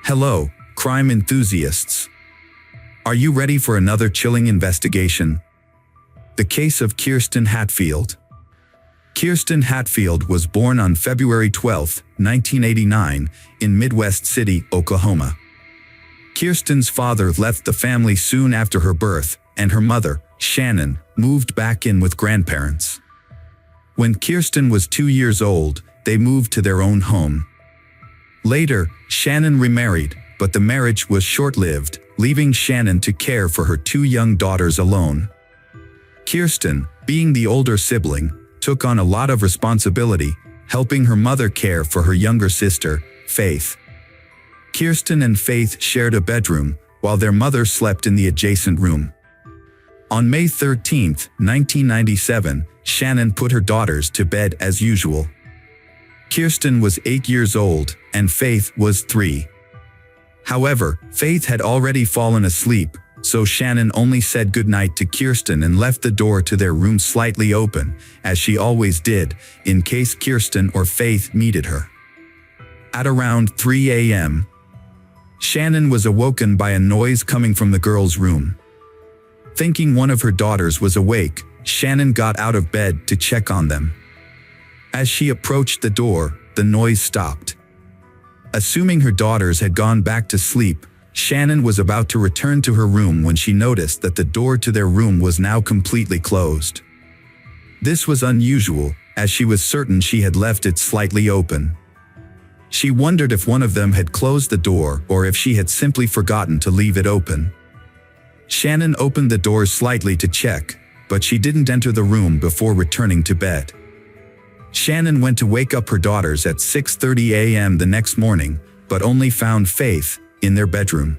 Hello, crime enthusiasts. Are you ready for another chilling investigation? The Case of Kirsten Hatfield. Kirsten Hatfield was born on February 12, 1989, in Midwest City, Oklahoma. Kirsten's father left the family soon after her birth, and her mother, Shannon, moved back in with grandparents. When Kirsten was 2 years old, they moved to their own home. Later, Shannon remarried, but the marriage was short-lived, leaving Shannon to care for her 2 young daughters alone. Kirsten, being the older sibling, took on a lot of responsibility, helping her mother care for her younger sister, Faith. Kirsten and Faith shared a bedroom, while their mother slept in the adjacent room. On May 13, 1997, Shannon put her daughters to bed as usual. Kirsten was 8 years old, and Faith was 3. However, Faith had already fallen asleep, so Shannon only said goodnight to Kirsten and left the door to their room slightly open, as she always did, in case Kirsten or Faith needed her. At around 3 a.m., Shannon was awoken by a noise coming from the girls' room. Thinking one of her daughters was awake, Shannon got out of bed to check on them. As she approached the door, the noise stopped. Assuming her daughters had gone back to sleep, Shannon was about to return to her room when she noticed that the door to their room was now completely closed. This was unusual, as she was certain she had left it slightly open. She wondered if one of them had closed the door or if she had simply forgotten to leave it open. Shannon opened the door slightly to check, but she didn't enter the room before returning to bed. Shannon went to wake up her daughters at 6:30 a.m. the next morning, but only found Faith in their bedroom.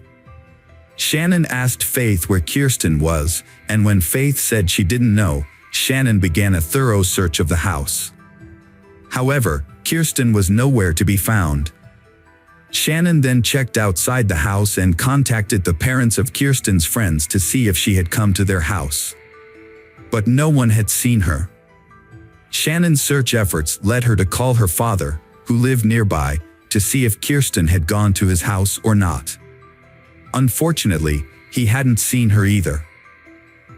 Shannon asked Faith where Kirsten was, and when Faith said she didn't know, Shannon began a thorough search of the house. However, Kirsten was nowhere to be found. Shannon then checked outside the house and contacted the parents of Kirsten's friends to see if she had come to their house. But no one had seen her. Shannon's search efforts led her to call her father, who lived nearby, to see if Kirsten had gone to his house or not. Unfortunately, he hadn't seen her either.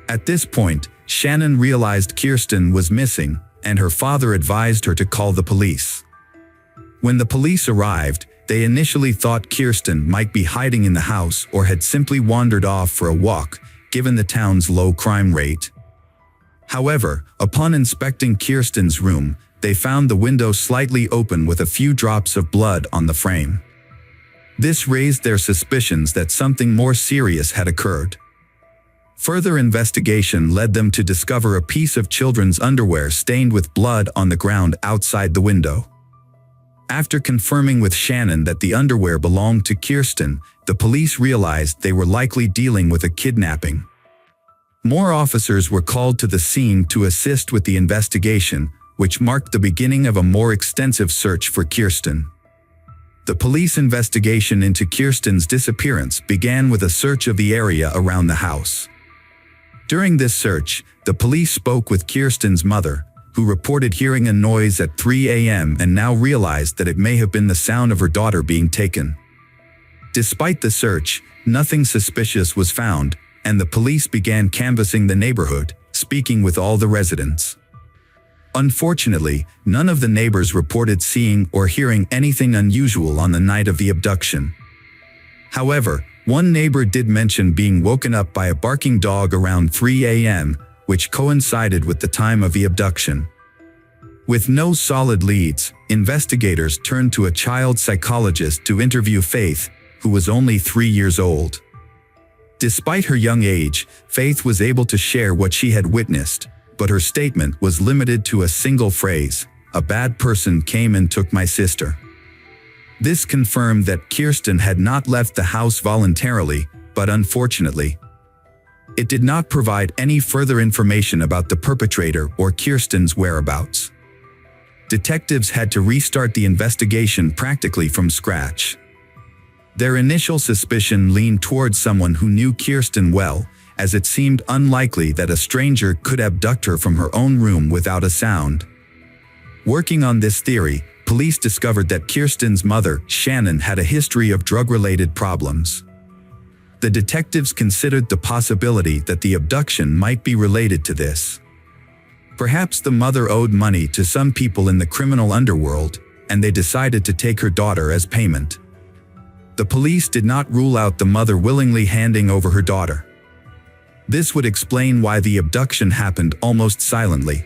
At this point, Shannon realized Kirsten was missing, and her father advised her to call the police. When the police arrived, they initially thought Kirsten might be hiding in the house or had simply wandered off for a walk, given the town's low crime rate. However, upon inspecting Kirsten's room, they found the window slightly open with a few drops of blood on the frame. This raised their suspicions that something more serious had occurred. Further investigation led them to discover a piece of children's underwear stained with blood on the ground outside the window. After confirming with Shannon that the underwear belonged to Kirsten, the police realized they were likely dealing with a kidnapping. More officers were called to the scene to assist with the investigation, which marked the beginning of a more extensive search for Kirsten. The police investigation into Kirsten's disappearance began with a search of the area around the house. During this search, the police spoke with Kirsten's mother, who reported hearing a noise at 3 a.m. and now realized that it may have been the sound of her daughter being taken. Despite the search, nothing suspicious was found, and the police began canvassing the neighborhood, speaking with all the residents. Unfortunately, none of the neighbors reported seeing or hearing anything unusual on the night of the abduction. However, one neighbor did mention being woken up by a barking dog around 3 a.m., which coincided with the time of the abduction. With no solid leads, investigators turned to a child psychologist to interview Faith, who was only 3 years old. Despite her young age, Faith was able to share what she had witnessed, but her statement was limited to a single phrase: "A bad person came and took my sister." This confirmed that Kirsten had not left the house voluntarily, but unfortunately, it did not provide any further information about the perpetrator or Kirsten's whereabouts. Detectives had to restart the investigation practically from scratch. Their initial suspicion leaned towards someone who knew Kirsten well, as it seemed unlikely that a stranger could abduct her from her own room without a sound. Working on this theory, police discovered that Kirsten's mother, Shannon, had a history of drug-related problems. The detectives considered the possibility that the abduction might be related to this. Perhaps the mother owed money to some people in the criminal underworld, and they decided to take her daughter as payment. The police did not rule out the mother willingly handing over her daughter. This would explain why the abduction happened almost silently.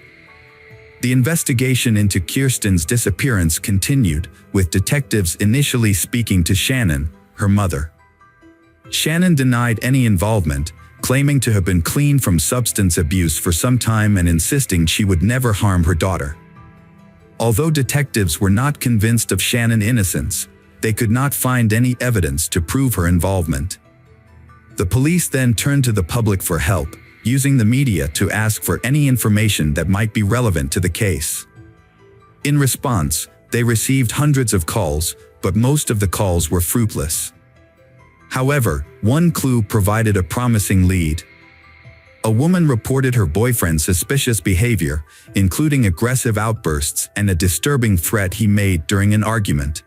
The investigation into Kirsten's disappearance continued, with detectives initially speaking to Shannon, her mother. Shannon denied any involvement, claiming to have been clean from substance abuse for some time and insisting she would never harm her daughter. Although detectives were not convinced of Shannon's innocence, they could not find any evidence to prove her involvement. The police then turned to the public for help, using the media to ask for any information that might be relevant to the case. In response, they received hundreds of calls, but most of the calls were fruitless. However, one clue provided a promising lead. A woman reported her boyfriend's suspicious behavior, including aggressive outbursts and a disturbing threat he made during an argument.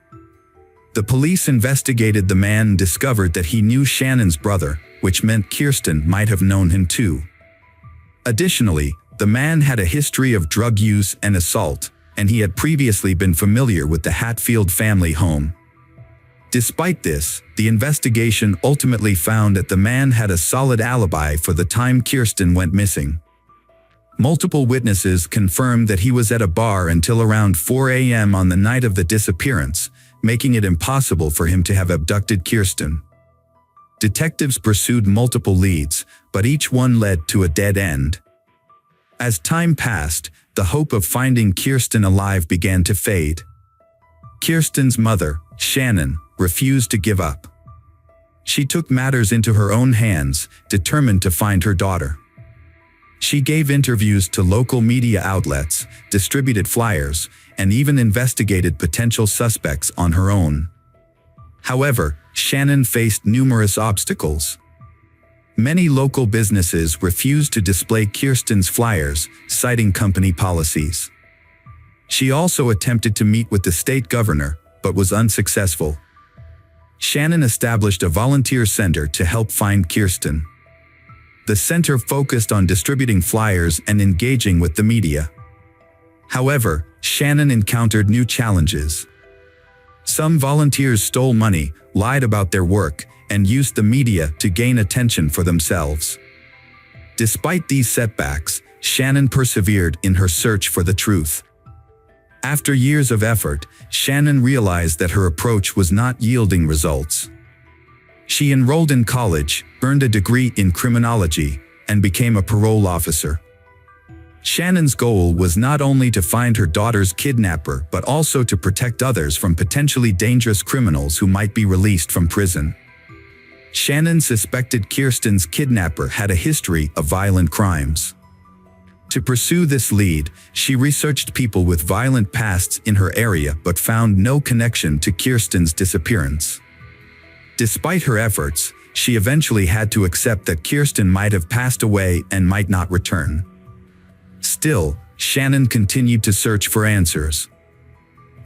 The police investigated the man and discovered that he knew Shannon's brother, which meant Kirsten might have known him too. Additionally, the man had a history of drug use and assault, and he had previously been familiar with the Hatfield family home. Despite this, the investigation ultimately found that the man had a solid alibi for the time Kirsten went missing. Multiple witnesses confirmed that he was at a bar until around 4 a.m. on the night of the disappearance, making it impossible for him to have abducted Kirsten. Detectives pursued multiple leads, but each one led to a dead end. As time passed, the hope of finding Kirsten alive began to fade. Kirsten's mother, Shannon, refused to give up. She took matters into her own hands, determined to find her daughter. She gave interviews to local media outlets, distributed flyers, and even investigated potential suspects on her own. However, Shannon faced numerous obstacles. Many local businesses refused to display Kirsten's flyers, citing company policies. She also attempted to meet with the state governor, but was unsuccessful. Shannon established a volunteer center to help find Kirsten. The center focused on distributing flyers and engaging with the media. However, Shannon encountered new challenges. Some volunteers stole money, lied about their work, and used the media to gain attention for themselves. Despite these setbacks, Shannon persevered in her search for the truth. After years of effort, Shannon realized that her approach was not yielding results. She enrolled in college, earned a degree in criminology, and became a parole officer. Shannon's goal was not only to find her daughter's kidnapper but also to protect others from potentially dangerous criminals who might be released from prison. Shannon suspected Kirsten's kidnapper had a history of violent crimes. To pursue this lead, she researched people with violent pasts in her area but found no connection to Kirsten's disappearance. Despite her efforts, she eventually had to accept that Kirsten might have passed away and might not return. Still, Shannon continued to search for answers.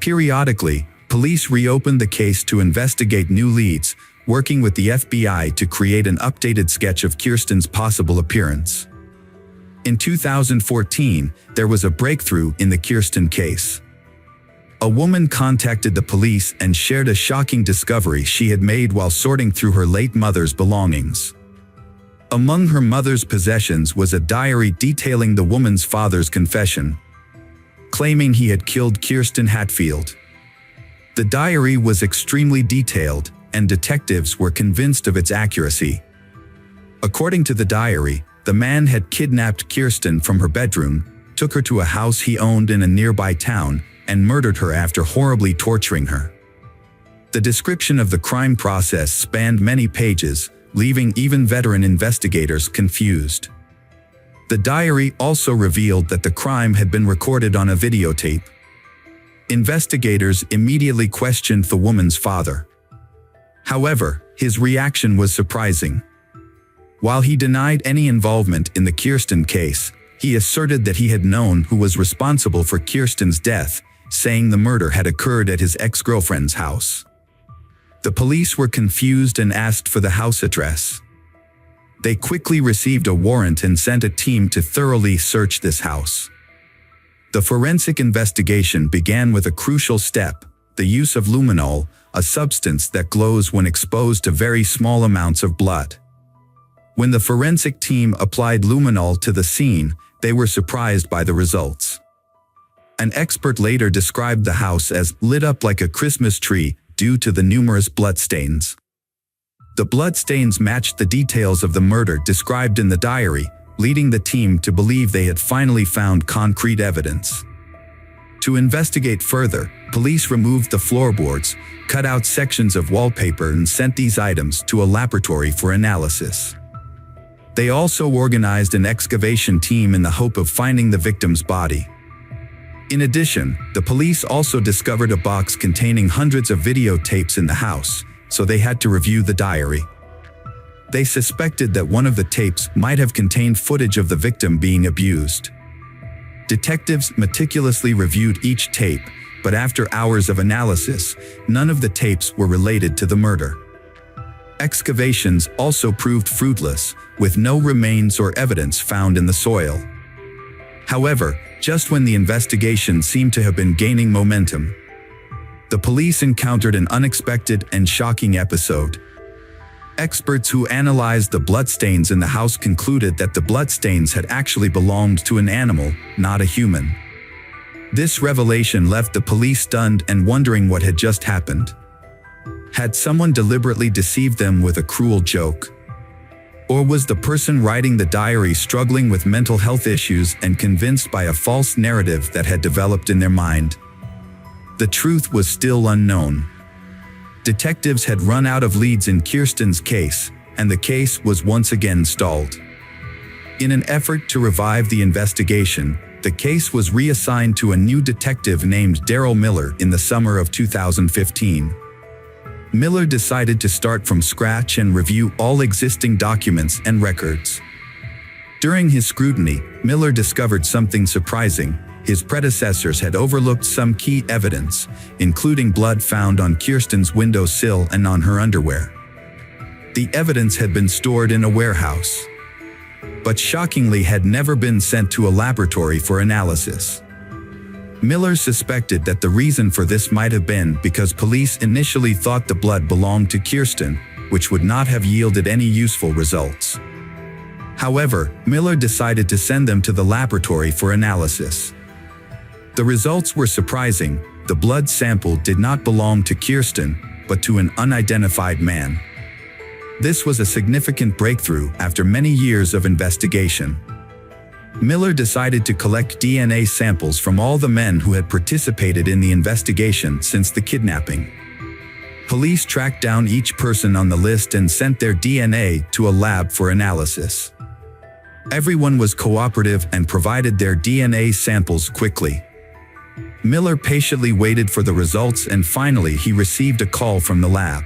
Periodically, police reopened the case to investigate new leads, working with the FBI to create an updated sketch of Kirsten's possible appearance. In 2014, there was a breakthrough in the Kirsten case. A woman contacted the police and shared a shocking discovery she had made while sorting through her late mother's belongings. Among her mother's possessions was a diary detailing the woman's father's confession, claiming he had killed Kirsten Hatfield. The diary was extremely detailed, and detectives were convinced of its accuracy. According to the diary, the man had kidnapped Kirsten from her bedroom, took her to a house he owned in a nearby town, and murdered her after horribly torturing her. The description of the crime process spanned many pages, leaving even veteran investigators confused. The diary also revealed that the crime had been recorded on a videotape. Investigators immediately questioned the woman's father. However, his reaction was surprising. While he denied any involvement in the Kirsten case, he asserted that he had known who was responsible for Kirsten's death, saying the murder had occurred at his ex-girlfriend's house. The police were confused and asked for the house address. They quickly received a warrant and sent a team to thoroughly search this house. The forensic investigation began with a crucial step: the use of luminol, a substance that glows when exposed to very small amounts of blood. When the forensic team applied luminol to the scene, they were surprised by the results. An expert later described the house as lit up like a Christmas tree due to the numerous bloodstains. The bloodstains matched the details of the murder described in the diary, leading the team to believe they had finally found concrete evidence. To investigate further, police removed the floorboards, cut out sections of wallpaper and sent these items to a laboratory for analysis. They also organized an excavation team in the hope of finding the victim's body. In addition, the police also discovered a box containing hundreds of videotapes in the house, so they had to review the diary. They suspected that one of the tapes might have contained footage of the victim being abused. Detectives meticulously reviewed each tape, but after hours of analysis, none of the tapes were related to the murder. Excavations also proved fruitless, with no remains or evidence found in the soil. However, just when the investigation seemed to have been gaining momentum, the police encountered an unexpected and shocking episode. Experts who analyzed the bloodstains in the house concluded that the bloodstains had actually belonged to an animal, not a human. This revelation left the police stunned and wondering what had just happened. Had someone deliberately deceived them with a cruel joke? Or was the person writing the diary struggling with mental health issues and convinced by a false narrative that had developed in their mind? The truth was still unknown. Detectives had run out of leads in Kirsten's case, and the case was once again stalled. In an effort to revive the investigation, the case was reassigned to a new detective named Daryl Miller in the summer of 2015. Miller decided to start from scratch and review all existing documents and records. During his scrutiny, Miller discovered something surprising. His predecessors had overlooked some key evidence, including blood found on Kirsten's windowsill and on her underwear. The evidence had been stored in a warehouse, but shockingly had never been sent to a laboratory for analysis. Miller suspected that the reason for this might have been because police initially thought the blood belonged to Kirsten, which would not have yielded any useful results. However, Miller decided to send them to the laboratory for analysis. The results were surprising. The blood sample did not belong to Kirsten, but to an unidentified man. This was a significant breakthrough after many years of investigation. Miller decided to collect DNA samples from all the men who had participated in the investigation since the kidnapping. Police tracked down each person on the list and sent their DNA to a lab for analysis. Everyone was cooperative and provided their DNA samples quickly. Miller patiently waited for the results, and finally he received a call from the lab.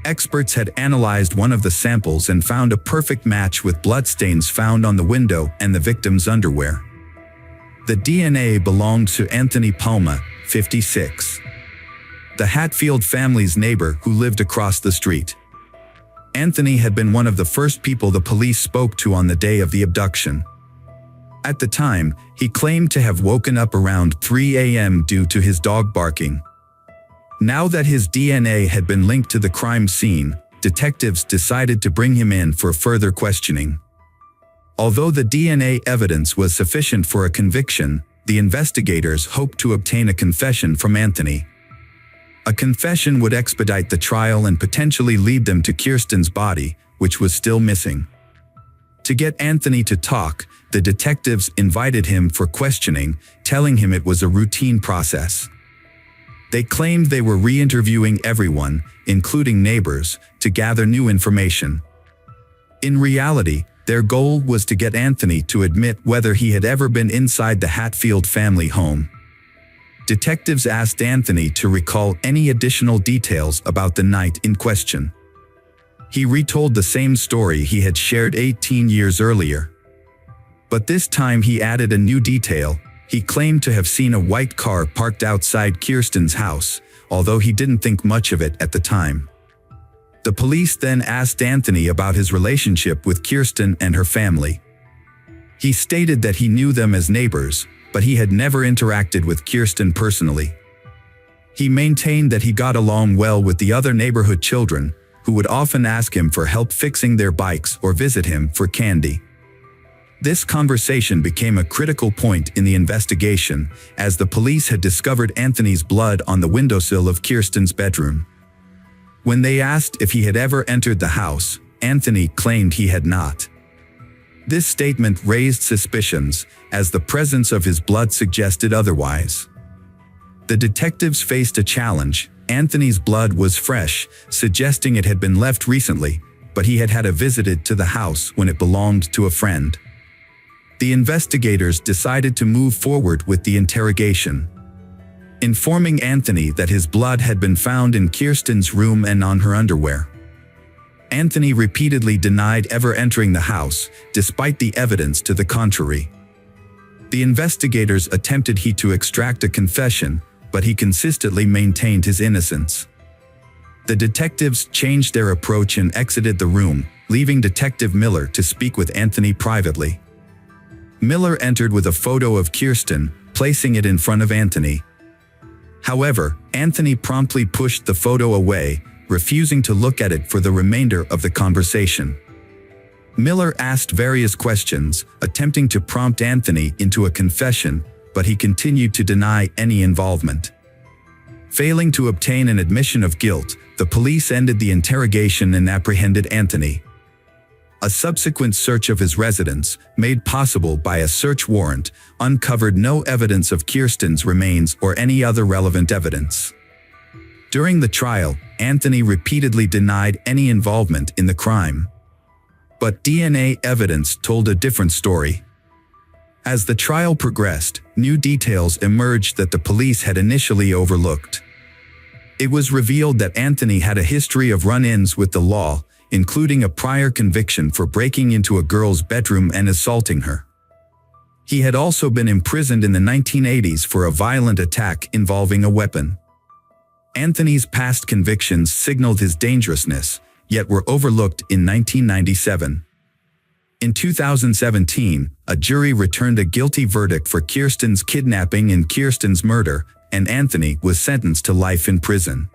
Experts had analyzed one of the samples and found a perfect match with bloodstains found on the window and the victim's underwear. The DNA belonged to Anthony Palma, 56. The Hatfield family's neighbor who lived across the street. Anthony had been one of the first people the police spoke to on the day of the abduction. At the time, he claimed to have woken up around 3 a.m. due to his dog barking. Now that his DNA had been linked to the crime scene, detectives decided to bring him in for further questioning. Although the DNA evidence was sufficient for a conviction, the investigators hoped to obtain a confession from Anthony. A confession would expedite the trial and potentially lead them to Kirsten's body, which was still missing. To get Anthony to talk, the detectives invited him for questioning, telling him it was a routine process. They claimed they were re-interviewing everyone, including neighbors, to gather new information. In reality, their goal was to get Anthony to admit whether he had ever been inside the Hatfield family home. Detectives asked Anthony to recall any additional details about the night in question. He retold the same story he had shared 18 years earlier. But this time he added a new detail. He claimed to have seen a white car parked outside Kirsten's house, although he didn't think much of it at the time. The police then asked Anthony about his relationship with Kirsten and her family. He stated that he knew them as neighbors, but he had never interacted with Kirsten personally. He maintained that he got along well with the other neighborhood children, who would often ask him for help fixing their bikes or visit him for candy. This conversation became a critical point in the investigation, as the police had discovered Anthony's blood on the windowsill of Kirsten's bedroom. When they asked if he had ever entered the house, Anthony claimed he had not. This statement raised suspicions, as the presence of his blood suggested otherwise. The detectives faced a challenge. Anthony's blood was fresh, suggesting it had been left recently, but he had had it visited to the house when it belonged to a friend. The investigators decided to move forward with the interrogation. Informing Anthony that his blood had been found in Kirsten's room and on her underwear. Anthony repeatedly denied ever entering the house, despite the evidence to the contrary. The investigators attempted to extract a confession, but he consistently maintained his innocence. The detectives changed their approach and exited the room, leaving Detective Miller to speak with Anthony privately. Miller entered with a photo of Kirsten, placing it in front of Anthony. However, Anthony promptly pushed the photo away, refusing to look at it for the remainder of the conversation. Miller asked various questions, attempting to prompt Anthony into a confession, but he continued to deny any involvement. Failing to obtain an admission of guilt, the police ended the interrogation and apprehended Anthony. A subsequent search of his residence, made possible by a search warrant, uncovered no evidence of Kirsten's remains or any other relevant evidence. During the trial, Anthony repeatedly denied any involvement in the crime. But DNA evidence told a different story. As the trial progressed, new details emerged that the police had initially overlooked. It was revealed that Anthony had a history of run-ins with the law, including a prior conviction for breaking into a girl's bedroom and assaulting her. He had also been imprisoned in the 1980s for a violent attack involving a weapon. Anthony's past convictions signaled his dangerousness, yet were overlooked in 1997. In 2017, a jury returned a guilty verdict for Kirsten's kidnapping and Kirsten's murder, and Anthony was sentenced to life in prison.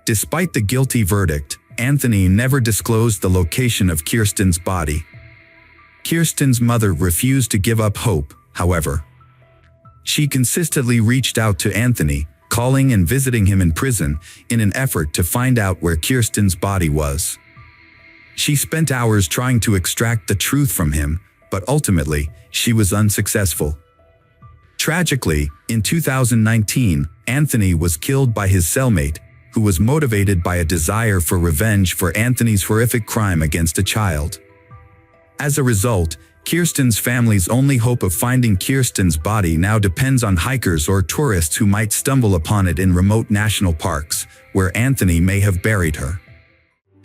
Despite the guilty verdict, Anthony never disclosed the location of Kirsten's body. Kirsten's mother refused to give up hope, however. She consistently reached out to Anthony, calling and visiting him in prison, in an effort to find out where Kirsten's body was. She spent hours trying to extract the truth from him, but ultimately, she was unsuccessful. Tragically, in 2019, Anthony was killed by his cellmate, who was motivated by a desire for revenge for Anthony's horrific crime against a child. As a result, Kirsten's family's only hope of finding Kirsten's body now depends on hikers or tourists who might stumble upon it in remote national parks, where Anthony may have buried her.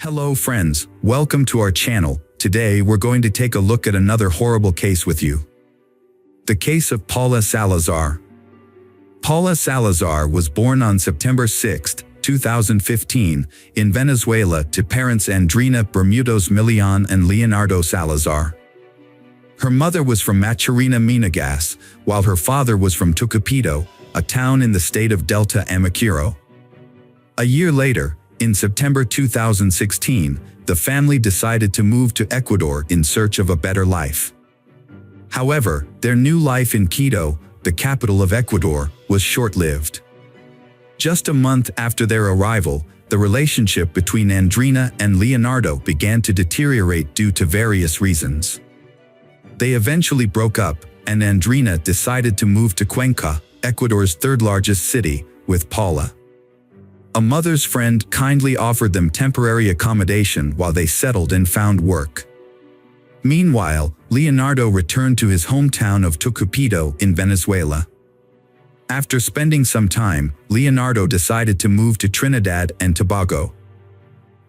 Hello friends, welcome to our channel. Today we're going to take a look at another horrible case with you. The case of Paula Salazar. Paula Salazar was born on September 6, 2015, in Venezuela to parents Andrina Bermudez Milian and Leonardo Salazar. Her mother was from Machorina, Minagas, while her father was from Tucupito, a town in the state of Delta Amacuro. A year later, in September 2016, the family decided to move to Ecuador in search of a better life. However, their new life in Quito, the capital of Ecuador, was short-lived. Just a month after their arrival, the relationship between Andrina and Leonardo began to deteriorate due to various reasons. They eventually broke up, and Andrina decided to move to Cuenca, Ecuador's third-largest city, with Paula. A mother's friend kindly offered them temporary accommodation while they settled and found work. Meanwhile, Leonardo returned to his hometown of Tucupito in Venezuela. After spending some time, Leonardo decided to move to Trinidad and Tobago.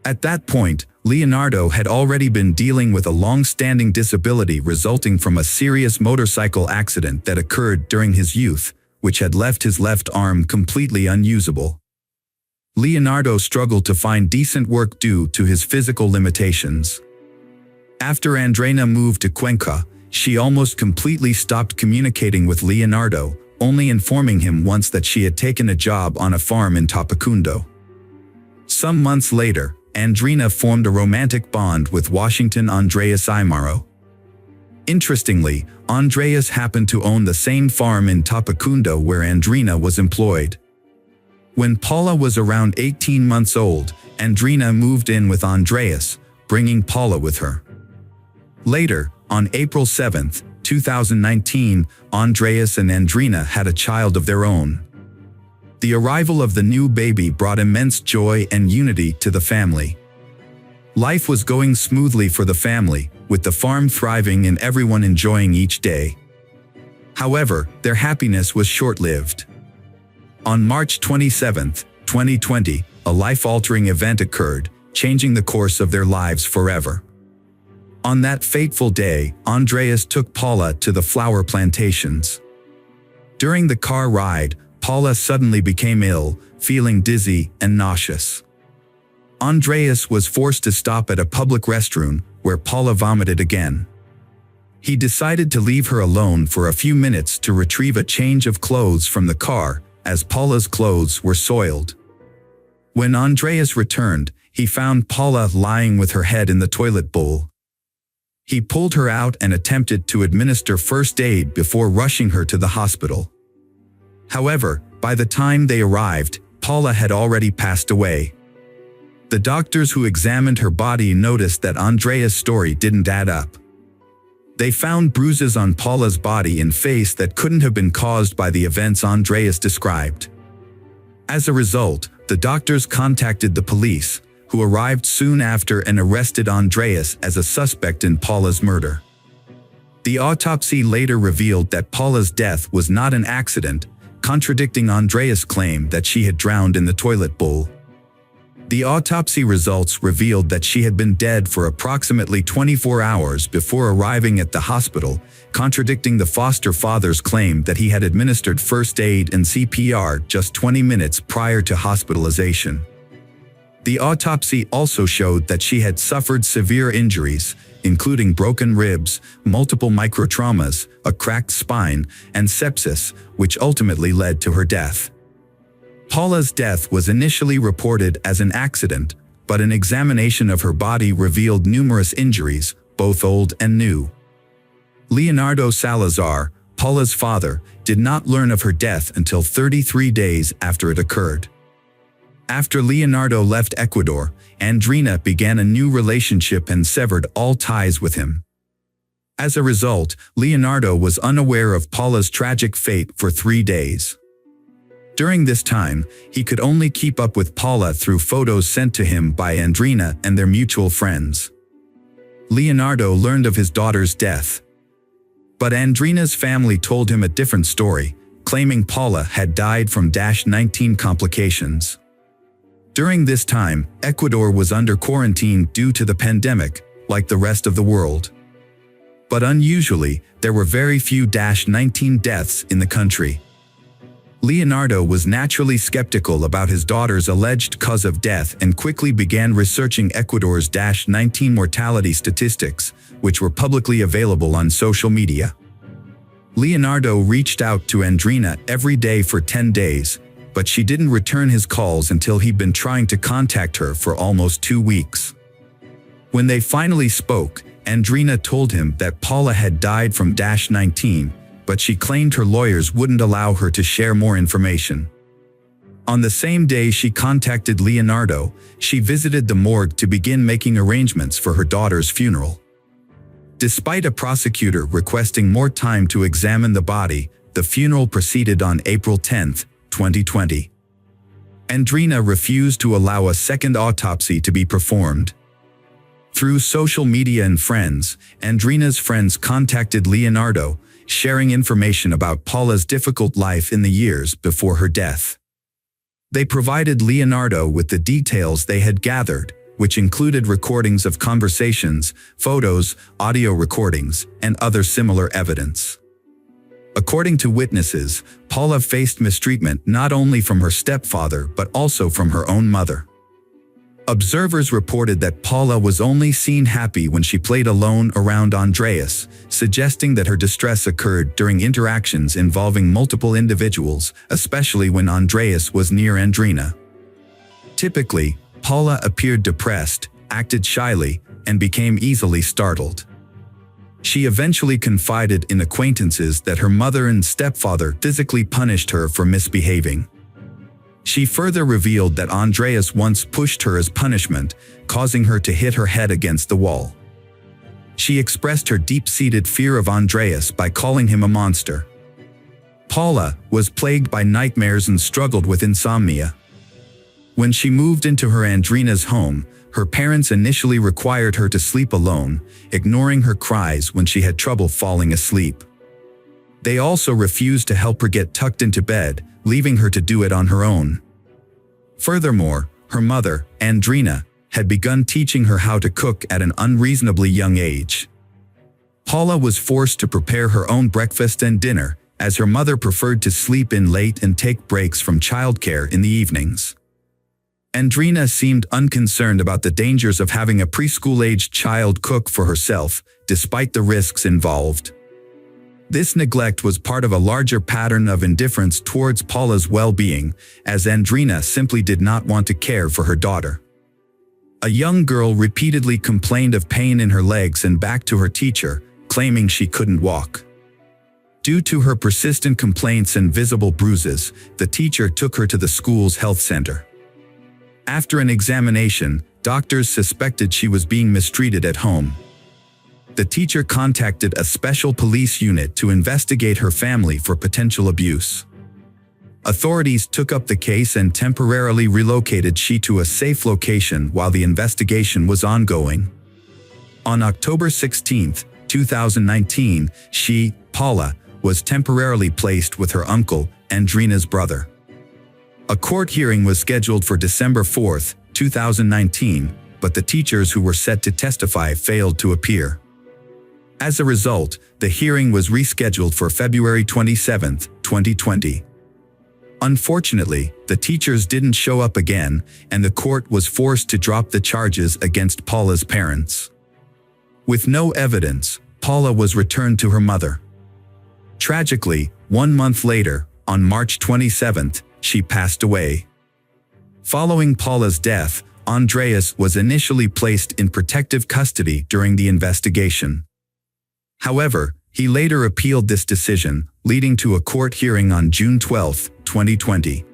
At that point, Leonardo had already been dealing with a long-standing disability resulting from a serious motorcycle accident that occurred during his youth, which had left his left arm completely unusable. Leonardo struggled to find decent work due to his physical limitations. After Andreina moved to Cuenca, she almost completely stopped communicating with Leonardo, only informing him once that she had taken a job on a farm in Tapacundo. Some months later, Andreina formed a romantic bond with Washington Andreas Aymaro. Interestingly, Andreas happened to own the same farm in Tapacundo where Andreina was employed. When Paula was around 18 months old, Andreina moved in with Andreas, bringing Paula with her. Later, on April 7, 2019, Andreas and Andreina had a child of their own. The arrival of the new baby brought immense joy and unity to the family. Life was going smoothly for the family, with the farm thriving and everyone enjoying each day. However, their happiness was short-lived. On March 27, 2020, a life-altering event occurred, changing the course of their lives forever. On that fateful day, Andreas took Paula to the flower plantations. During the car ride, Paula suddenly became ill, feeling dizzy and nauseous. Andreas was forced to stop at a public restroom, where Paula vomited again. He decided to leave her alone for a few minutes to retrieve a change of clothes from the car, as Paula's clothes were soiled. When Andreas returned, he found Paula lying with her head in the toilet bowl. He pulled her out and attempted to administer first aid before rushing her to the hospital. However, by the time they arrived, Paula had already passed away. The doctors who examined her body noticed that Andreas' story didn't add up. They found bruises on Paula's body and face that couldn't have been caused by the events Andreas described. As a result, the doctors contacted the police, who arrived soon after and arrested Andreas as a suspect in Paula's murder. The autopsy later revealed that Paula's death was not an accident, contradicting Andreas' claim that she had drowned in the toilet bowl. The autopsy results revealed that she had been dead for approximately 24 hours before arriving at the hospital, contradicting the foster father's claim that he had administered first aid and CPR just 20 minutes prior to hospitalization. The autopsy also showed that she had suffered severe injuries, including broken ribs, multiple microtraumas, a cracked spine, and sepsis, which ultimately led to her death. Paula's death was initially reported as an accident, but an examination of her body revealed numerous injuries, both old and new. Leonardo Salazar, Paula's father, did not learn of her death until 33 days after it occurred. After Leonardo left Ecuador, Andreina began a new relationship and severed all ties with him. As a result, Leonardo was unaware of Paula's tragic fate for 3 days. During this time, he could only keep up with Paula through photos sent to him by Andreina and their mutual friends. Leonardo learned of his daughter's death. But Andreina's family told him a different story, claiming Paula had died from -19 complications. During this time, Ecuador was under quarantine due to the pandemic, like the rest of the world. But unusually, there were very few -19 deaths in the country. Leonardo was naturally skeptical about his daughter's alleged cause of death and quickly began researching Ecuador's -19 mortality statistics, which were publicly available on social media. Leonardo reached out to Andreina every day for 10 days, but she didn't return his calls until he'd been trying to contact her for almost 2 weeks. When they finally spoke, Andreina told him that Paula had died from -19, but she claimed her lawyers wouldn't allow her to share more information. On the same day she contacted Leonardo, she visited the morgue to begin making arrangements for her daughter's funeral. Despite a prosecutor requesting more time to examine the body, the funeral proceeded on April 10, 2020. Andreina refused to allow a second autopsy to be performed. Through social media and friends, Andreina's friends contacted Leonardo, sharing information about Paula's difficult life in the years before her death. They provided Leonardo with the details they had gathered, which included recordings of conversations, photos, audio recordings, and other similar evidence. According to witnesses, Paula faced mistreatment not only from her stepfather but also from her own mother. Observers reported that Paula was only seen happy when she played alone around Andreas, suggesting that her distress occurred during interactions involving multiple individuals, especially when Andreas was near Andrina. Typically, Paula appeared depressed, acted shyly, and became easily startled. She eventually confided in acquaintances that her mother and stepfather physically punished her for misbehaving. She further revealed that Andreas once pushed her as punishment, causing her to hit her head against the wall. She expressed her deep-seated fear of Andreas by calling him a monster. Paula was plagued by nightmares and struggled with insomnia. When she moved into her Andrina's home, her parents initially required her to sleep alone, ignoring her cries when she had trouble falling asleep. They also refused to help her get tucked into bed, leaving her to do it on her own. Furthermore, her mother, Andrina, had begun teaching her how to cook at an unreasonably young age. Paula was forced to prepare her own breakfast and dinner, as her mother preferred to sleep in late and take breaks from childcare in the evenings. Andrina seemed unconcerned about the dangers of having a preschool-aged child cook for herself, despite the risks involved. This neglect was part of a larger pattern of indifference towards Paula's well-being, as Andrina simply did not want to care for her daughter. A young girl repeatedly complained of pain in her legs and back to her teacher, claiming she couldn't walk. Due to her persistent complaints and visible bruises, the teacher took her to the school's health center. After an examination, doctors suspected she was being mistreated at home. The teacher contacted a special police unit to investigate her family for potential abuse. Authorities took up the case and temporarily relocated she to a safe location while the investigation was ongoing. On October 16, 2019, she, Paula, was temporarily placed with her uncle, Andrina's brother. A court hearing was scheduled for December 4, 2019, but the teachers who were set to testify failed to appear. As a result, the hearing was rescheduled for February 27, 2020. Unfortunately, the teachers didn't show up again, and the court was forced to drop the charges against Paula's parents. With no evidence, Paula was returned to her mother. Tragically, 1 month later, on March 27, she passed away. Following Paula's death, Andreas was initially placed in protective custody during the investigation. However, he later appealed this decision, leading to a court hearing on June 12, 2020.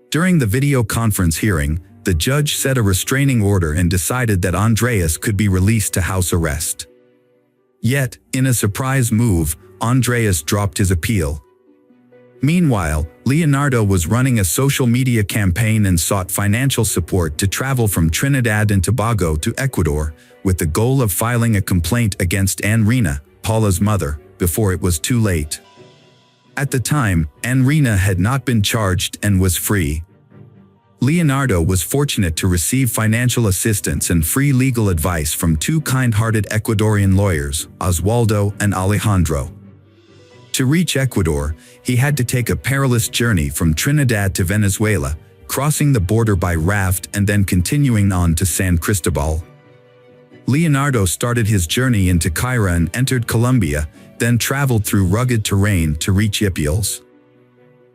During the video conference hearing, the judge set a restraining order and decided that Andreas could be released to house arrest. Yet, in a surprise move, Andreas dropped his appeal. Meanwhile, Leonardo was running a social media campaign and sought financial support to travel from Trinidad and Tobago to Ecuador, with the goal of filing a complaint against Andrina, Paula's mother, before it was too late. At the time, Andrina had not been charged and was free. Leonardo was fortunate to receive financial assistance and free legal advice from two kind-hearted Ecuadorian lawyers, Oswaldo and Alejandro. To reach Ecuador, he had to take a perilous journey from Trinidad to Venezuela, crossing the border by raft and then continuing on to San Cristobal. Leonardo started his journey into Caira and entered Colombia, then traveled through rugged terrain to reach Ipiales.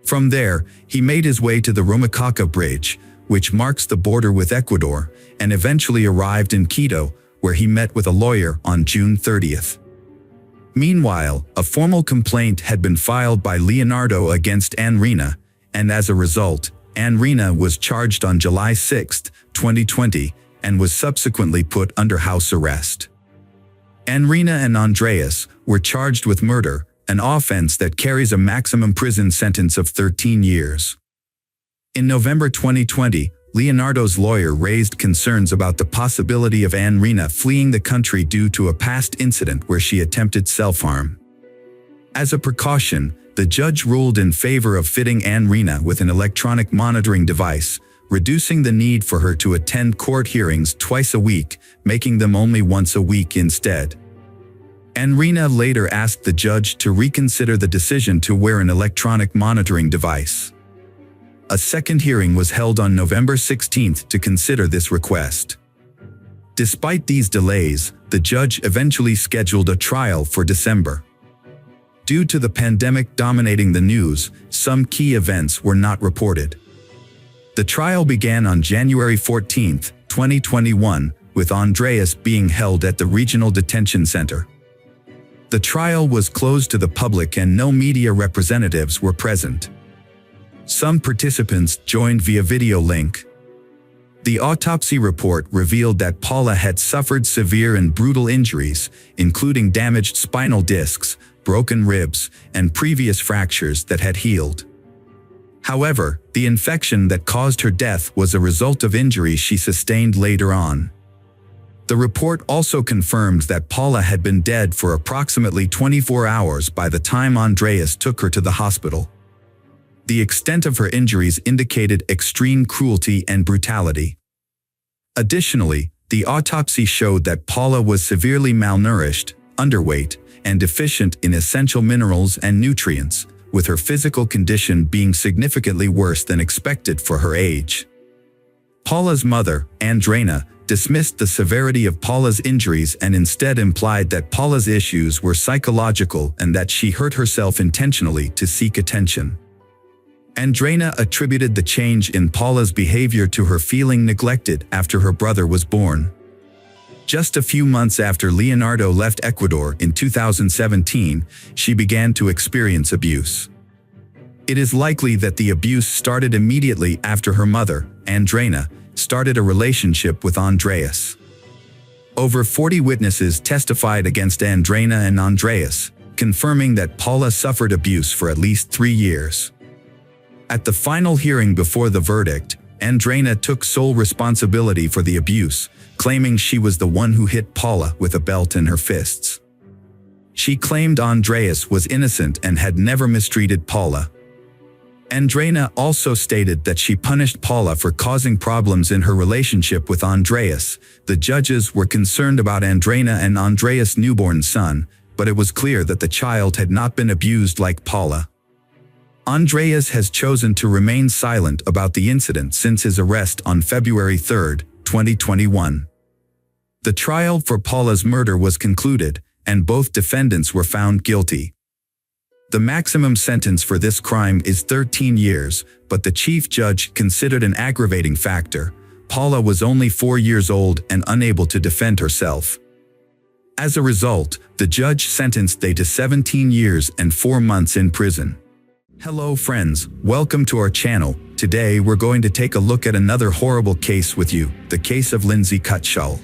From there, he made his way to the Rumicaca Bridge, which marks the border with Ecuador, and eventually arrived in Quito, where he met with a lawyer on June 30th. Meanwhile, a formal complaint had been filed by Leonardo against Andrina, and as a result, Andrina was charged on July 6, 2020, and was subsequently put under house arrest. Andrina and Andreas were charged with murder, an offense that carries a maximum prison sentence of 13 years. In November 2020, Leonardo's lawyer raised concerns about the possibility of Andrina fleeing the country due to a past incident where she attempted self-harm. As a precaution, the judge ruled in favor of fitting Andrina with an electronic monitoring device, reducing the need for her to attend court hearings twice a week, making them only once a week instead. Andrina later asked the judge to reconsider the decision to wear an electronic monitoring device. A second hearing was held on November 16 to consider this request. Despite these delays, the judge eventually scheduled a trial for December. Due to the pandemic dominating the news, some key events were not reported. The trial began on January 14, 2021, with Andreas being held at the Regional Detention Center. The trial was closed to the public and no media representatives were present. Some participants joined via video link. The autopsy report revealed that Paula had suffered severe and brutal injuries, including damaged spinal discs, broken ribs, and previous fractures that had healed. However, the infection that caused her death was a result of injuries she sustained later on. The report also confirmed that Paula had been dead for approximately 24 hours by the time Andreas took her to the hospital. The extent of her injuries indicated extreme cruelty and brutality. Additionally, the autopsy showed that Paula was severely malnourished, underweight, and deficient in essential minerals and nutrients, with her physical condition being significantly worse than expected for her age. Paula's mother, Andrina, dismissed the severity of Paula's injuries and instead implied that Paula's issues were psychological and that she hurt herself intentionally to seek attention. Andrina attributed the change in Paula's behavior to her feeling neglected after her brother was born. Just a few months after Leonardo left Ecuador in 2017, she began to experience abuse. It is likely that the abuse started immediately after her mother, Andrina, started a relationship with Andreas. Over 40 witnesses testified against Andrina and Andreas, confirming that Paula suffered abuse for at least 3 years. At the final hearing before the verdict, Andrina took sole responsibility for the abuse, claiming she was the one who hit Paula with a belt in her fists. She claimed Andreas was innocent and had never mistreated Paula. Andrina also stated that she punished Paula for causing problems in her relationship with Andreas. The judges were concerned about Andrina and Andreas' newborn son, but it was clear that the child had not been abused like Paula. Andreas has chosen to remain silent about the incident since his arrest on February 3, 2021. The trial for Paula's murder was concluded, and both defendants were found guilty. The maximum sentence for this crime is 13 years, but the chief judge considered an aggravating factor. Paula was only 4 years old and unable to defend herself. As a result, the judge sentenced they to 17 years and 4 months in prison. Hello friends, welcome to our channel. Today we're going to take a look at another horrible case with you, the case of Lindsay Cutshall.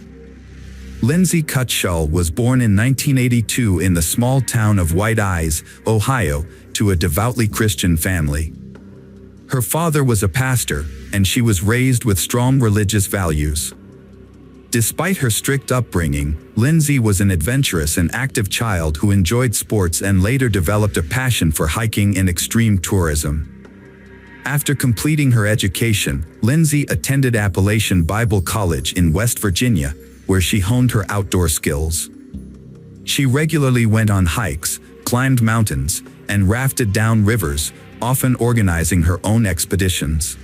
Lindsay Cutshall was born in 1982 in the small town of White Eyes, Ohio, to a devoutly Christian family. Her father was a pastor, and she was raised with strong religious values. Despite her strict upbringing, Lindsay was an adventurous and active child who enjoyed sports and later developed a passion for hiking and extreme tourism. After completing her education, Lindsay attended Appalachian Bible College in West Virginia, where she honed her outdoor skills. She regularly went on hikes, climbed mountains, and rafted down rivers, often organizing her own expeditions.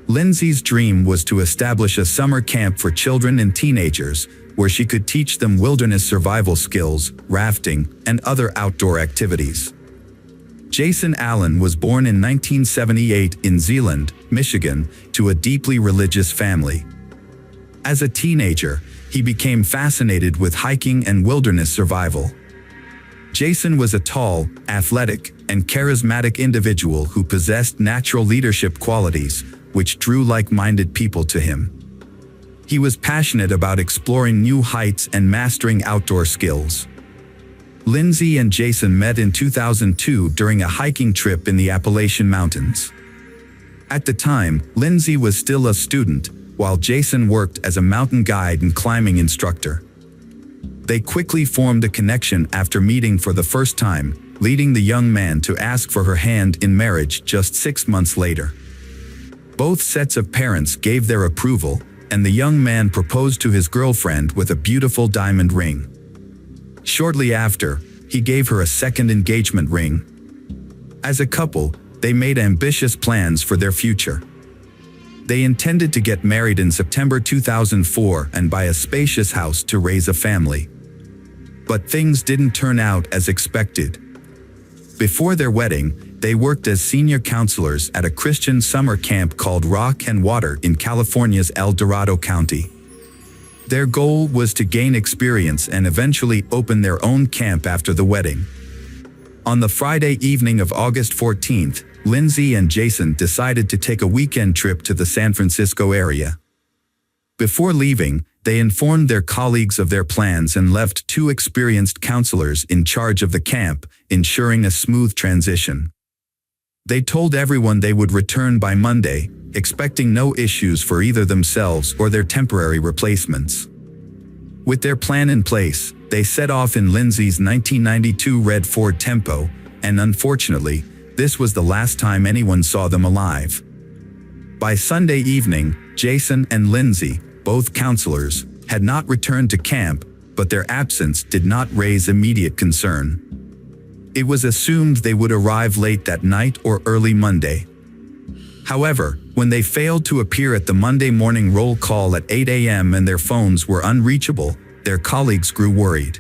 Lindsay's dream was to establish a summer camp for children and teenagers, where she could teach them wilderness survival skills, rafting, and other outdoor activities. Jason Allen was born in 1978 in Zeeland, Michigan, to a deeply religious family. As a teenager, he became fascinated with hiking and wilderness survival. Jason was a tall, athletic, and charismatic individual who possessed natural leadership qualities, which drew like-minded people to him. He was passionate about exploring new heights and mastering outdoor skills. Lindsay and Jason met in 2002 during a hiking trip in the Appalachian Mountains. At the time, Lindsay was still a student, while Jason worked as a mountain guide and climbing instructor. They quickly formed a connection after meeting for the first time, leading the young man to ask for her hand in marriage just 6 months later. Both sets of parents gave their approval, and the young man proposed to his girlfriend with a beautiful diamond ring. Shortly after, he gave her a second engagement ring. As a couple, they made ambitious plans for their future. They intended to get married in September 2004 and buy a spacious house to raise a family. But things didn't turn out as expected. Before their wedding, they worked as senior counselors at a Christian summer camp called Rock and Water in California's El Dorado County. Their goal was to gain experience and eventually open their own camp after the wedding. On the Friday evening of August 14th, Lindsay and Jason decided to take a weekend trip to the San Francisco area. Before leaving, they informed their colleagues of their plans and left 2 experienced counselors in charge of the camp, ensuring a smooth transition. They told everyone they would return by Monday, expecting no issues for either themselves or their temporary replacements. With their plan in place, they set off in Lindsay's 1992 red Ford Tempo, and unfortunately, this was the last time anyone saw them alive. By Sunday evening, Jason and Lindsay, both counselors, had not returned to camp, but their absence did not raise immediate concern. It was assumed they would arrive late that night or early Monday. However, when they failed to appear at the Monday morning roll call at 8 a.m. and their phones were unreachable, their colleagues grew worried.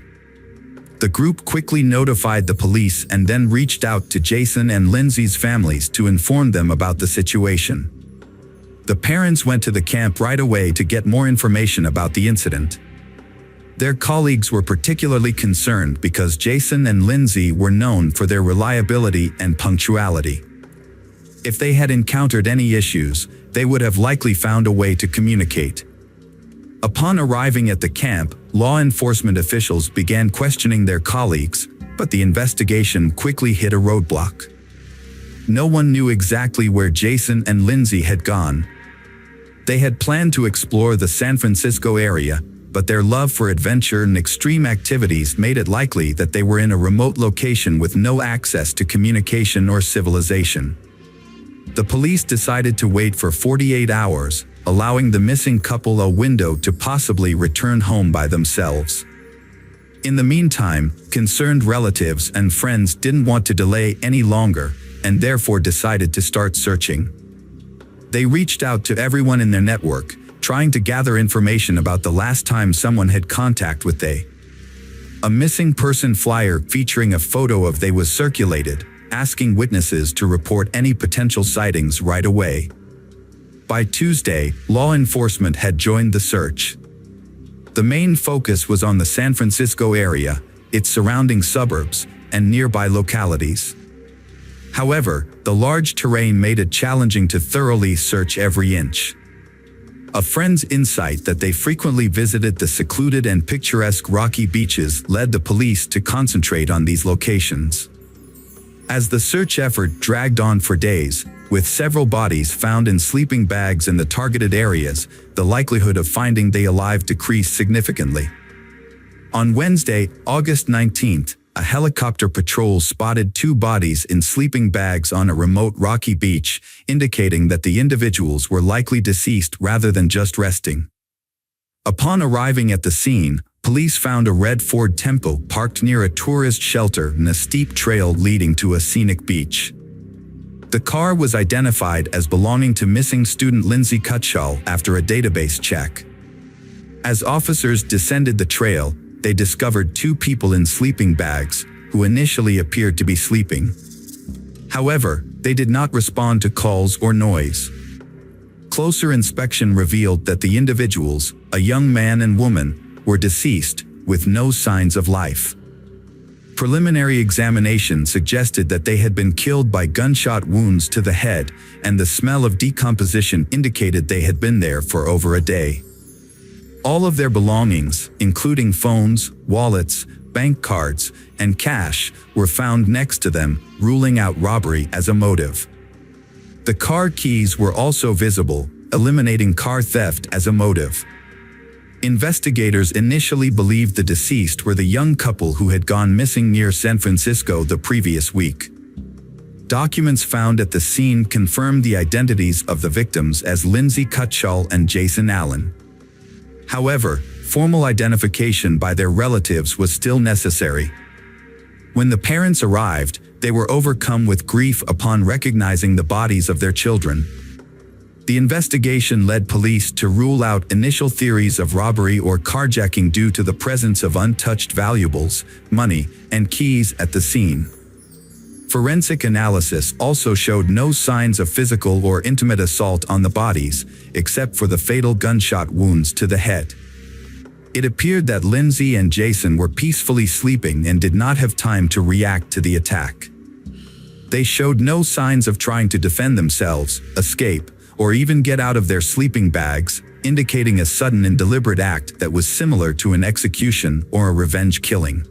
The group quickly notified the police and then reached out to Jason and Lindsay's families to inform them about the situation. The parents went to the camp right away to get more information about the incident. Their colleagues were particularly concerned because Jason and Lindsay were known for their reliability and punctuality. If they had encountered any issues, they would have likely found a way to communicate. Upon arriving at the camp, law enforcement officials began questioning their colleagues, but the investigation quickly hit a roadblock. No one knew exactly where Jason and Lindsay had gone. They had planned to explore the San Francisco area, but their love for adventure and extreme activities made it likely that they were in a remote location with no access to communication or civilization. The police decided to wait for 48 hours, allowing the missing couple a window to possibly return home by themselves. In the meantime, concerned relatives and friends didn't want to delay any longer, and therefore decided to start searching. They reached out to everyone in their network, trying to gather information about the last time someone had contact with they. A missing person flyer featuring a photo of they was circulated, asking witnesses to report any potential sightings right away. By Tuesday, law enforcement had joined the search. The main focus was on the San Francisco area, its surrounding suburbs, and nearby localities. However, the large terrain made it challenging to thoroughly search every inch. A friend's insight that they frequently visited the secluded and picturesque rocky beaches led the police to concentrate on these locations. As the search effort dragged on for days, with several bodies found in sleeping bags in the targeted areas, the likelihood of finding they alive decreased significantly. On Wednesday, August 19th, a helicopter patrol spotted 2 bodies in sleeping bags on a remote rocky beach, indicating that the individuals were likely deceased rather than just resting. Upon arriving at the scene, police found a red Ford Tempo parked near a tourist shelter and a steep trail leading to a scenic beach. The car was identified as belonging to missing student Lindsay Cutshall after a database check. As officers descended the trail, they discovered 2 people in sleeping bags, who initially appeared to be sleeping. However, they did not respond to calls or noise. Closer inspection revealed that the individuals, a young man and woman, were deceased, with no signs of life. Preliminary examination suggested that they had been killed by gunshot wounds to the head, and the smell of decomposition indicated they had been there for over a day. All of their belongings, including phones, wallets, bank cards, and cash, were found next to them, ruling out robbery as a motive. The car keys were also visible, eliminating car theft as a motive. Investigators initially believed the deceased were the young couple who had gone missing near San Francisco the previous week. Documents found at the scene confirmed the identities of the victims as Lindsay Cutshall and Jason Allen. However, formal identification by their relatives was still necessary. When the parents arrived, they were overcome with grief upon recognizing the bodies of their children. The investigation led police to rule out initial theories of robbery or carjacking due to the presence of untouched valuables, money, and keys at the scene. Forensic analysis also showed no signs of physical or intimate assault on the bodies, except for the fatal gunshot wounds to the head. It appeared that Lindsay and Jason were peacefully sleeping and did not have time to react to the attack. They showed no signs of trying to defend themselves, escape, or even get out of their sleeping bags, indicating a sudden and deliberate act that was similar to an execution or a revenge killing.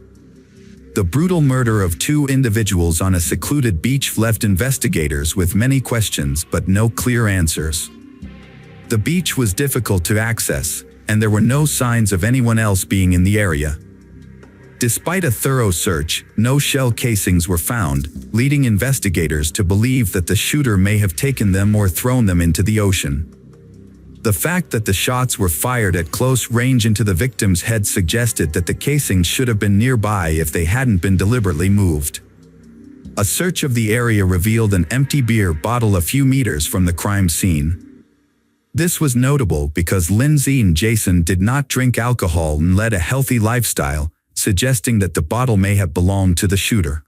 The brutal murder of two individuals on a secluded beach left investigators with many questions but no clear answers. The beach was difficult to access, and there were no signs of anyone else being in the area. Despite a thorough search, no shell casings were found, leading investigators to believe that the shooter may have taken them or thrown them into the ocean. The fact that the shots were fired at close range into the victim's head suggested that the casings should have been nearby if they hadn't been deliberately moved. A search of the area revealed an empty beer bottle a few meters from the crime scene. This was notable because Lindsay and Jason did not drink alcohol and led a healthy lifestyle, suggesting that the bottle may have belonged to the shooter.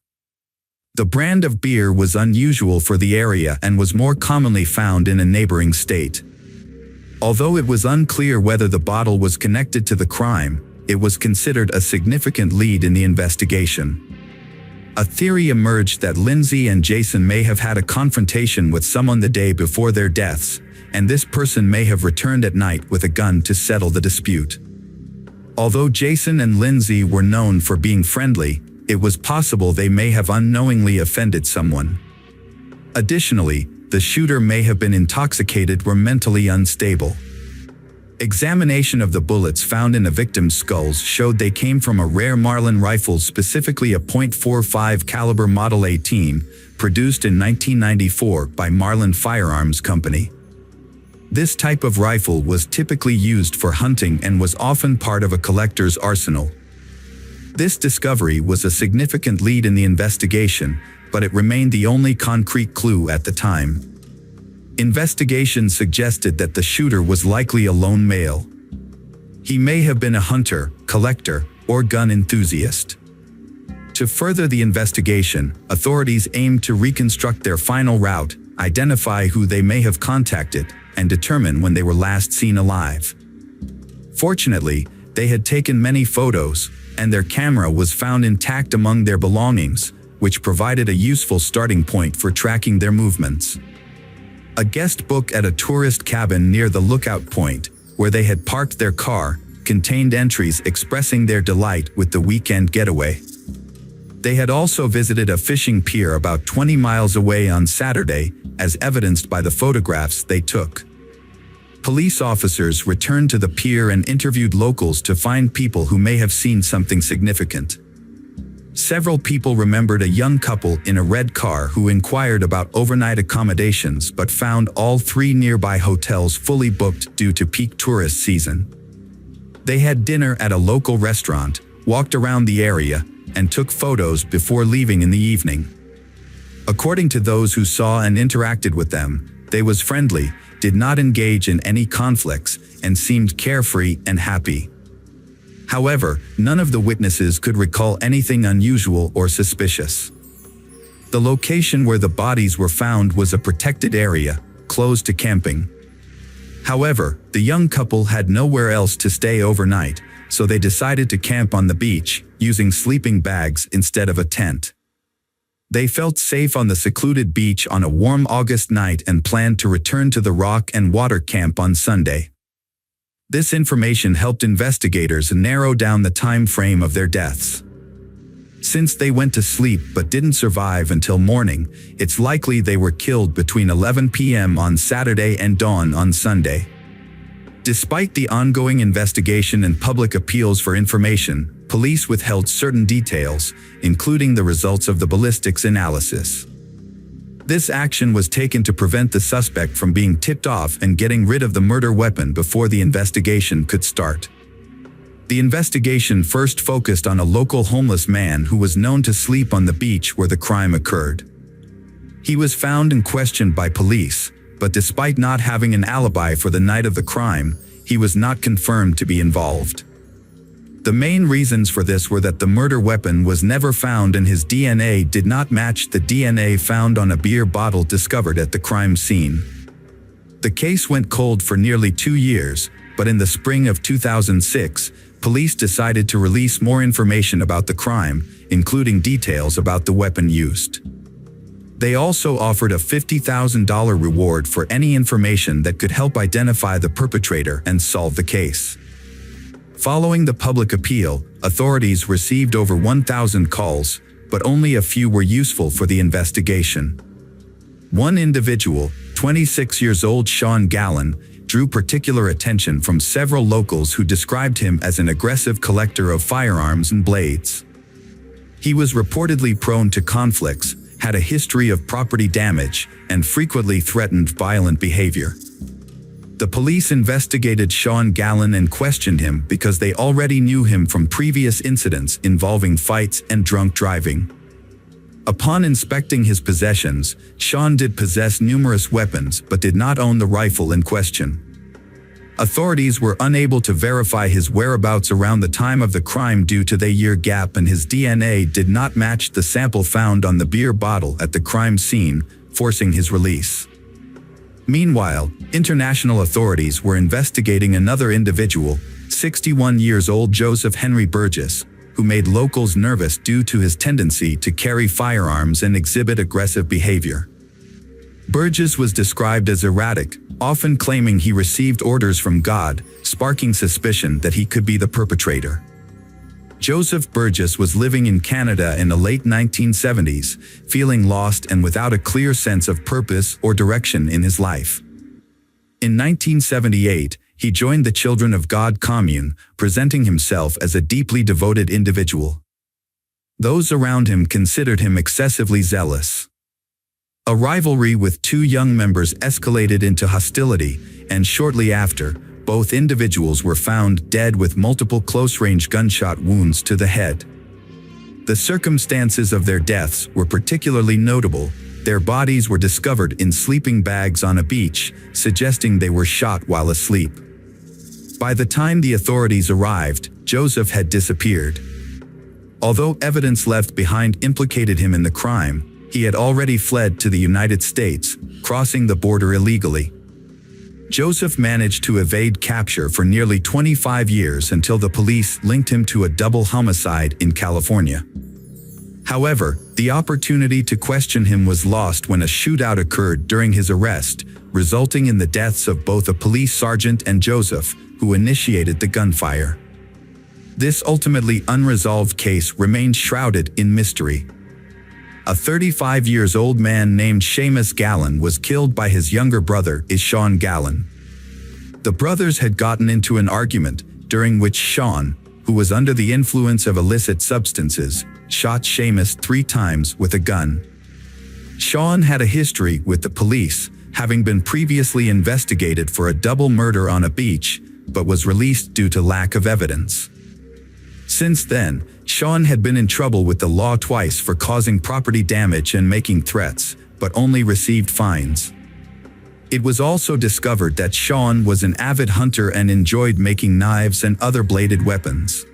The brand of beer was unusual for the area and was more commonly found in a neighboring state. Although it was unclear whether the bottle was connected to the crime, it was considered a significant lead in the investigation. A theory emerged that Lindsay and Jason may have had a confrontation with someone the day before their deaths, and this person may have returned at night with a gun to settle the dispute. Although Jason and Lindsay were known for being friendly, it was possible they may have unknowingly offended someone. Additionally, the shooter may have been intoxicated or mentally unstable. Examination of the bullets found in the victim's skulls showed they came from a rare Marlin rifle, specifically a .45 caliber Model 18, produced in 1994 by Marlin Firearms Company. This type of rifle was typically used for hunting and was often part of a collector's arsenal. This discovery was a significant lead in the investigation, but it remained the only concrete clue at the time. Investigation suggested that the shooter was likely a lone male. He may have been a hunter, collector, or gun enthusiast. To further the investigation, authorities aimed to reconstruct their final route, identify who they may have contacted, and determine when they were last seen alive. Fortunately, they had taken many photos, and their camera was found intact among their belongings, which provided a useful starting point for tracking their movements. A guest book at a tourist cabin near the lookout point, where they had parked their car, contained entries expressing their delight with the weekend getaway. They had also visited a fishing pier about 20 miles away on Saturday, as evidenced by the photographs they took. Police officers returned to the pier and interviewed locals to find people who may have seen something significant. Several people remembered a young couple in a red car who inquired about overnight accommodations but found all three nearby hotels fully booked due to peak tourist season. They had dinner at a local restaurant, walked around the area, and took photos before leaving in the evening. According to those who saw and interacted with them, they was friendly, did not engage in any conflicts, and seemed carefree and happy. However, none of the witnesses could recall anything unusual or suspicious. The location where the bodies were found was a protected area, closed to camping. However, the young couple had nowhere else to stay overnight, so they decided to camp on the beach, using sleeping bags instead of a tent. They felt safe on the secluded beach on a warm August night and planned to return to the rock and water camp on Sunday. This information helped investigators narrow down the time frame of their deaths. Since they went to sleep but didn't survive until morning, it's likely they were killed between 11 p.m. on Saturday and dawn on Sunday. Despite the ongoing investigation and public appeals for information, police withheld certain details, including the results of the ballistics analysis. This action was taken to prevent the suspect from being tipped off and getting rid of the murder weapon before the investigation could start. The investigation first focused on a local homeless man who was known to sleep on the beach where the crime occurred. He was found and questioned by police, but despite not having an alibi for the night of the crime, he was not confirmed to be involved. The main reasons for this were that the murder weapon was never found and his DNA did not match the DNA found on a beer bottle discovered at the crime scene. The case went cold for nearly 2 years, but in the spring of 2006, police decided to release more information about the crime, including details about the weapon used. They also offered a $50,000 reward for any information that could help identify the perpetrator and solve the case. Following the public appeal, authorities received over 1,000 calls, but only a few were useful for the investigation. One individual, 26 years old Sean Gallen, drew particular attention from several locals who described him as an aggressive collector of firearms and blades. He was reportedly prone to conflicts, had a history of property damage, and frequently threatened violent behavior. The police investigated Sean Gallen and questioned him because they already knew him from previous incidents involving fights and drunk driving. Upon inspecting his possessions, Sean did possess numerous weapons but did not own the rifle in question. Authorities were unable to verify his whereabouts around the time of the crime due to the year gap, and his DNA did not match the sample found on the beer bottle at the crime scene, forcing his release. Meanwhile, international authorities were investigating another individual, 61 years old Joseph Henry Burgess, who made locals nervous due to his tendency to carry firearms and exhibit aggressive behavior. Burgess was described as erratic, often claiming he received orders from God, sparking suspicion that he could be the perpetrator. Joseph Burgess was living in Canada in the late 1970s, feeling lost and without a clear sense of purpose or direction in his life. In 1978, he joined the Children of God commune, presenting himself as a deeply devoted individual. Those around him considered him excessively zealous. A rivalry with two young members escalated into hostility, and shortly after, both individuals were found dead with multiple close-range gunshot wounds to the head. The circumstances of their deaths were particularly notable. Their bodies were discovered in sleeping bags on a beach, suggesting they were shot while asleep. By the time the authorities arrived, Joseph had disappeared. Although evidence left behind implicated him in the crime, he had already fled to the United States, crossing the border illegally. Joseph managed to evade capture for nearly 25 years until the police linked him to a double homicide in California. However, the opportunity to question him was lost when a shootout occurred during his arrest, resulting in the deaths of both a police sergeant and Joseph, who initiated the gunfire. This ultimately unresolved case remained shrouded in mystery. A 35-year-old man named Seamus Gallen was killed by his younger brother, Sean Gallen. The brothers had gotten into an argument, during which Sean, who was under the influence of illicit substances, shot Seamus 3 times with a gun. Sean had a history with the police, having been previously investigated for a double murder on a beach, but was released due to lack of evidence. Since then, Sean had been in trouble with the law twice for causing property damage and making threats, but only received fines. It was also discovered that Sean was an avid hunter and enjoyed making knives and other bladed weapons.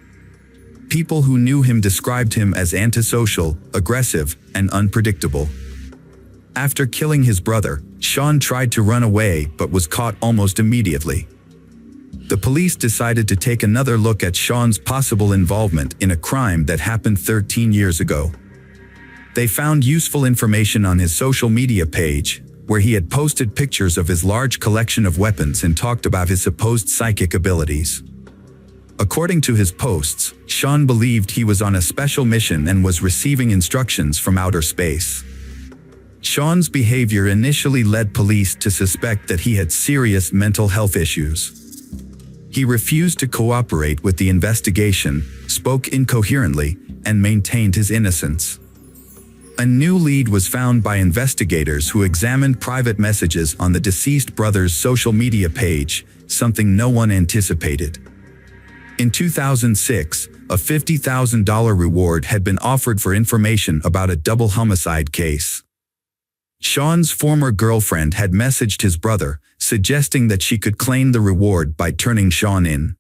People who knew him described him as antisocial, aggressive, and unpredictable. After killing his brother, Sean tried to run away but was caught almost immediately. The police decided to take another look at Sean's possible involvement in a crime that happened 13 years ago. They found useful information on his social media page, where he had posted pictures of his large collection of weapons and talked about his supposed psychic abilities. According to his posts, Sean believed he was on a special mission and was receiving instructions from outer space. Sean's behavior initially led police to suspect that he had serious mental health issues. He refused to cooperate with the investigation, spoke incoherently, and maintained his innocence. A new lead was found by investigators who examined private messages on the deceased brother's social media page, something no one anticipated. In 2006, a $50,000 reward had been offered for information about a double homicide case. Sean's former girlfriend had messaged his brother, suggesting that she could claim the reward by turning Sean in.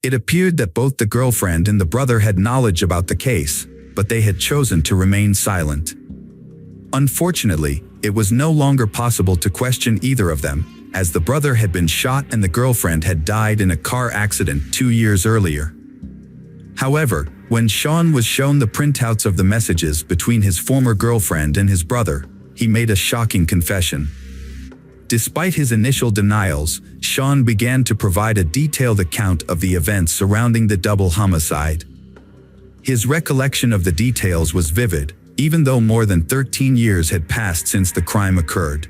It appeared that both the girlfriend and the brother had knowledge about the case, but they had chosen to remain silent. Unfortunately, it was no longer possible to question either of them, as the brother had been shot and the girlfriend had died in a car accident 2 years earlier. However, when Sean was shown the printouts of the messages between his former girlfriend and his brother, he made a shocking confession. Despite his initial denials, Sean began to provide a detailed account of the events surrounding the double homicide. His recollection of the details was vivid, even though more than 13 years had passed since the crime occurred.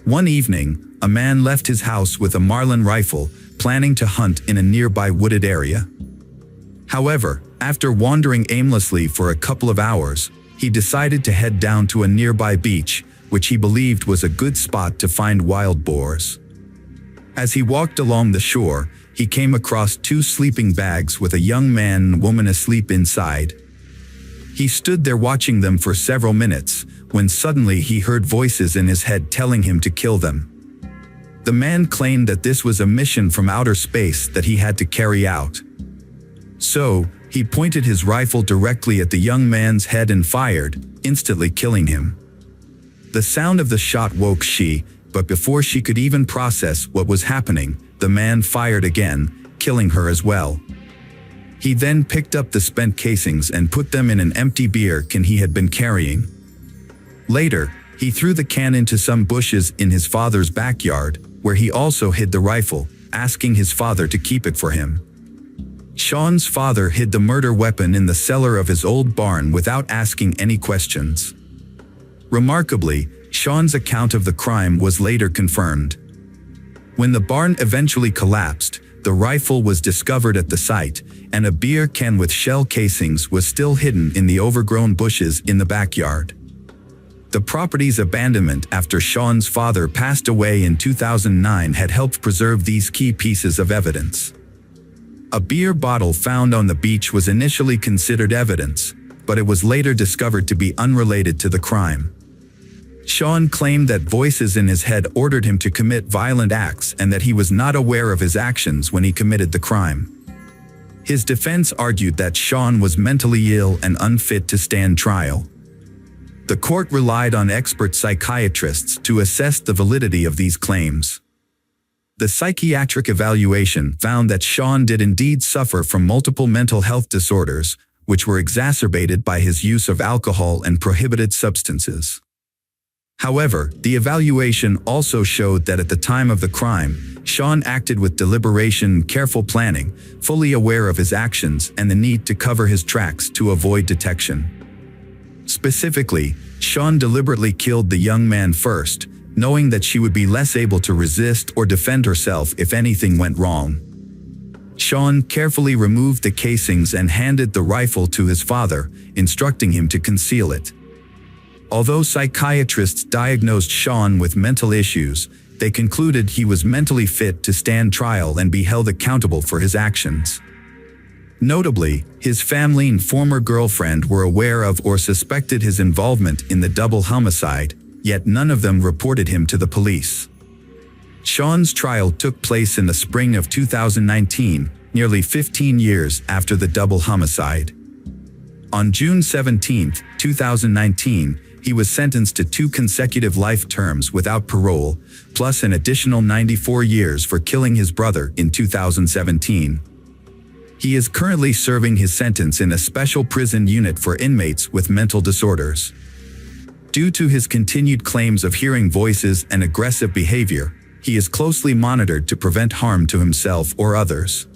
One evening, a man left his house with a Marlin rifle, planning to hunt in a nearby wooded area. However, after wandering aimlessly for a couple of hours, he decided to head down to a nearby beach, which he believed was a good spot to find wild boars. As he walked along the shore, he came across 2 sleeping bags with a young man and woman asleep inside. He stood there watching them for several minutes, when suddenly he heard voices in his head telling him to kill them. The man claimed that this was a mission from outer space that he had to carry out. So, he pointed his rifle directly at the young man's head and fired, instantly killing him. The sound of the shot woke she, but before she could even process what was happening, the man fired again, killing her as well. He then picked up the spent casings and put them in an empty beer can he had been carrying. Later, he threw the can into some bushes in his father's backyard, where he also hid the rifle, asking his father to keep it for him. Sean's father hid the murder weapon in the cellar of his old barn without asking any questions. Remarkably, Sean's account of the crime was later confirmed. When the barn eventually collapsed, the rifle was discovered at the site, and a beer can with shell casings was still hidden in the overgrown bushes in the backyard. The property's abandonment after Sean's father passed away in 2009 had helped preserve these key pieces of evidence. A beer bottle found on the beach was initially considered evidence, but it was later discovered to be unrelated to the crime. Sean claimed that voices in his head ordered him to commit violent acts and that he was not aware of his actions when he committed the crime. His defense argued that Sean was mentally ill and unfit to stand trial. The court relied on expert psychiatrists to assess the validity of these claims. The psychiatric evaluation found that Sean did indeed suffer from multiple mental health disorders, which were exacerbated by his use of alcohol and prohibited substances. However, the evaluation also showed that at the time of the crime, Sean acted with deliberation and careful planning, fully aware of his actions and the need to cover his tracks to avoid detection. Specifically, Sean deliberately killed the young man first, knowing that she would be less able to resist or defend herself if anything went wrong. Sean carefully removed the casings and handed the rifle to his father, instructing him to conceal it. Although psychiatrists diagnosed Sean with mental issues, they concluded he was mentally fit to stand trial and be held accountable for his actions. Notably, his family and former girlfriend were aware of or suspected his involvement in the double homicide, yet none of them reported him to the police. Sean's trial took place in the spring of 2019, nearly 15 years after the double homicide. On June 17, 2019, he was sentenced to 2 consecutive life terms without parole, plus an additional 94 years for killing his brother in 2017. He is currently serving his sentence in a special prison unit for inmates with mental disorders. Due to his continued claims of hearing voices and aggressive behavior, he is closely monitored to prevent harm to himself or others.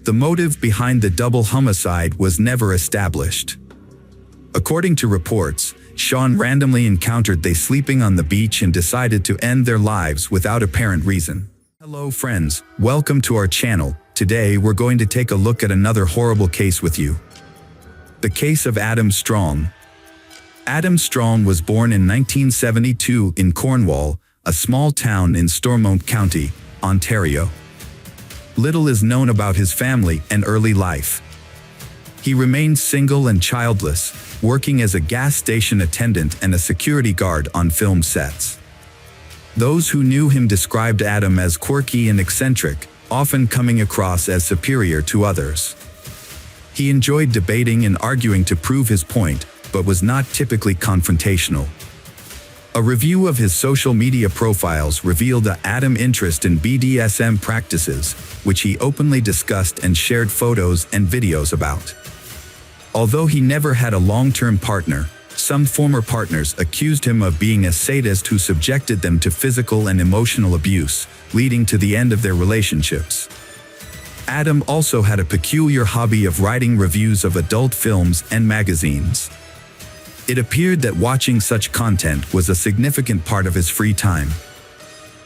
The motive behind the double homicide was never established. According to reports, Sean randomly encountered they sleeping on the beach and decided to end their lives without apparent reason. Hello friends, welcome to our channel. Today we're going to take a look at another horrible case with you. The case of Adam Strong. Adam Strong was born in 1972 in Cornwall, a small town in Stormont County, Ontario. Little is known about his family and early life. He remained single and childless, working as a gas station attendant and a security guard on film sets. Those who knew him described Adam as quirky and eccentric, often coming across as superior to others. He enjoyed debating and arguing to prove his point, but was not typically confrontational. A review of his social media profiles revealed Adam's interest in BDSM practices, which he openly discussed and shared photos and videos about. Although he never had a long-term partner, some former partners accused him of being a sadist who subjected them to physical and emotional abuse, leading to the end of their relationships. Adam also had a peculiar hobby of writing reviews of adult films and magazines. It appeared that watching such content was a significant part of his free time.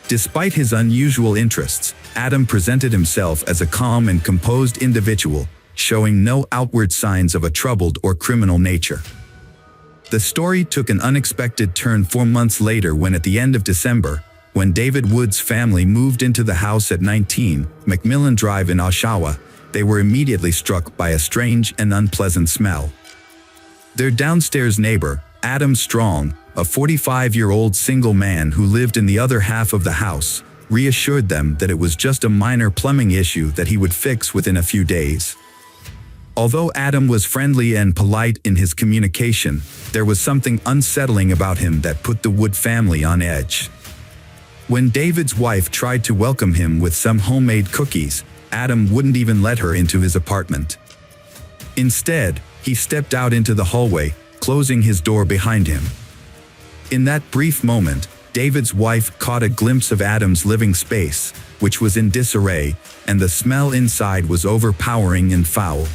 Despite his unusual interests, Adam presented himself as a calm and composed individual, showing no outward signs of a troubled or criminal nature. The story took an unexpected turn 4 months later when at the end of December, when David Wood's family moved into the house at 19 Macmillan Drive in Oshawa, they were immediately struck by a strange and unpleasant smell. Their downstairs neighbor, Adam Strong, a 45-year-old single man who lived in the other half of the house, reassured them that it was just a minor plumbing issue that he would fix within a few days. Although Adam was friendly and polite in his communication, there was something unsettling about him that put the Wood family on edge. When David's wife tried to welcome him with some homemade cookies, Adam wouldn't even let her into his apartment. Instead, he stepped out into the hallway, closing his door behind him. In that brief moment, David's wife caught a glimpse of Adam's living space, which was in disarray, and the smell inside was overpowering and foul.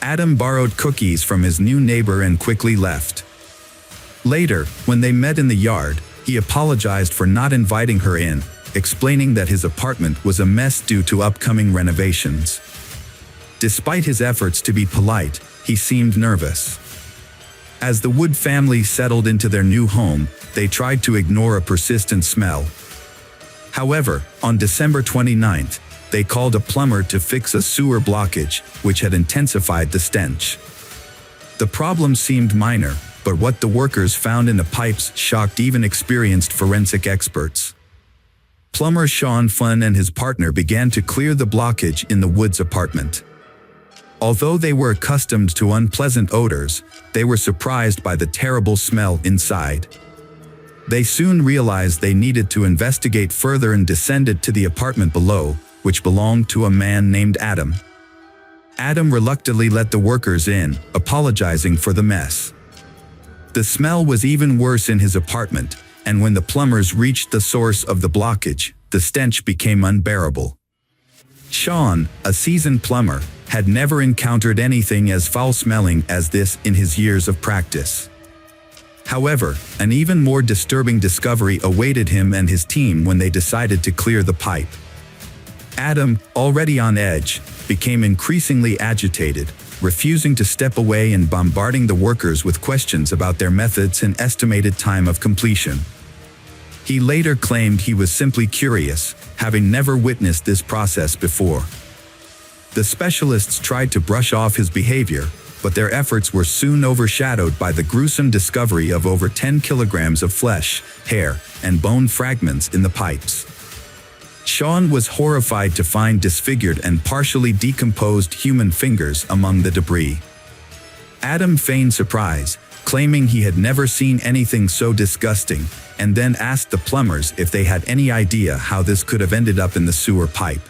Adam borrowed cookies from his new neighbor and quickly left. Later, when they met in the yard, he apologized for not inviting her in, explaining that his apartment was a mess due to upcoming renovations. Despite his efforts to be polite, he seemed nervous. As the Wood family settled into their new home, they tried to ignore a persistent smell. However, on December 29th, they called a plumber to fix a sewer blockage, which had intensified the stench. The problem seemed minor, but what the workers found in the pipes shocked even experienced forensic experts. Plumber Sean Funn and his partner began to clear the blockage in the Woods' apartment. Although they were accustomed to unpleasant odors, they were surprised by the terrible smell inside. They soon realized they needed to investigate further and descended to the apartment below, which belonged to a man named Adam. Adam reluctantly let the workers in, apologizing for the mess. The smell was even worse in his apartment, and when the plumbers reached the source of the blockage, the stench became unbearable. Sean, a seasoned plumber, had never encountered anything as foul-smelling as this in his years of practice. However, an even more disturbing discovery awaited him and his team when they decided to clear the pipe. Adam, already on edge, became increasingly agitated, refusing to step away and bombarding the workers with questions about their methods and estimated time of completion. He later claimed he was simply curious, having never witnessed this process before. The specialists tried to brush off his behavior, but their efforts were soon overshadowed by the gruesome discovery of over 10 kilograms of flesh, hair, and bone fragments in the pipes. Sean was horrified to find disfigured and partially decomposed human fingers among the debris. Adam feigned surprise, claiming he had never seen anything so disgusting, and then asked the plumbers if they had any idea how this could have ended up in the sewer pipe.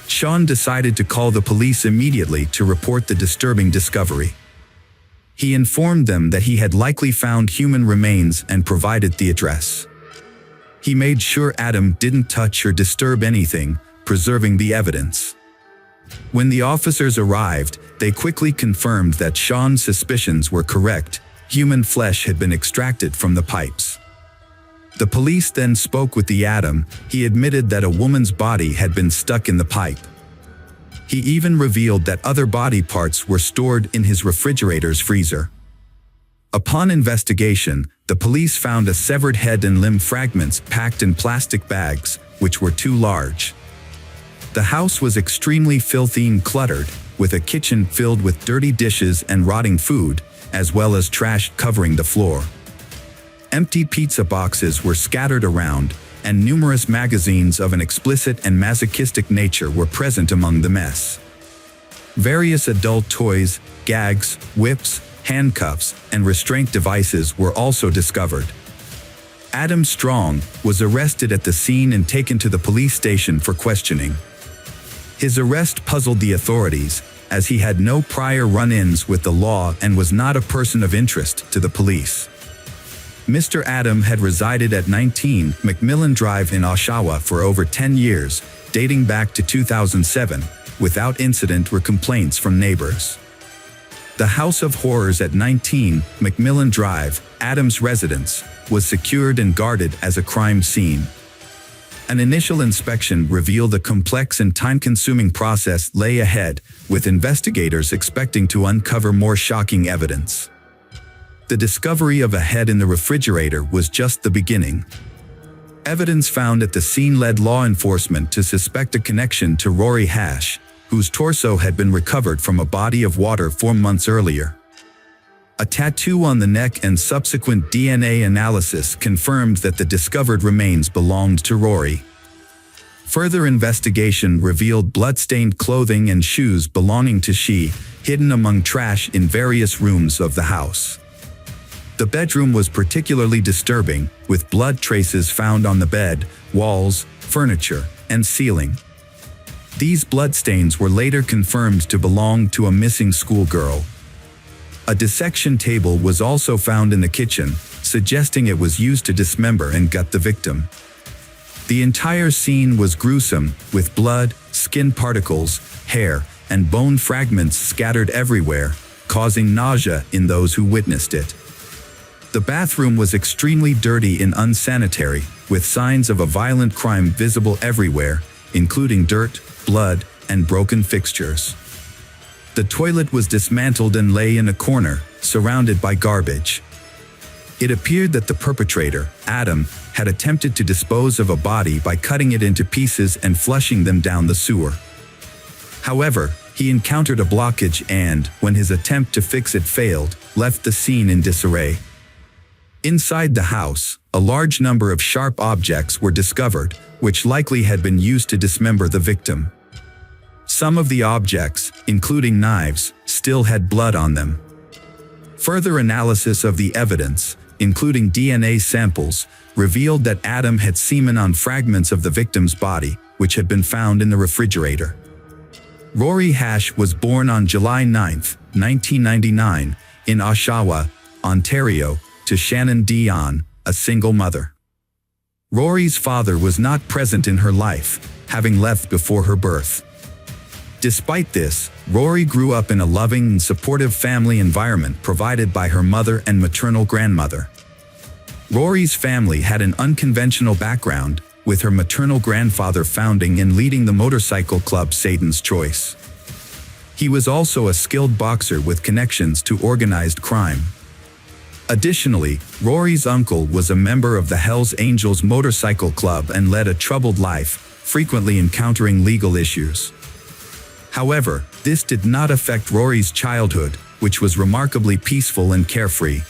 Sean decided to call the police immediately to report the disturbing discovery. He informed them that he had likely found human remains and provided the address. He made sure Adam didn't touch or disturb anything, preserving the evidence. When the officers arrived, they quickly confirmed that Sean's suspicions were correct. Human flesh had been extracted from the pipes. The police then spoke with the Adam. He admitted that a woman's body had been stuck in the pipe. He even revealed that other body parts were stored in his refrigerator's freezer. Upon investigation, the police found a severed head and limb fragments packed in plastic bags, which were too large. The house was extremely filthy and cluttered, with a kitchen filled with dirty dishes and rotting food, as well as trash covering the floor. Empty pizza boxes were scattered around, and numerous magazines of an explicit and masochistic nature were present among the mess. Various adult toys, gags, whips, handcuffs, and restraint devices were also discovered. Adam Strong was arrested at the scene and taken to the police station for questioning. His arrest puzzled the authorities, as he had no prior run-ins with the law and was not a person of interest to the police. Mr. Adam had resided at 19 McMillan Drive in Oshawa for over 10 years, dating back to 2007, without incident or complaints from neighbors. The House of Horrors at 19 McMillan Drive, Adam's residence, was secured and guarded as a crime scene. An initial inspection revealed a complex and time-consuming process lay ahead, with investigators expecting to uncover more shocking evidence. The discovery of a head in the refrigerator was just the beginning. Evidence found at the scene led law enforcement to suspect a connection to Rory Hash, whose torso had been recovered from a body of water 4 months earlier. A tattoo on the neck and subsequent DNA analysis confirmed that the discovered remains belonged to Rory. Further investigation revealed blood-stained clothing and shoes belonging to she, hidden among trash in various rooms of the house. The bedroom was particularly disturbing, with blood traces found on the bed, walls, furniture, and ceiling. These bloodstains were later confirmed to belong to a missing schoolgirl. A dissection table was also found in the kitchen, suggesting it was used to dismember and gut the victim. The entire scene was gruesome, with blood, skin particles, hair, and bone fragments scattered everywhere, causing nausea in those who witnessed it. The bathroom was extremely dirty and unsanitary, with signs of a violent crime visible everywhere, including dirt, blood, and broken fixtures. The toilet was dismantled and lay in a corner, surrounded by garbage. It appeared that the perpetrator, Adam, had attempted to dispose of a body by cutting it into pieces and flushing them down the sewer. However, he encountered a blockage and, when his attempt to fix it failed, left the scene in disarray. Inside the house, a large number of sharp objects were discovered, which likely had been used to dismember the victim. Some of the objects, including knives, still had blood on them. Further analysis of the evidence, including DNA samples, revealed that Adam had semen on fragments of the victim's body, which had been found in the refrigerator. Rory Hash was born on July 9, 1999, in Oshawa, Ontario, to Shannon Dion, a single mother. Rory's father was not present in her life, having left before her birth. Despite this, Rory grew up in a loving and supportive family environment provided by her mother and maternal grandmother. Rory's family had an unconventional background, with her maternal grandfather founding and leading the motorcycle club Satan's Choice. He was also a skilled boxer with connections to organized crime. Additionally, Rory's uncle was a member of the Hells Angels motorcycle club and led a troubled life, frequently encountering legal issues. However, this did not affect Rory's childhood, which was remarkably peaceful and carefree.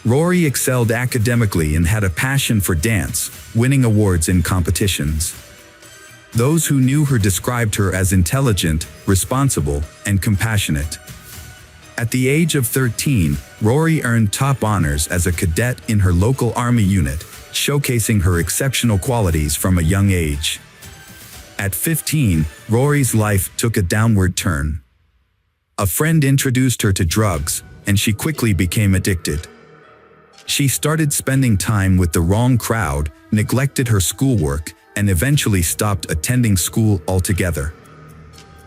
Rory excelled academically and had a passion for dance, winning awards in competitions. Those who knew her described her as intelligent, responsible, and compassionate. At the age of 13, Rory earned top honors as a cadet in her local army unit, showcasing her exceptional qualities from a young age. At 15, Rory's life took a downward turn. A friend introduced her to drugs, and she quickly became addicted. She started spending time with the wrong crowd, neglected her schoolwork, and eventually stopped attending school altogether.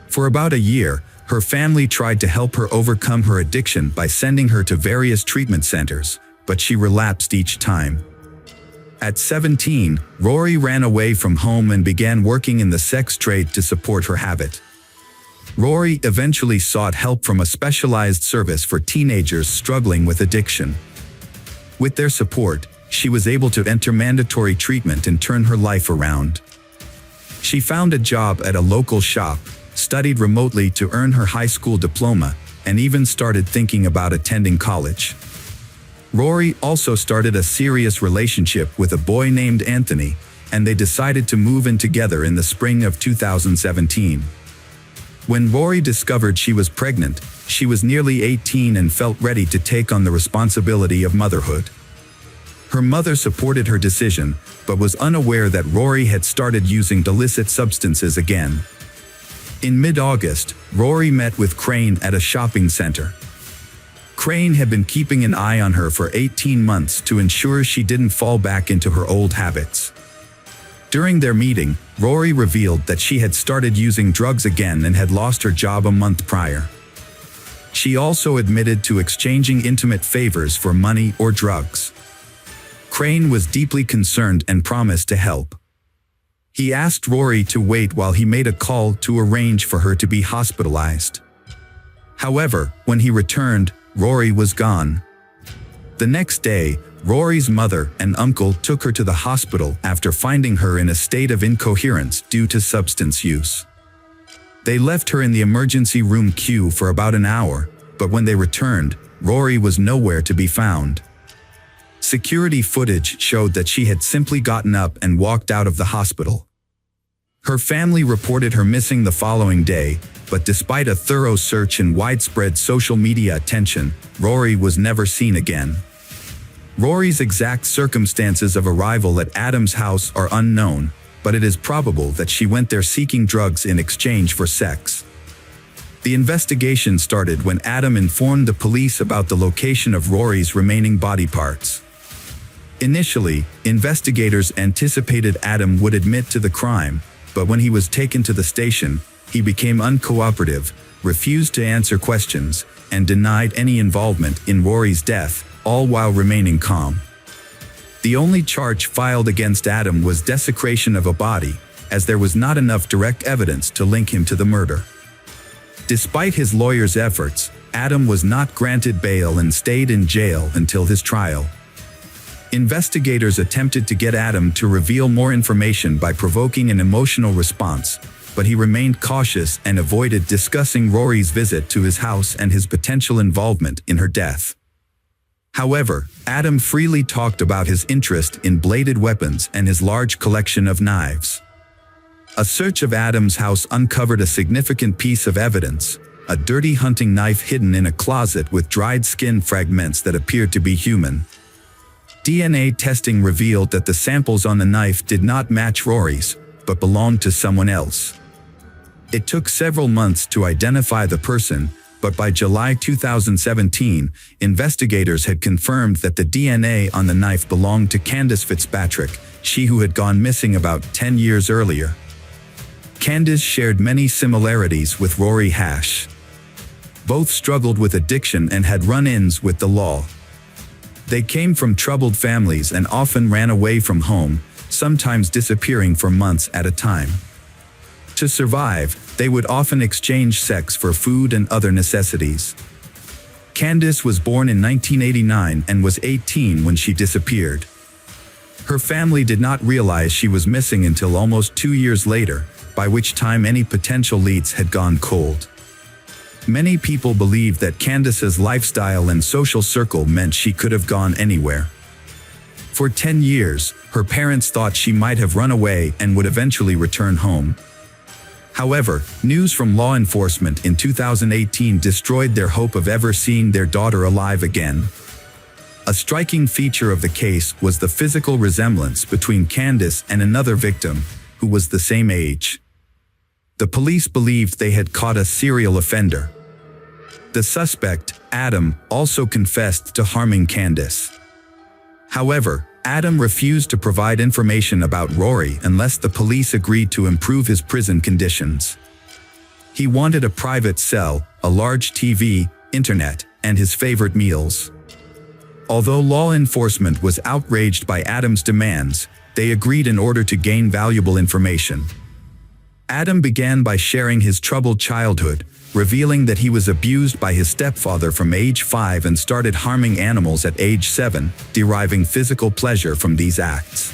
For about a year, her family tried to help her overcome her addiction by sending her to various treatment centers, but she relapsed each time. At 17, Rory ran away from home and began working in the sex trade to support her habit. Rory eventually sought help from a specialized service for teenagers struggling with addiction. With their support, she was able to enter mandatory treatment and turn her life around. She found a job at a local shop, studied remotely to earn her high school diploma, and even started thinking about attending college. Rory also started a serious relationship with a boy named Anthony, and they decided to move in together in the spring of 2017. When Rory discovered she was pregnant, she was nearly 18 and felt ready to take on the responsibility of motherhood. Her mother supported her decision, but was unaware that Rory had started using illicit substances again. In mid-August, Rory met with Crane at a shopping center. Crane had been keeping an eye on her for 18 months to ensure she didn't fall back into her old habits. During their meeting, Rory revealed that she had started using drugs again and had lost her job a month prior. She also admitted to exchanging intimate favors for money or drugs. Crane was deeply concerned and promised to help. He asked Rory to wait while he made a call to arrange for her to be hospitalized. However, when he returned, Rory was gone. The next day, Rory's mother and uncle took her to the hospital after finding her in a state of incoherence due to substance use. They left her in the emergency room queue for about an hour, but when they returned, Rory was nowhere to be found. Security footage showed that she had simply gotten up and walked out of the hospital. Her family reported her missing the following day, but despite a thorough search and widespread social media attention, Rory was never seen again. Rory's exact circumstances of arrival at Adam's house are unknown, but it is probable that she went there seeking drugs in exchange for sex. The investigation started when Adam informed the police about the location of Rory's remaining body parts. Initially, investigators anticipated Adam would admit to the crime, but when he was taken to the station, he became uncooperative, refused to answer questions, and denied any involvement in Rory's death, all while remaining calm. The only charge filed against Adam was desecration of a body, as there was not enough direct evidence to link him to the murder. Despite his lawyer's efforts, Adam was not granted bail and stayed in jail until his trial. Investigators attempted to get Adam to reveal more information by provoking an emotional response, but he remained cautious and avoided discussing Rory's visit to his house and his potential involvement in her death. However, Adam freely talked about his interest in bladed weapons and his large collection of knives. A search of Adam's house uncovered a significant piece of evidence, a dirty hunting knife hidden in a closet with dried skin fragments that appeared to be human. DNA testing revealed that the samples on the knife did not match Rory's, but belonged to someone else. It took several months to identify the person, but by July 2017, investigators had confirmed that the DNA on the knife belonged to Candace Fitzpatrick, she who had gone missing about 10 years earlier. Candace shared many similarities with Rory Hash. Both struggled with addiction and had run-ins with the law. They came from troubled families and often ran away from home, sometimes disappearing for months at a time. To survive, they would often exchange sex for food and other necessities. Candace was born in 1989 and was 18 when she disappeared. Her family did not realize she was missing until almost 2 years later, by which time any potential leads had gone cold. Many people believed that Candace's lifestyle and social circle meant she could have gone anywhere. For 10 years, her parents thought she might have run away and would eventually return home. However, news from law enforcement in 2018 destroyed their hope of ever seeing their daughter alive again. A striking feature of the case was the physical resemblance between Candace and another victim, who was the same age. The police believed they had caught a serial offender. The suspect, Adam, also confessed to harming Candace. However, Adam refused to provide information about Rory unless the police agreed to improve his prison conditions. He wanted a private cell, a large TV, internet, and his favorite meals. Although law enforcement was outraged by Adam's demands, they agreed in order to gain valuable information. Adam began by sharing his troubled childhood, revealing that he was abused by his stepfather from age 5 and started harming animals at age 7, deriving physical pleasure from these acts.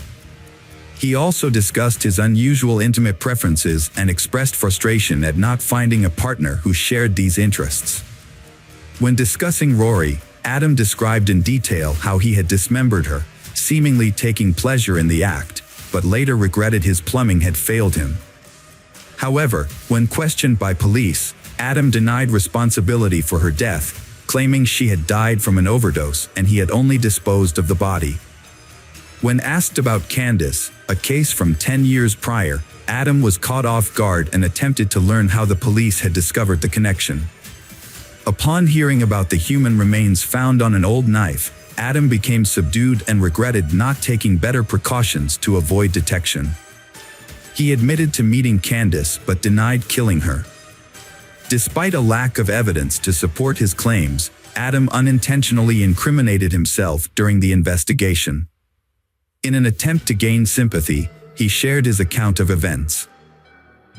He also discussed his unusual intimate preferences and expressed frustration at not finding a partner who shared these interests. When discussing Rory, Adam described in detail how he had dismembered her, seemingly taking pleasure in the act, but later regretted his plumbing had failed him. However, when questioned by police, Adam denied responsibility for her death, claiming she had died from an overdose and he had only disposed of the body. When asked about Candace, a case from 10 years prior, Adam was caught off guard and attempted to learn how the police had discovered the connection. Upon hearing about the human remains found on an old knife, Adam became subdued and regretted not taking better precautions to avoid detection. He admitted to meeting Candace but denied killing her. Despite a lack of evidence to support his claims, Adam unintentionally incriminated himself during the investigation. In an attempt to gain sympathy, he shared his account of events.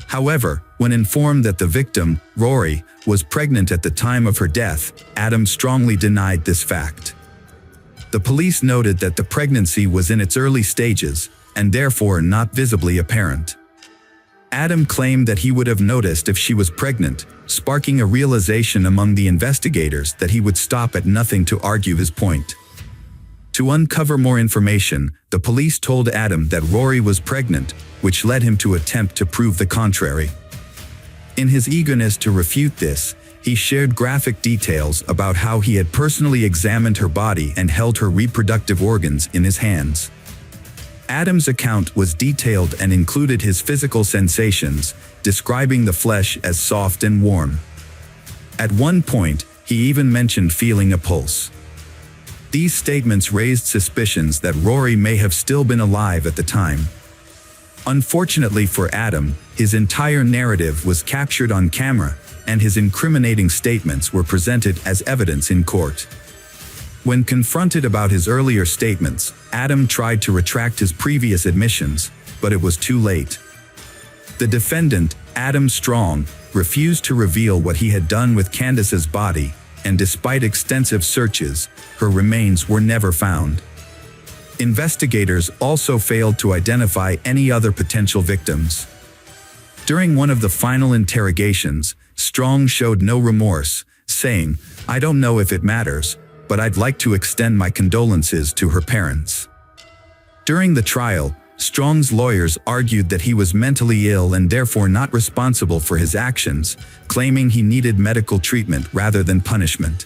However, when informed that the victim, Rory, was pregnant at the time of her death, Adam strongly denied this fact. The police noted that the pregnancy was in its early stages, and therefore not visibly apparent. Adam claimed that he would have noticed if she was pregnant, sparking a realization among the investigators that he would stop at nothing to argue his point. To uncover more information, the police told Adam that Rory was pregnant, which led him to attempt to prove the contrary. In his eagerness to refute this, he shared graphic details about how he had personally examined her body and held her reproductive organs in his hands. Adam's account was detailed and included his physical sensations, describing the flesh as soft and warm. At one point, he even mentioned feeling a pulse. These statements raised suspicions that Rory may have still been alive at the time. Unfortunately for Adam, his entire narrative was captured on camera, and his incriminating statements were presented as evidence in court. When confronted about his earlier statements, Adam tried to retract his previous admissions, but it was too late. The defendant, Adam Strong, refused to reveal what he had done with Candace's body, and despite extensive searches, her remains were never found. Investigators also failed to identify any other potential victims. During one of the final interrogations, Strong showed no remorse, saying, "I don't know if it matters, but I'd like to extend my condolences to her parents." During the trial, Strong's lawyers argued that he was mentally ill and therefore not responsible for his actions, claiming he needed medical treatment rather than punishment.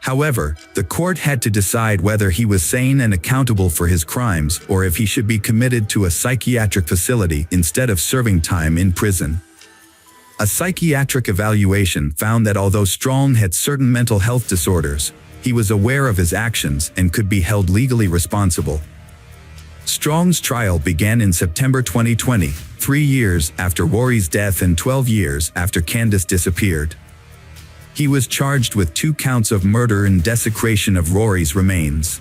However, the court had to decide whether he was sane and accountable for his crimes or if he should be committed to a psychiatric facility instead of serving time in prison. A psychiatric evaluation found that although Strong had certain mental health disorders, he was aware of his actions and could be held legally responsible. Strong's trial began in September 2020, 3 years after Rory's death and 12 years after Candace disappeared. He was charged with 2 counts of murder and desecration of Rory's remains.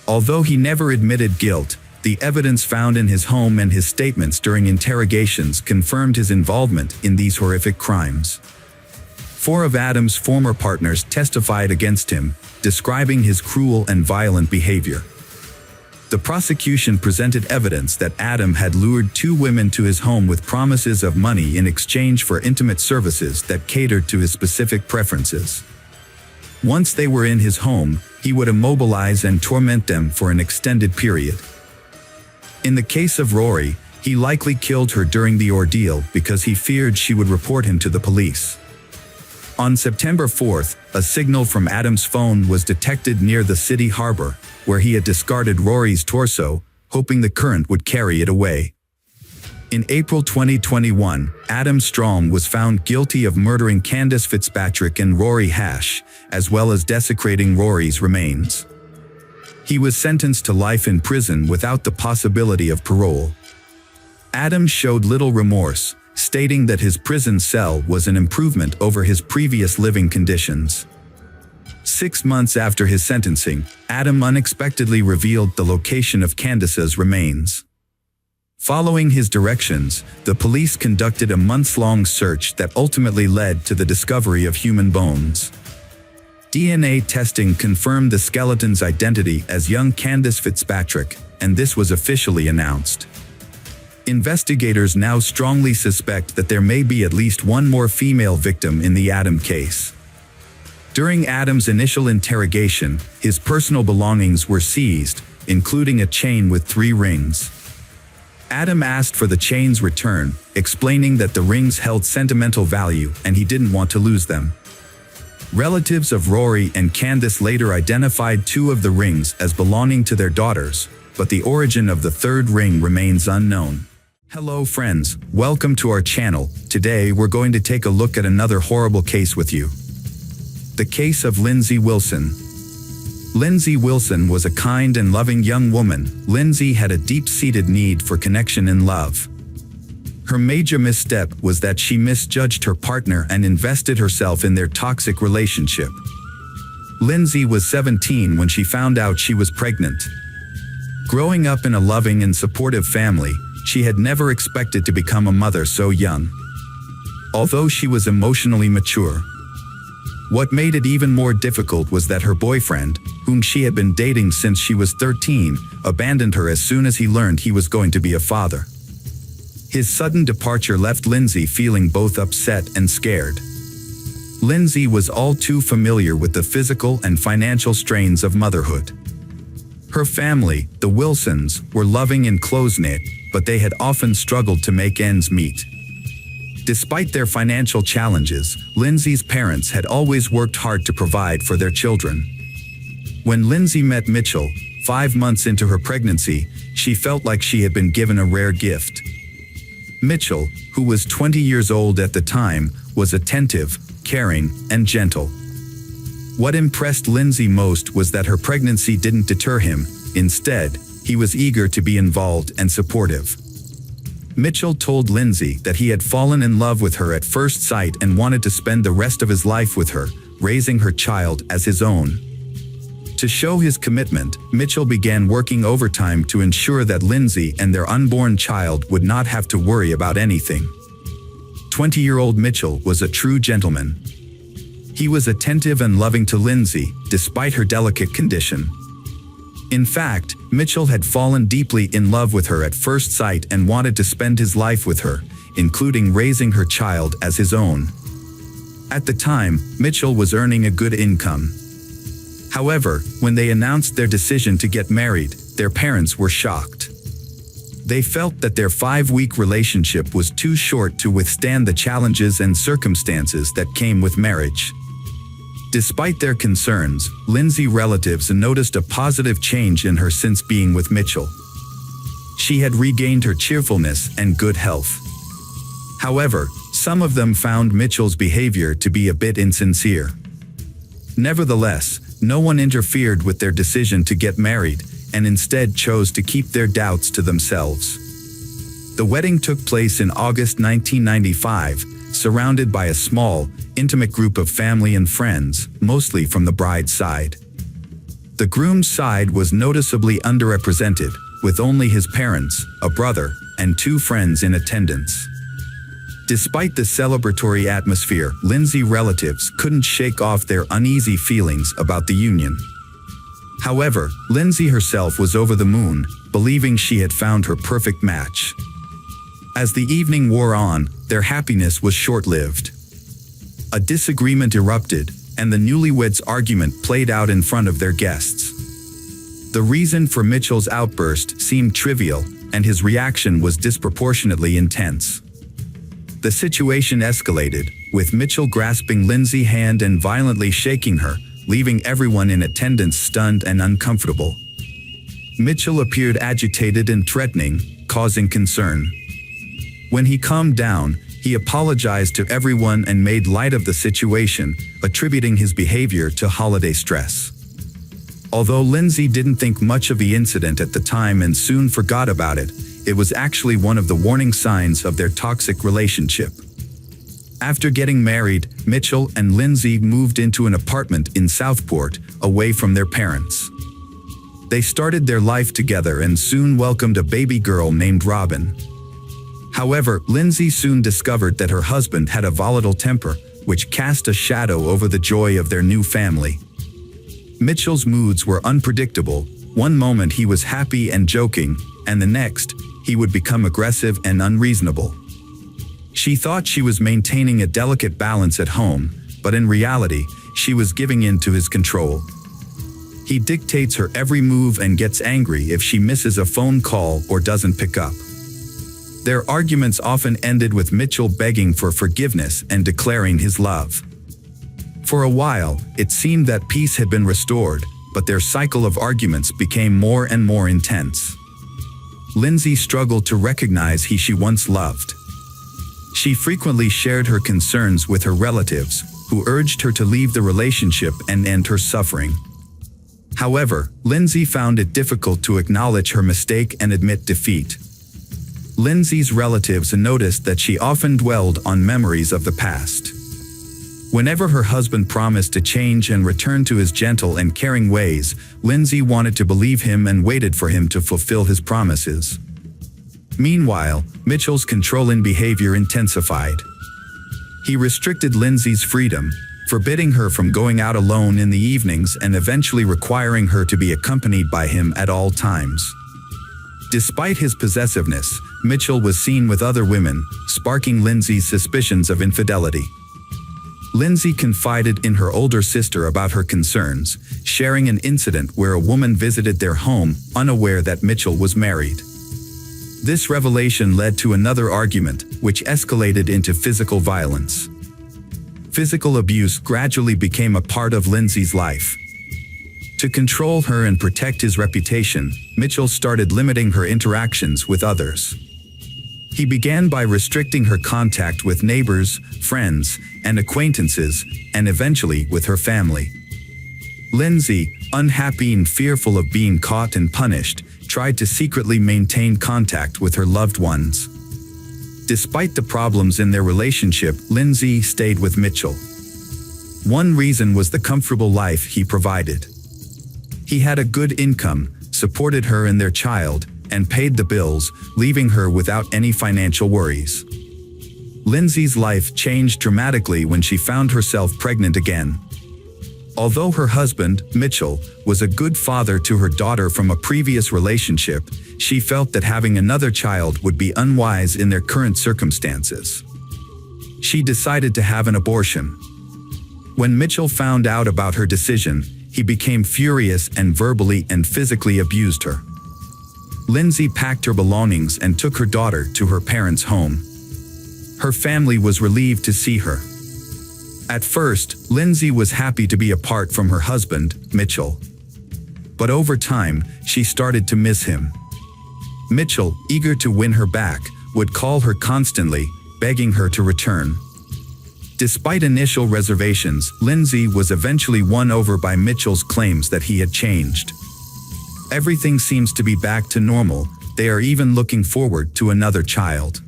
Although he never admitted guilt, the evidence found in his home and his statements during interrogations confirmed his involvement in these horrific crimes. 4 of Adam's former partners testified against him, describing his cruel and violent behavior. The prosecution presented evidence that Adam had lured 2 women to his home with promises of money in exchange for intimate services that catered to his specific preferences. Once they were in his home, he would immobilize and torment them for an extended period. In the case of Rory, he likely killed her during the ordeal because he feared she would report him to the police. On September 4th, a signal from Adam's phone was detected near the city harbor, where he had discarded Rory's torso, hoping the current would carry it away. In April 2021, Adam Strong was found guilty of murdering Candace Fitzpatrick and Rory Hash, as well as desecrating Rory's remains. He was sentenced to life in prison without the possibility of parole. Adam showed little remorse, stating that his prison cell was an improvement over his previous living conditions. 6 months after his sentencing, Adam unexpectedly revealed the location of Candace's remains. Following his directions, the police conducted a months-long search that ultimately led to the discovery of human bones. DNA testing confirmed the skeleton's identity as young Candace Fitzpatrick, and this was officially announced. Investigators now strongly suspect that there may be at least one more female victim in the Adam case. During Adam's initial interrogation, his personal belongings were seized, including a chain with 3 rings. Adam asked for the chain's return, explaining that the rings held sentimental value and he didn't want to lose them. Relatives of Rory and Candace later identified 2 of the rings as belonging to their daughters, but the origin of the 3rd ring remains unknown. Hello friends, welcome to our channel. Today we're going to take a look at another horrible case with you. The case of Lindsay Wilson. Lindsay Wilson was a kind and loving young woman. Lindsay had a deep-seated need for connection and love. Her major misstep was that she misjudged her partner and invested herself in their toxic relationship. Lindsay was 17 when she found out she was pregnant. Growing up in a loving and supportive family, she had never expected to become a mother so young. Although she was emotionally mature. What made it even more difficult was that her boyfriend, whom she had been dating since she was 13, abandoned her as soon as he learned he was going to be a father. His sudden departure left Lindsay feeling both upset and scared. Lindsay was all too familiar with the physical and financial strains of motherhood. Her family, the Wilsons, were loving and close-knit, but they had often struggled to make ends meet. Despite their financial challenges, Lindsay's parents had always worked hard to provide for their children. When Lindsay met Mitchell, 5 months into her pregnancy, she felt like she had been given a rare gift. Mitchell, who was 20 years old at the time, was attentive, caring, and gentle. What impressed Lindsay most was that her pregnancy didn't deter him. Instead, he was eager to be involved and supportive. Mitchell told Lindsay that he had fallen in love with her at first sight and wanted to spend the rest of his life with her, raising her child as his own. To show his commitment, Mitchell began working overtime to ensure that Lindsay and their unborn child would not have to worry about anything. 20-year-old Mitchell was a true gentleman. He was attentive and loving to Lindsay, despite her delicate condition. In fact, Mitchell had fallen deeply in love with her at first sight and wanted to spend his life with her, including raising her child as his own. At the time, Mitchell was earning a good income. However, when they announced their decision to get married, their parents were shocked. They felt that their 5-week relationship was too short to withstand the challenges and circumstances that came with marriage. Despite their concerns, Lindsay's relatives noticed a positive change in her since being with Mitchell. She had regained her cheerfulness and good health. However, some of them found Mitchell's behavior to be a bit insincere. Nevertheless, no one interfered with their decision to get married, and instead chose to keep their doubts to themselves. The wedding took place in August 1995, surrounded by a small, intimate group of family and friends, mostly from the bride's side. The groom's side was noticeably underrepresented, with only his parents, a brother, and 2 friends in attendance. Despite the celebratory atmosphere, Lindsay's relatives couldn't shake off their uneasy feelings about the union. However, Lindsay herself was over the moon, believing she had found her perfect match. As the evening wore on, their happiness was short-lived. A disagreement erupted, and the newlyweds' argument played out in front of their guests. The reason for Mitchell's outburst seemed trivial, and his reaction was disproportionately intense. The situation escalated, with Mitchell grasping Lindsay's hand and violently shaking her, leaving everyone in attendance stunned and uncomfortable. Mitchell appeared agitated and threatening, causing concern. When he calmed down, he apologized to everyone and made light of the situation, attributing his behavior to holiday stress. Although Lindsay didn't think much of the incident at the time and soon forgot about it, it was actually one of the warning signs of their toxic relationship. After getting married, Mitchell and Lindsay moved into an apartment in Southport, away from their parents. They started their life together and soon welcomed a baby girl named Robin. However, Lindsay soon discovered that her husband had a volatile temper, which cast a shadow over the joy of their new family. Mitchell's moods were unpredictable. One moment he was happy and joking, and the next, he would become aggressive and unreasonable. She thought she was maintaining a delicate balance at home, but in reality, she was giving in to his control. He dictates her every move and gets angry if she misses a phone call or doesn't pick up. Their arguments often ended with Mitchell begging for forgiveness and declaring his love. For a while, it seemed that peace had been restored, but their cycle of arguments became more and more intense. Lindsay struggled to recognize who she once loved. She frequently shared her concerns with her relatives, who urged her to leave the relationship and end her suffering. However, Lindsay found it difficult to acknowledge her mistake and admit defeat. Lindsay's relatives noticed that she often dwelled on memories of the past. Whenever her husband promised to change and return to his gentle and caring ways, Lindsay wanted to believe him and waited for him to fulfill his promises. Meanwhile, Mitchell's controlling behavior intensified. He restricted Lindsay's freedom, forbidding her from going out alone in the evenings and eventually requiring her to be accompanied by him at all times. Despite his possessiveness, Mitchell was seen with other women, sparking Lindsay's suspicions of infidelity. Lindsay confided in her older sister about her concerns, sharing an incident where a woman visited their home, unaware that Mitchell was married. This revelation led to another argument, which escalated into physical violence. Physical abuse gradually became a part of Lindsay's life. To control her and protect his reputation, Mitchell started limiting her interactions with others. He began by restricting her contact with neighbors, friends, and acquaintances, and eventually with her family. Lindsay, unhappy and fearful of being caught and punished, tried to secretly maintain contact with her loved ones. Despite the problems in their relationship, Lindsay stayed with Mitchell. One reason was the comfortable life he provided. He had a good income, supported her and their child, and paid the bills, leaving her without any financial worries. Lindsay's life changed dramatically when she found herself pregnant again. Although her husband, Mitchell, was a good father to her daughter from a previous relationship, she felt that having another child would be unwise in their current circumstances. She decided to have an abortion. When Mitchell found out about her decision, he became furious and verbally and physically abused her. Lindsay packed her belongings and took her daughter to her parents' home. Her family was relieved to see her. At first, Lindsay was happy to be apart from her husband, Mitchell. But over time, she started to miss him. Mitchell, eager to win her back, would call her constantly, begging her to return. Despite initial reservations, Lindsay was eventually won over by Mitchell's claims that he had changed. Everything seems to be back to normal. They are even looking forward to another child.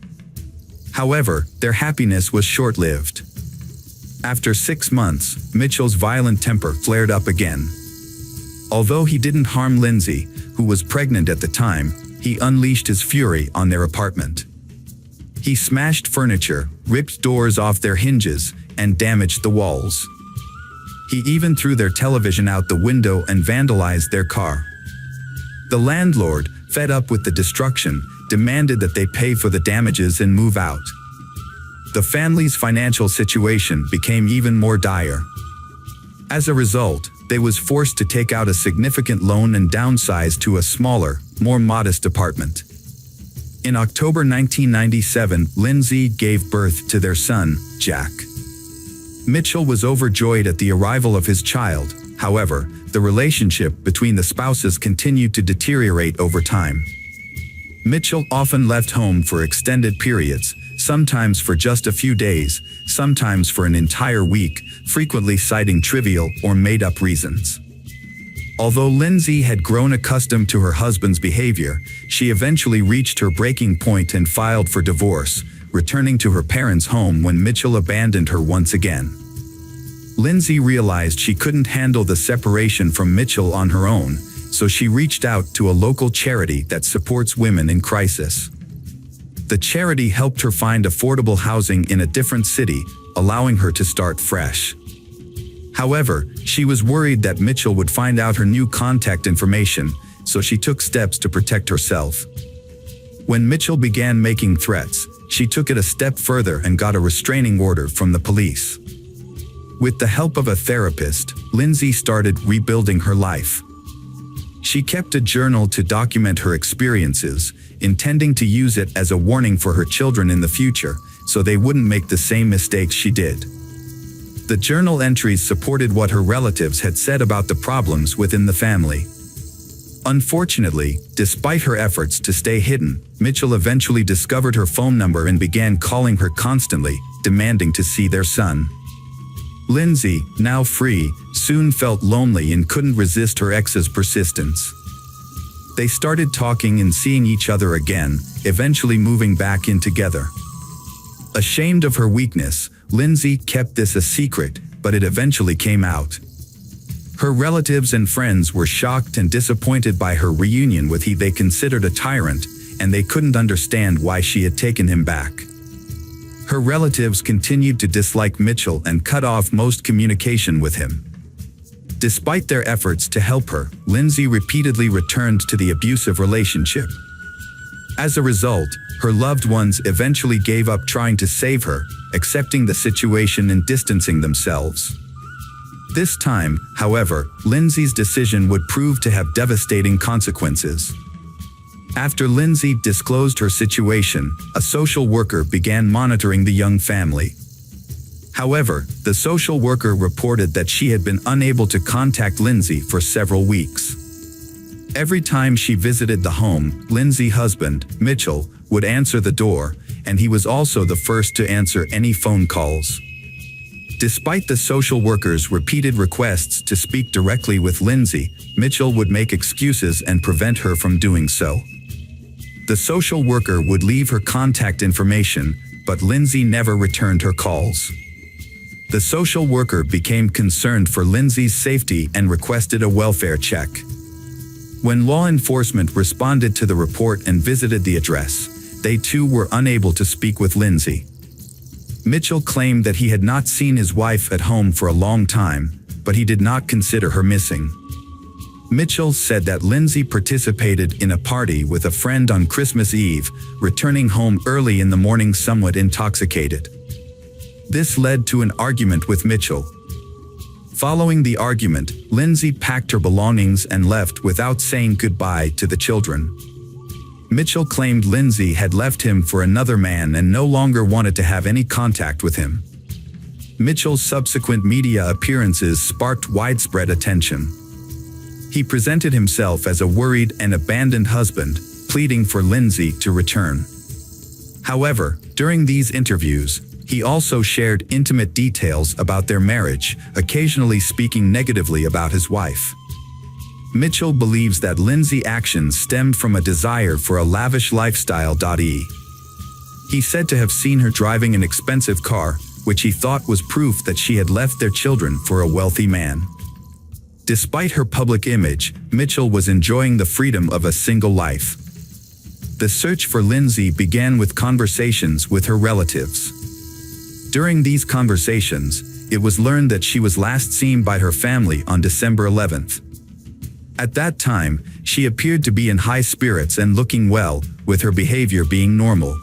However, their happiness was short-lived. After 6 months, Mitchell's violent temper flared up again. Although he didn't harm Lindsay, who was pregnant at the time, he unleashed his fury on their apartment. He smashed furniture, ripped doors off their hinges, and damaged the walls. He even threw their television out the window and vandalized their car. The landlord, fed up with the destruction, demanded that they pay for the damages and move out. The family's financial situation became even more dire. As a result, they was forced to take out a significant loan and downsize to a smaller, more modest apartment. In October 1997, Lindsay gave birth to their son, Jack. Mitchell was overjoyed at the arrival of his child. However, the relationship between the spouses continued to deteriorate over time. Mitchell often left home for extended periods, sometimes for just a few days, sometimes for an entire week, frequently citing trivial or made-up reasons. Although Lindsay had grown accustomed to her husband's behavior, she eventually reached her breaking point and filed for divorce, returning to her parents' home when Mitchell abandoned her once again. Lindsay realized she couldn't handle the separation from Mitchell on her own, so she reached out to a local charity that supports women in crisis. The charity helped her find affordable housing in a different city, allowing her to start fresh. However, she was worried that Mitchell would find out her new contact information, so she took steps to protect herself. When Mitchell began making threats, she took it a step further and got a restraining order from the police. With the help of a therapist, Lindsay started rebuilding her life. She kept a journal to document her experiences, intending to use it as a warning for her children in the future, so they wouldn't make the same mistakes she did. The journal entries supported what her relatives had said about the problems within the family. Unfortunately, despite her efforts to stay hidden, Mitchell eventually discovered her phone number and began calling her constantly, demanding to see their son. Lindsay, now free, soon felt lonely and couldn't resist her ex's persistence. They started talking and seeing each other again, eventually moving back in together. Ashamed of her weakness, Lindsay kept this a secret, but it eventually came out. Her relatives and friends were shocked and disappointed by her reunion with he they considered a tyrant, and they couldn't understand why she had taken him back. Her relatives continued to dislike Mitchell and cut off most communication with him. Despite their efforts to help her, Lindsay repeatedly returned to the abusive relationship. As a result, her loved ones eventually gave up trying to save her, accepting the situation and distancing themselves. This time, however, Lindsay's decision would prove to have devastating consequences. After Lindsay disclosed her situation, a social worker began monitoring the young family. However, the social worker reported that she had been unable to contact Lindsay for several weeks. Every time she visited the home, Lindsay's husband, Mitchell, would answer the door, and he was also the first to answer any phone calls. Despite the social worker's repeated requests to speak directly with Lindsay, Mitchell would make excuses and prevent her from doing so. The social worker would leave her contact information, but Lindsay never returned her calls. The social worker became concerned for Lindsay's safety and requested a welfare check. When law enforcement responded to the report and visited the address, they too were unable to speak with Lindsay. Mitchell claimed that he had not seen his wife at home for a long time, but he did not consider her missing. Mitchell said that Lindsay participated in a party with a friend on Christmas Eve, returning home early in the morning somewhat intoxicated. This led to an argument with Mitchell. Following the argument, Lindsay packed her belongings and left without saying goodbye to the children. Mitchell claimed Lindsay had left him for another man and no longer wanted to have any contact with him. Mitchell's subsequent media appearances sparked widespread attention. He presented himself as a worried and abandoned husband, pleading for Lindsay to return. However, during these interviews, he also shared intimate details about their marriage, occasionally speaking negatively about his wife. Mitchell believes that Lindsay's actions stemmed from a desire for a lavish lifestyle. He said to have seen her driving an expensive car, which he thought was proof that she had left their children for a wealthy man. Despite her public image, Mitchell was enjoying the freedom of a single life. The search for Lindsay began with conversations with her relatives. During these conversations, it was learned that she was last seen by her family on December 11th. At that time, she appeared to be in high spirits and looking well, with her behavior being normal.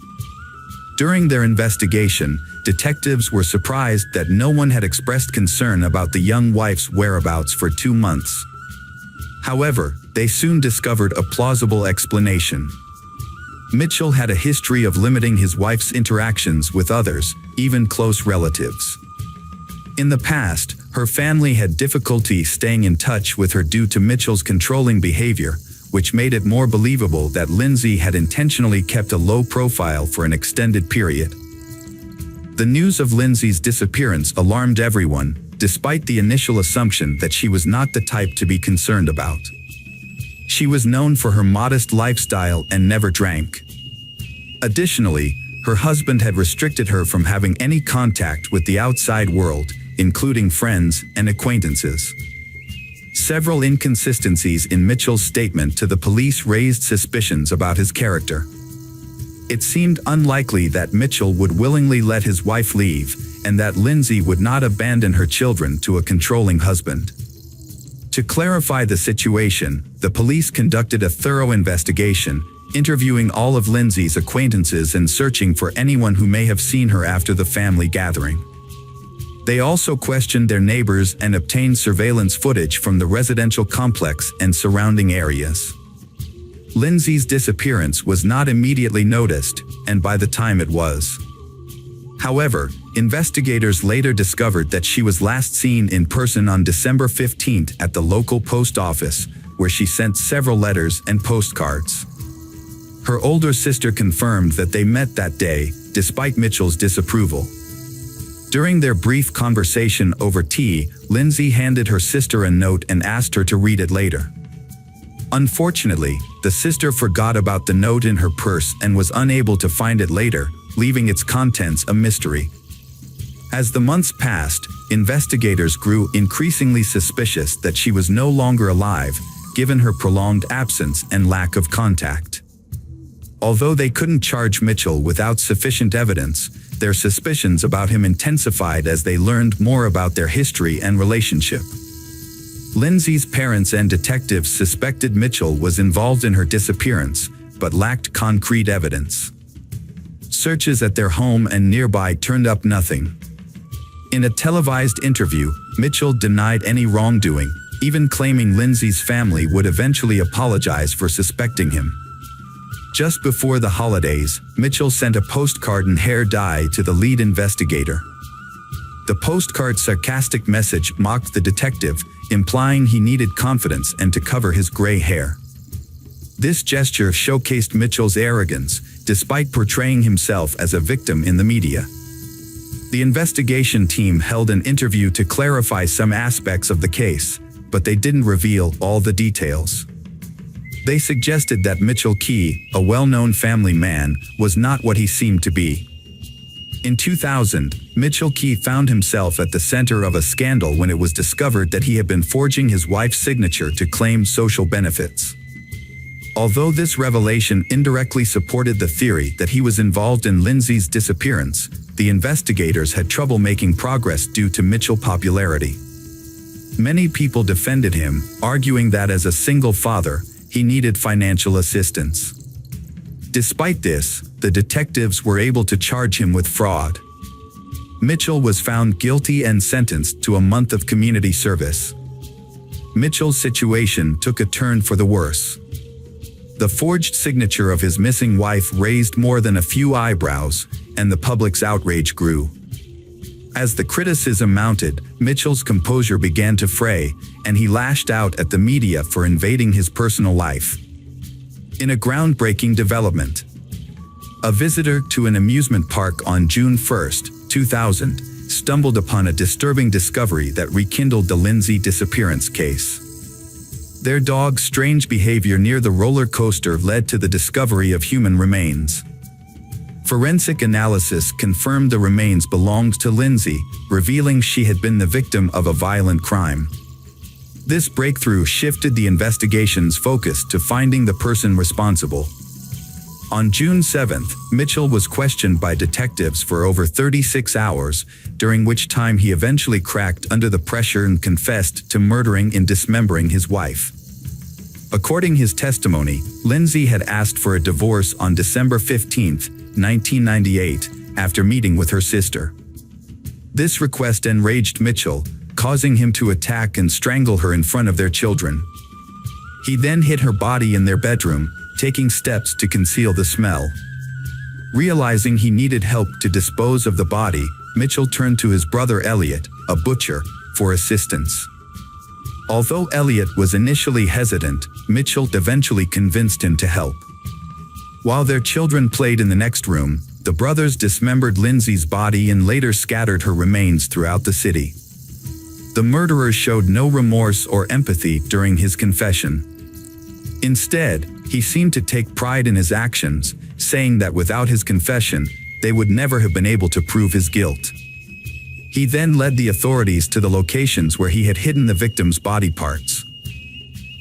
During their investigation, detectives were surprised that no one had expressed concern about the young wife's whereabouts for 2 months. However, they soon discovered a plausible explanation. Mitchell had a history of limiting his wife's interactions with others, even close relatives. In the past, her family had difficulty staying in touch with her due to Mitchell's controlling behavior, which made it more believable that Lindsay had intentionally kept a low profile for an extended period. The news of Lindsay's disappearance alarmed everyone, despite the initial assumption that she was not the type to be concerned about. She was known for her modest lifestyle and never drank. Additionally, her husband had restricted her from having any contact with the outside world, including friends and acquaintances. Several inconsistencies in Mitchell's statement to the police raised suspicions about his character. It seemed unlikely that Mitchell would willingly let his wife leave, and that Lindsay would not abandon her children to a controlling husband. To clarify the situation, the police conducted a thorough investigation, interviewing all of Lindsay's acquaintances and searching for anyone who may have seen her after the family gathering. They also questioned their neighbors and obtained surveillance footage from the residential complex and surrounding areas. Lindsay's disappearance was not immediately noticed, and by the time it was. However, investigators later discovered that she was last seen in person on December 15 at the local post office, where she sent several letters and postcards. Her older sister confirmed that they met that day, despite Mitchell's disapproval. During their brief conversation over tea, Lindsay handed her sister a note and asked her to read it later. Unfortunately, the sister forgot about the note in her purse and was unable to find it later, leaving its contents a mystery. As the months passed, investigators grew increasingly suspicious that she was no longer alive, given her prolonged absence and lack of contact. Although they couldn't charge Mitchell without sufficient evidence, their suspicions about him intensified as they learned more about their history and relationship. Lindsay's parents and detectives suspected Mitchell was involved in her disappearance, but lacked concrete evidence. Searches at their home and nearby turned up nothing. In a televised interview, Mitchell denied any wrongdoing, even claiming Lindsay's family would eventually apologize for suspecting him. Just before the holidays, Mitchell sent a postcard in hair dye to the lead investigator. The postcard's sarcastic message mocked the detective, implying he needed confidence and to cover his gray hair. This gesture showcased Mitchell's arrogance, despite portraying himself as a victim in the media. The investigation team held an interview to clarify some aspects of the case, but they didn't reveal all the details. They suggested that Mitchell Key, a well-known family man, was not what he seemed to be. In 2000, Mitchell Key found himself at the center of a scandal when it was discovered that he had been forging his wife's signature to claim social benefits. Although this revelation indirectly supported the theory that he was involved in Lindsay's disappearance, the investigators had trouble making progress due to Mitchell's popularity. Many people defended him, arguing that as a single father, he needed financial assistance. Despite this, the detectives were able to charge him with fraud. Mitchell was found guilty and sentenced to a month of community service. Mitchell's situation took a turn for the worse. The forged signature of his missing wife raised more than a few eyebrows, and the public's outrage grew. As the criticism mounted, Mitchell's composure began to fray, and he lashed out at the media for invading his personal life. In a groundbreaking development, a visitor to an amusement park on June 1, 2000, stumbled upon a disturbing discovery that rekindled the Lindsay disappearance case. Their dog's strange behavior near the roller coaster led to the discovery of human remains. Forensic analysis confirmed the remains belonged to Lindsay, revealing she had been the victim of a violent crime. This breakthrough shifted the investigation's focus to finding the person responsible. On June 7, Mitchell was questioned by detectives for over 36 hours, during which time he eventually cracked under the pressure and confessed to murdering and dismembering his wife. According to his testimony, Lindsay had asked for a divorce on December 15, 1998, after meeting with her sister. This request enraged Mitchell, causing him to attack and strangle her in front of their children. He then hid her body in their bedroom, taking steps to conceal the smell. Realizing he needed help to dispose of the body, Mitchell turned to his brother Elliot, a butcher, for assistance. Although Elliot was initially hesitant, Mitchell eventually convinced him to help. While their children played in the next room, the brothers dismembered Lindsay's body and later scattered her remains throughout the city. The murderer showed no remorse or empathy during his confession. Instead, he seemed to take pride in his actions, saying that without his confession, they would never have been able to prove his guilt. He then led the authorities to the locations where he had hidden the victim's body parts.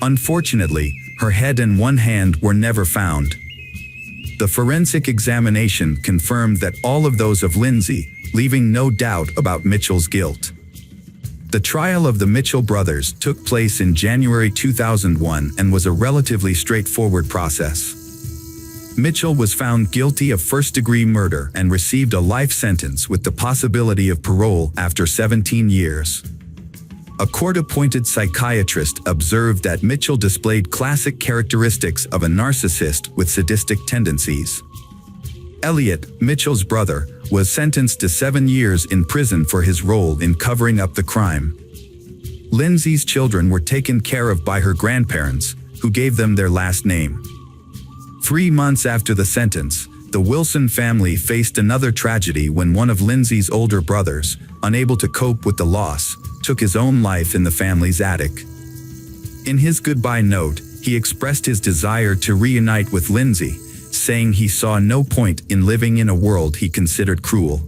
Unfortunately, her head and one hand were never found. The forensic examination confirmed that all of those of Lindsay, leaving no doubt about Mitchell's guilt. The trial of the Mitchell brothers took place in January 2001 and was a relatively straightforward process. Mitchell was found guilty of first-degree murder and received a life sentence with the possibility of parole after 17 years. A court-appointed psychiatrist observed that Mitchell displayed classic characteristics of a narcissist with sadistic tendencies. Elliot, Mitchell's brother, was sentenced to 7 years in prison for his role in covering up the crime. Lindsay's children were taken care of by her grandparents, who gave them their last name. 3 months after the sentence, the Wilson family faced another tragedy when one of Lindsay's older brothers, unable to cope with the loss, took his own life in the family's attic. In his goodbye note, he expressed his desire to reunite with Lindsay, saying he saw no point in living in a world he considered cruel.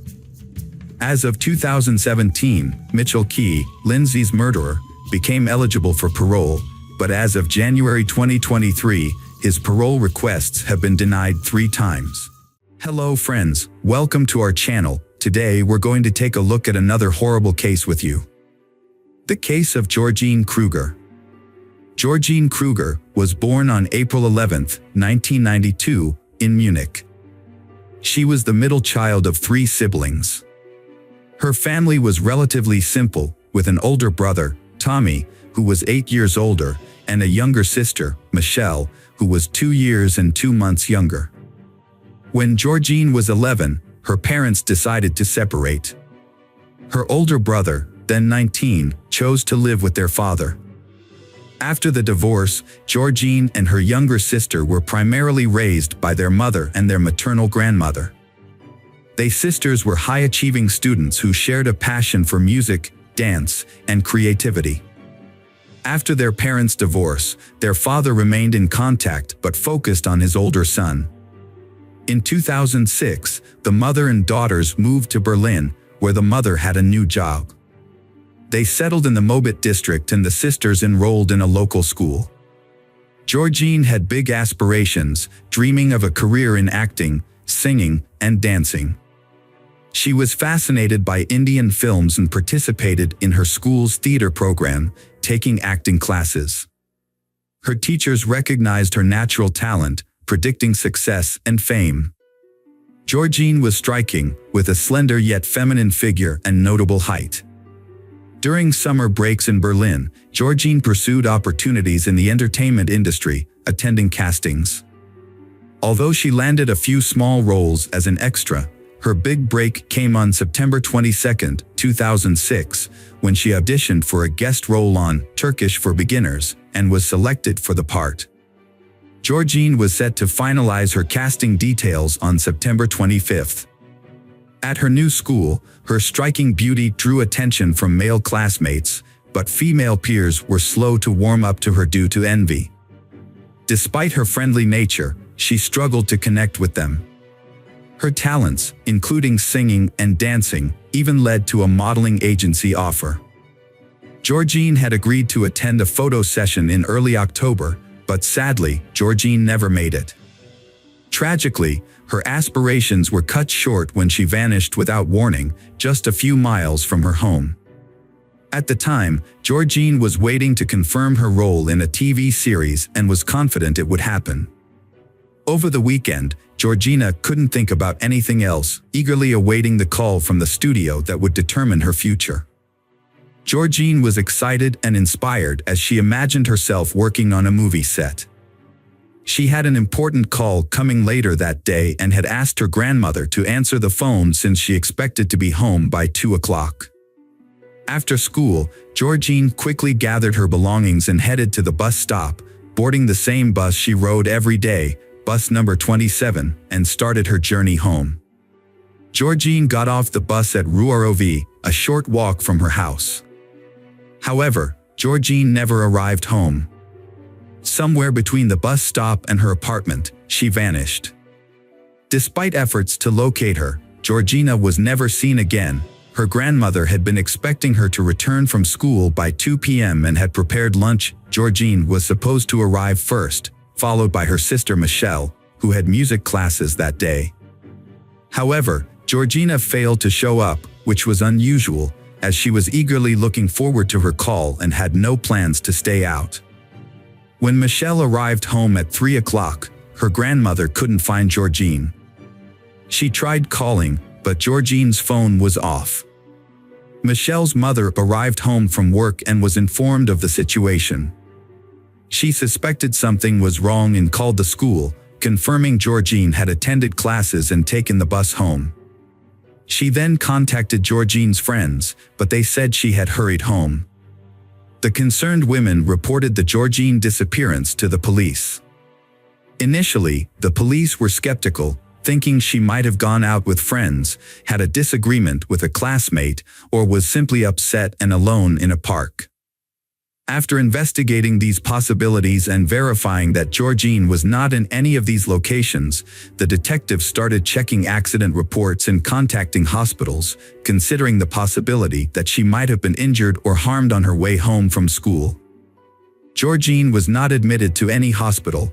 As of 2017, Mitchell Key, Lindsay's murderer, became eligible for parole, but as of January 2023, his parole requests have been denied 3 times. Hello friends, welcome to our channel. Today we're going to take a look at another horrible case with you. The case of Georgine Kruger. Georgine Kruger was born on April 11, 1992, in Munich. She was the middle child of 3 siblings. Her family was relatively simple, with an older brother, Tommy, who was 8 years older, and a younger sister, Michelle, who was 2 years and 2 months younger. When Georgine was 11, her parents decided to separate. Her older brother, then 19, chose to live with their father. After the divorce, Georgine and her younger sister were primarily raised by their mother and their maternal grandmother. They sisters were high-achieving students who shared a passion for music, dance, and creativity. After their parents' divorce, their father remained in contact but focused on his older son. In 2006, the mother and daughters moved to Berlin, where the mother had a new job. They settled in the Mobit district and the sisters enrolled in a local school. Georgine had big aspirations, dreaming of a career in acting, singing, and dancing. She was fascinated by Indian films and participated in her school's theater program, taking acting classes. Her teachers recognized her natural talent, predicting success and fame. Georgine was striking, with a slender yet feminine figure and notable height. During summer breaks in Berlin, Georgine pursued opportunities in the entertainment industry, attending castings. Although she landed a few small roles as an extra, her big break came on September 22, 2006, when she auditioned for a guest role on Turkish for Beginners and was selected for the part. Georgine was set to finalize her casting details on September 25. At her new school, her striking beauty drew attention from male classmates, but female peers were slow to warm up to her due to envy. Despite her friendly nature, she struggled to connect with them. Her talents, including singing and dancing, even led to a modeling agency offer. Georgine had agreed to attend a photo session in early October, but sadly, Georgine never made it. Tragically, her aspirations were cut short when she vanished without warning, just a few miles from her home. At the time, Georgine was waiting to confirm her role in a TV series and was confident it would happen. Over the weekend, Georgina couldn't think about anything else, eagerly awaiting the call from the studio that would determine her future. Georgine was excited and inspired as she imagined herself working on a movie set. She had an important call coming later that day and had asked her grandmother to answer the phone since she expected to be home by 2 o'clock. After school, Georgine quickly gathered her belongings and headed to the bus stop, boarding the same bus she rode every day, bus number 27, and started her journey home. Georgine got off the bus at Ruarov, a short walk from her house. However, Georgine never arrived home. Somewhere between the bus stop and her apartment, she vanished. Despite efforts to locate her, Georgina was never seen again, Her grandmother had been expecting her to return from school by 2 p.m. and had prepared lunch. Georgine was supposed to arrive first, followed by her sister Michelle, who had music classes that day. However, Georgina failed to show up, which was unusual, as she was eagerly looking forward to her call and had no plans to stay out. When Michelle arrived home at 3 o'clock, her grandmother couldn't find Georgine. She tried calling, but Georgine's phone was off. Michelle's mother arrived home from work and was informed of the situation. She suspected something was wrong and called the school, confirming Georgine had attended classes and taken the bus home. She then contacted Georgine's friends, but they said she had hurried home. The concerned women reported the Georgine disappearance to the police. Initially, the police were skeptical, thinking she might have gone out with friends, had a disagreement with a classmate, or was simply upset and alone in a park. After investigating these possibilities and verifying that Georgine was not in any of these locations, the detectives started checking accident reports and contacting hospitals, considering the possibility that she might have been injured or harmed on her way home from school. Georgine was not admitted to any hospital.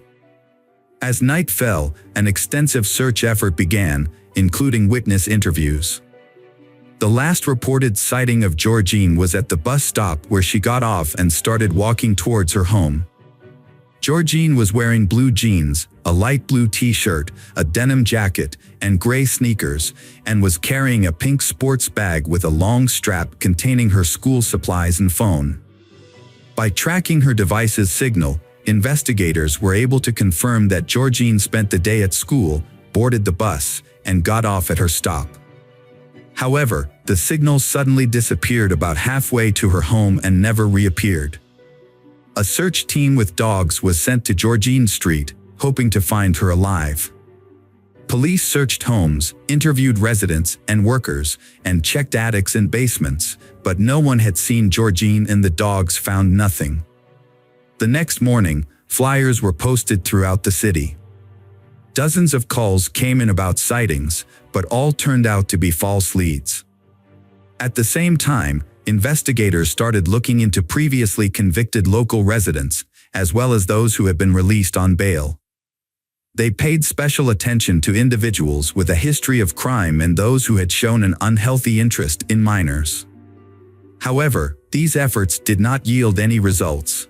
As night fell, an extensive search effort began, including witness interviews. The last reported sighting of Georgine was at the bus stop where she got off and started walking towards her home. Georgine was wearing blue jeans, a light blue t-shirt, a denim jacket, and gray sneakers, and was carrying a pink sports bag with a long strap containing her school supplies and phone. By tracking her device's signal, investigators were able to confirm that Georgine spent the day at school, boarded the bus, and got off at her stop. However, the signal suddenly disappeared about halfway to her home and never reappeared. A search team with dogs was sent to Georgine Street, hoping to find her alive. Police searched homes, interviewed residents and workers, and checked attics and basements, but no one had seen Georgine and the dogs found nothing. The next morning, flyers were posted throughout the city. Dozens of calls came in about sightings, but all turned out to be false leads. At the same time, investigators started looking into previously convicted local residents, as well as those who had been released on bail. They paid special attention to individuals with a history of crime and those who had shown an unhealthy interest in minors. However, these efforts did not yield any results.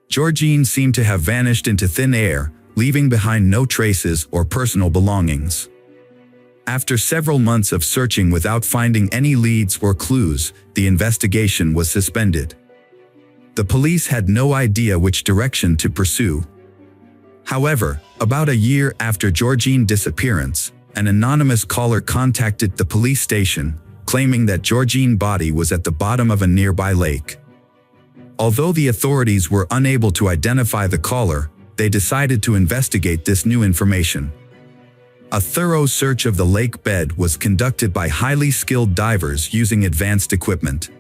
Georgine seemed to have vanished into thin air, leaving behind no traces or personal belongings. After several months of searching without finding any leads or clues, the investigation was suspended. The police had no idea which direction to pursue. However, about a year after Georgine's disappearance, an anonymous caller contacted the police station, claiming that Georgine's body was at the bottom of a nearby lake. Although the authorities were unable to identify the caller, they decided to investigate this new information. A thorough search of the lake bed was conducted by highly skilled divers using advanced equipment.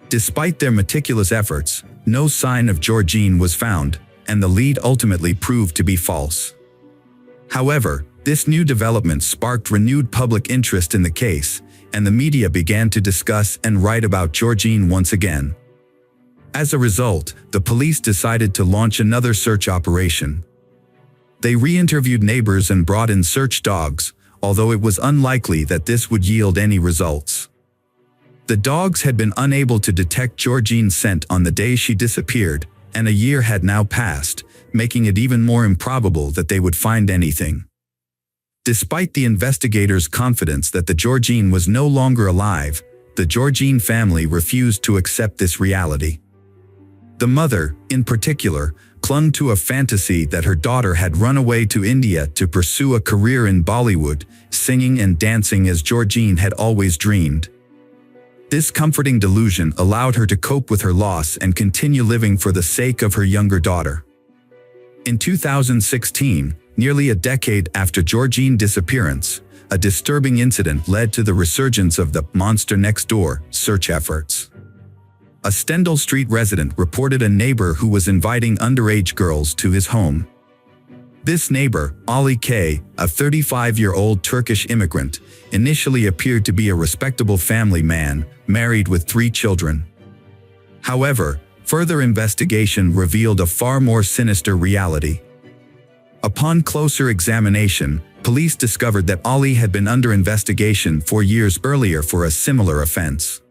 Despite their meticulous efforts, no sign of Georgine was found, and the lead ultimately proved to be false. However, this new development sparked renewed public interest in the case, and the media began to discuss and write about Georgine once again. As a result, the police decided to launch another search operation. They re-interviewed neighbors and brought in search dogs, although it was unlikely that this would yield any results. The dogs had been unable to detect Georgine's scent on the day she disappeared, and a year had now passed, making it even more improbable that they would find anything. Despite the investigators' confidence that the Georgine was no longer alive, the Georgine family refused to accept this reality. The mother, in particular, clung to a fantasy that her daughter had run away to India to pursue a career in Bollywood, singing and dancing as Georgine had always dreamed. This comforting delusion allowed her to cope with her loss and continue living for the sake of her younger daughter. In 2016, nearly a decade after Georgine's disappearance, a disturbing incident led to the resurgence of the "monster next door" search efforts. A Stendhal Street resident reported a neighbor who was inviting underage girls to his home. This neighbor, Ali K., a 35-year-old Turkish immigrant, initially appeared to be a respectable family man, married with 3 children. However, further investigation revealed a far more sinister reality. Upon closer examination, police discovered that Ali had been under investigation 4 years earlier for a similar offense.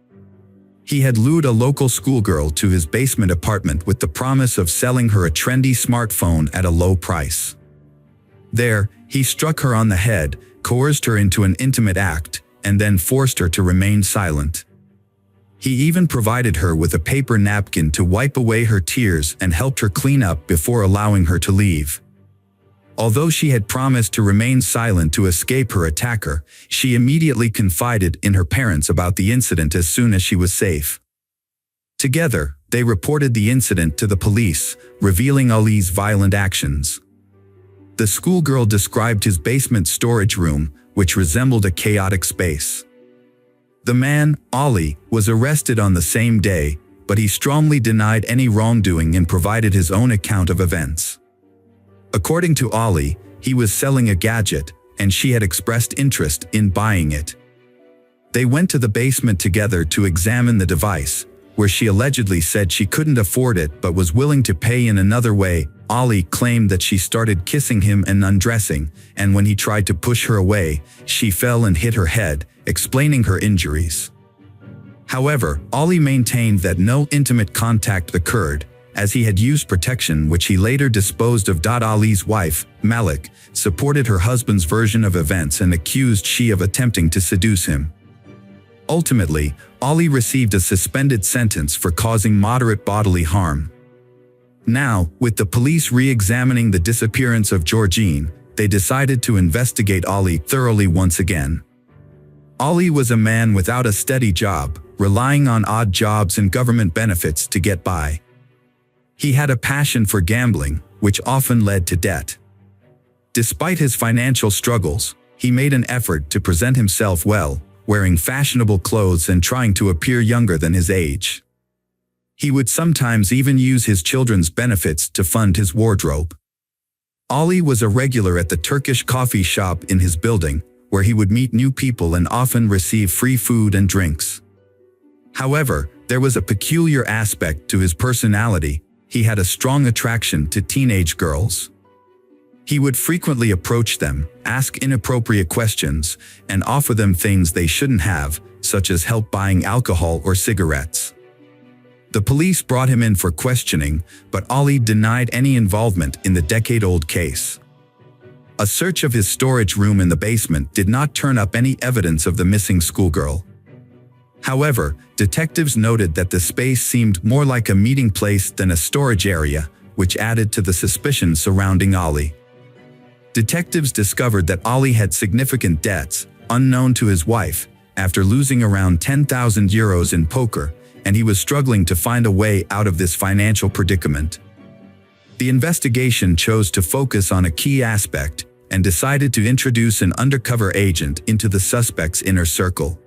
He had lured a local schoolgirl to his basement apartment with the promise of selling her a trendy smartphone at a low price. There, he struck her on the head, coerced her into an intimate act, and then forced her to remain silent. He even provided her with a paper napkin to wipe away her tears and helped her clean up before allowing her to leave. Although she had promised to remain silent to escape her attacker, she immediately confided in her parents about the incident as soon as she was safe. Together, they reported the incident to the police, revealing Ali's violent actions. The schoolgirl described his basement storage room, which resembled a chaotic space. The man, Ali, was arrested on the same day, but he strongly denied any wrongdoing and provided his own account of events. According to Ali, he was selling a gadget, and she had expressed interest in buying it. They went to the basement together to examine the device, where she allegedly said she couldn't afford it but was willing to pay in another way. Ali claimed that she started kissing him and undressing, and when he tried to push her away, she fell and hit her head, explaining her injuries. However, Ali maintained that no intimate contact occurred, as he had used protection which he later disposed of. Ali's wife, Malik, supported her husband's version of events and accused she of attempting to seduce him. Ultimately, Ali received a suspended sentence for causing moderate bodily harm. Now, with the police re-examining the disappearance of Georgine, they decided to investigate Ali thoroughly once again. Ali was a man without a steady job, relying on odd jobs and government benefits to get by. He had a passion for gambling, which often led to debt. Despite his financial struggles, he made an effort to present himself well, wearing fashionable clothes and trying to appear younger than his age. He would sometimes even use his children's benefits to fund his wardrobe. Ali was a regular at the Turkish coffee shop in his building, where he would meet new people and often receive free food and drinks. However, there was a peculiar aspect to his personality. He had a strong attraction to teenage girls. He would frequently approach them, ask inappropriate questions, and offer them things they shouldn't have, such as help buying alcohol or cigarettes. The police brought him in for questioning, but Ali denied any involvement in the decade-old case. A search of his storage room in the basement did not turn up any evidence of the missing schoolgirl. However, detectives noted that the space seemed more like a meeting place than a storage area, which added to the suspicion surrounding Ali. Detectives discovered that Ali had significant debts, unknown to his wife, after losing around 10,000 euros in poker, and he was struggling to find a way out of this financial predicament. The investigation chose to focus on a key aspect and decided to introduce an undercover agent into the suspect's inner circle.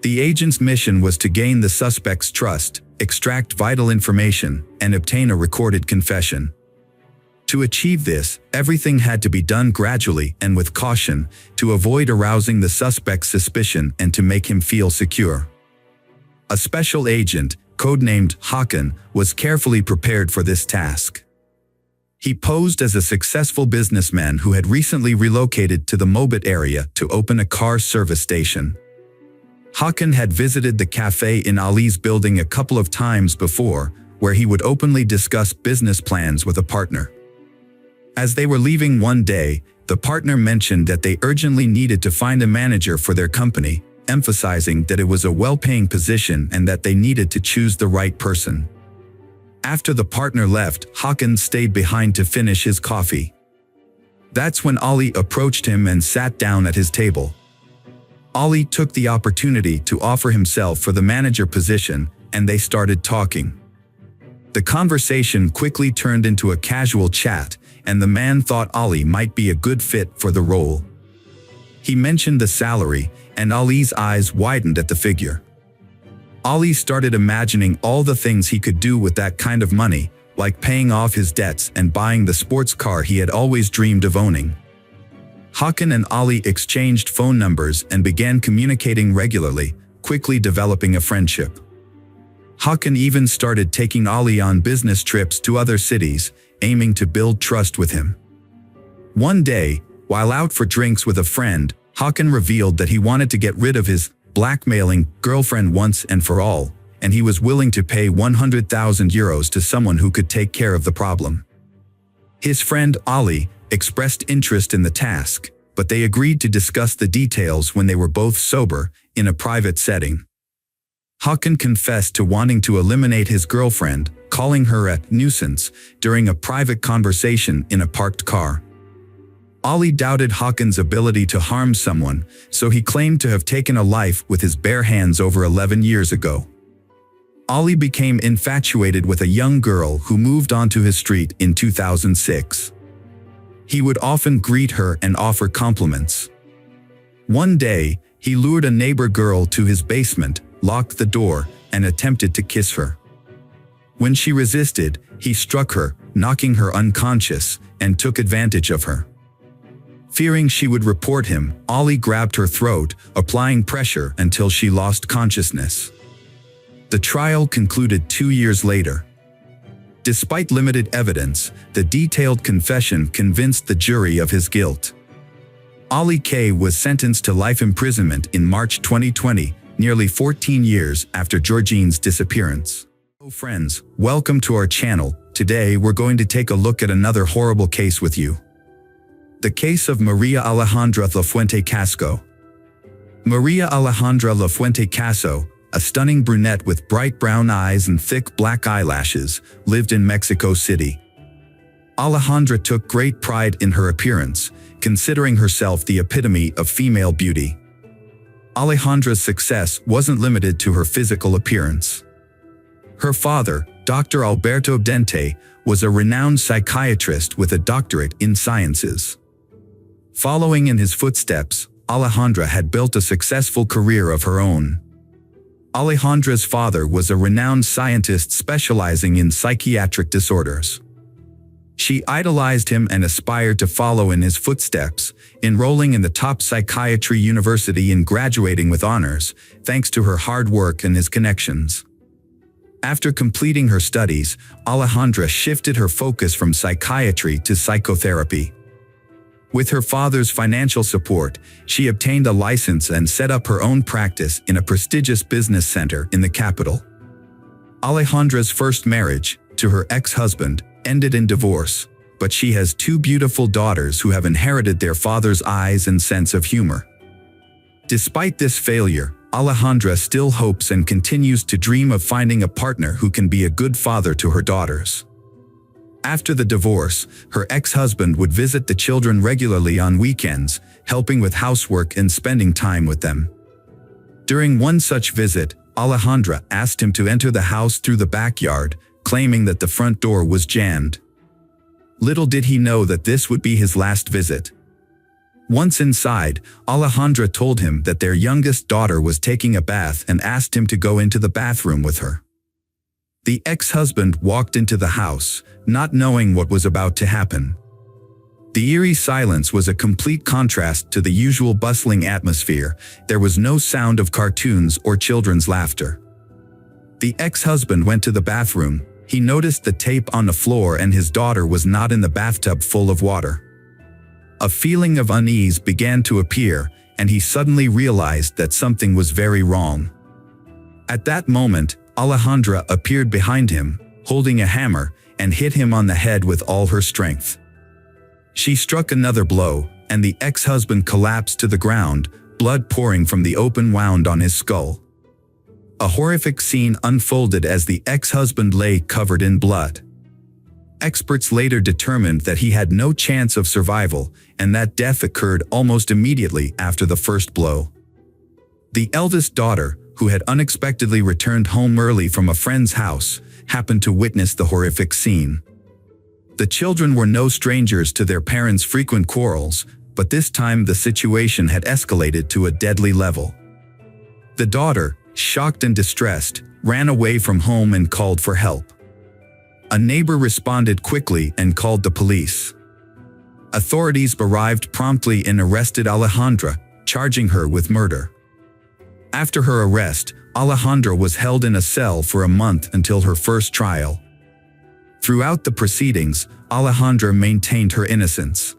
The agent's mission was to gain the suspect's trust, extract vital information, and obtain a recorded confession. To achieve this, everything had to be done gradually and with caution, to avoid arousing the suspect's suspicion and to make him feel secure. A special agent, codenamed Hakan, was carefully prepared for this task. He posed as a successful businessman who had recently relocated to the Mobit area to open a car service station. Hakan had visited the cafe in Ali's building a couple of times before, where he would openly discuss business plans with a partner. As they were leaving one day, the partner mentioned that they urgently needed to find a manager for their company, emphasizing that it was a well-paying position and that they needed to choose the right person. After the partner left, Hakan stayed behind to finish his coffee. That's when Ali approached him and sat down at his table. Ali took the opportunity to offer himself for the manager position, and they started talking. The conversation quickly turned into a casual chat, and the man thought Ali might be a good fit for the role. He mentioned the salary, and Ali's eyes widened at the figure. Ali started imagining all the things he could do with that kind of money, like paying off his debts and buying the sports car he had always dreamed of owning. Hakan and Ali exchanged phone numbers and began communicating regularly, quickly developing a friendship. Hakan even started taking Ali on business trips to other cities, aiming to build trust with him. One day, while out for drinks with a friend, Hakan revealed that he wanted to get rid of his blackmailing girlfriend once and for all, and he was willing to pay 100,000 euros to someone who could take care of the problem. His friend Ali expressed interest in the task, but they agreed to discuss the details when they were both sober, in a private setting. Hakan confessed to wanting to eliminate his girlfriend, calling her a nuisance, during a private conversation in a parked car. Ali doubted Hakan's ability to harm someone, so he claimed to have taken a life with his bare hands over 11 years ago. Ali became infatuated with a young girl who moved onto his street in 2006. He would often greet her and offer compliments. One day, he lured a neighbor girl to his basement, locked the door, and attempted to kiss her. When she resisted, he struck her, knocking her unconscious, and took advantage of her. Fearing she would report him, Ali grabbed her throat, applying pressure until she lost consciousness. The trial concluded 2 years later. Despite limited evidence, the detailed confession convinced the jury of his guilt. Ali K. was sentenced to life imprisonment in March 2020, nearly 14 years after Georgine's disappearance. Hello friends, welcome to our channel. Today we're going to take a look at another horrible case with you. The case of Maria Alejandra Lafuente Casco. Maria Alejandra Lafuente Casco, a stunning brunette with bright brown eyes and thick black eyelashes, lived in Mexico City. Alejandra took great pride in her appearance, considering herself the epitome of female beauty. Alejandra's success wasn't limited to her physical appearance. Her father, Dr. Alberto Dente, was a renowned psychiatrist with a doctorate in sciences. Following in his footsteps, Alejandra had built a successful career of her own. Alejandra's father was a renowned scientist specializing in psychiatric disorders. She idolized him and aspired to follow in his footsteps, enrolling in the top psychiatry university and graduating with honors, thanks to her hard work and his connections. After completing her studies, Alejandra shifted her focus from psychiatry to psychotherapy. With her father's financial support, she obtained a license and set up her own practice in a prestigious business center in the capital. Alejandra's first marriage, to her ex-husband, ended in divorce, but she has 2 beautiful daughters who have inherited their father's eyes and sense of humor. Despite this failure, Alejandra still hopes and continues to dream of finding a partner who can be a good father to her daughters. After the divorce, her ex-husband would visit the children regularly on weekends, helping with housework and spending time with them. During one such visit, Alejandra asked him to enter the house through the backyard, claiming that the front door was jammed. Little did he know that this would be his last visit. Once inside, Alejandra told him that their youngest daughter was taking a bath and asked him to go into the bathroom with her. The ex-husband walked into the house, not knowing what was about to happen. The eerie silence was a complete contrast to the usual bustling atmosphere. There was no sound of cartoons or children's laughter. The ex-husband went to the bathroom. He noticed the tape on the floor and his daughter was not in the bathtub full of water. A feeling of unease began to appear, and he suddenly realized that something was very wrong. At that moment, Alejandra appeared behind him, holding a hammer, and hit him on the head with all her strength. She struck another blow, and the ex-husband collapsed to the ground, blood pouring from the open wound on his skull. A horrific scene unfolded as the ex-husband lay covered in blood. Experts later determined that he had no chance of survival, and that death occurred almost immediately after the first blow. The eldest daughter, who had unexpectedly returned home early from a friend's house, happened to witness the horrific scene. The children were no strangers to their parents' frequent quarrels, but this time the situation had escalated to a deadly level. The daughter, shocked and distressed, ran away from home and called for help. A neighbor responded quickly and called the police. Authorities arrived promptly and arrested Alejandra, charging her with murder. After her arrest, Alejandra was held in a cell for a month until her first trial. Throughout the proceedings, Alejandra maintained her innocence.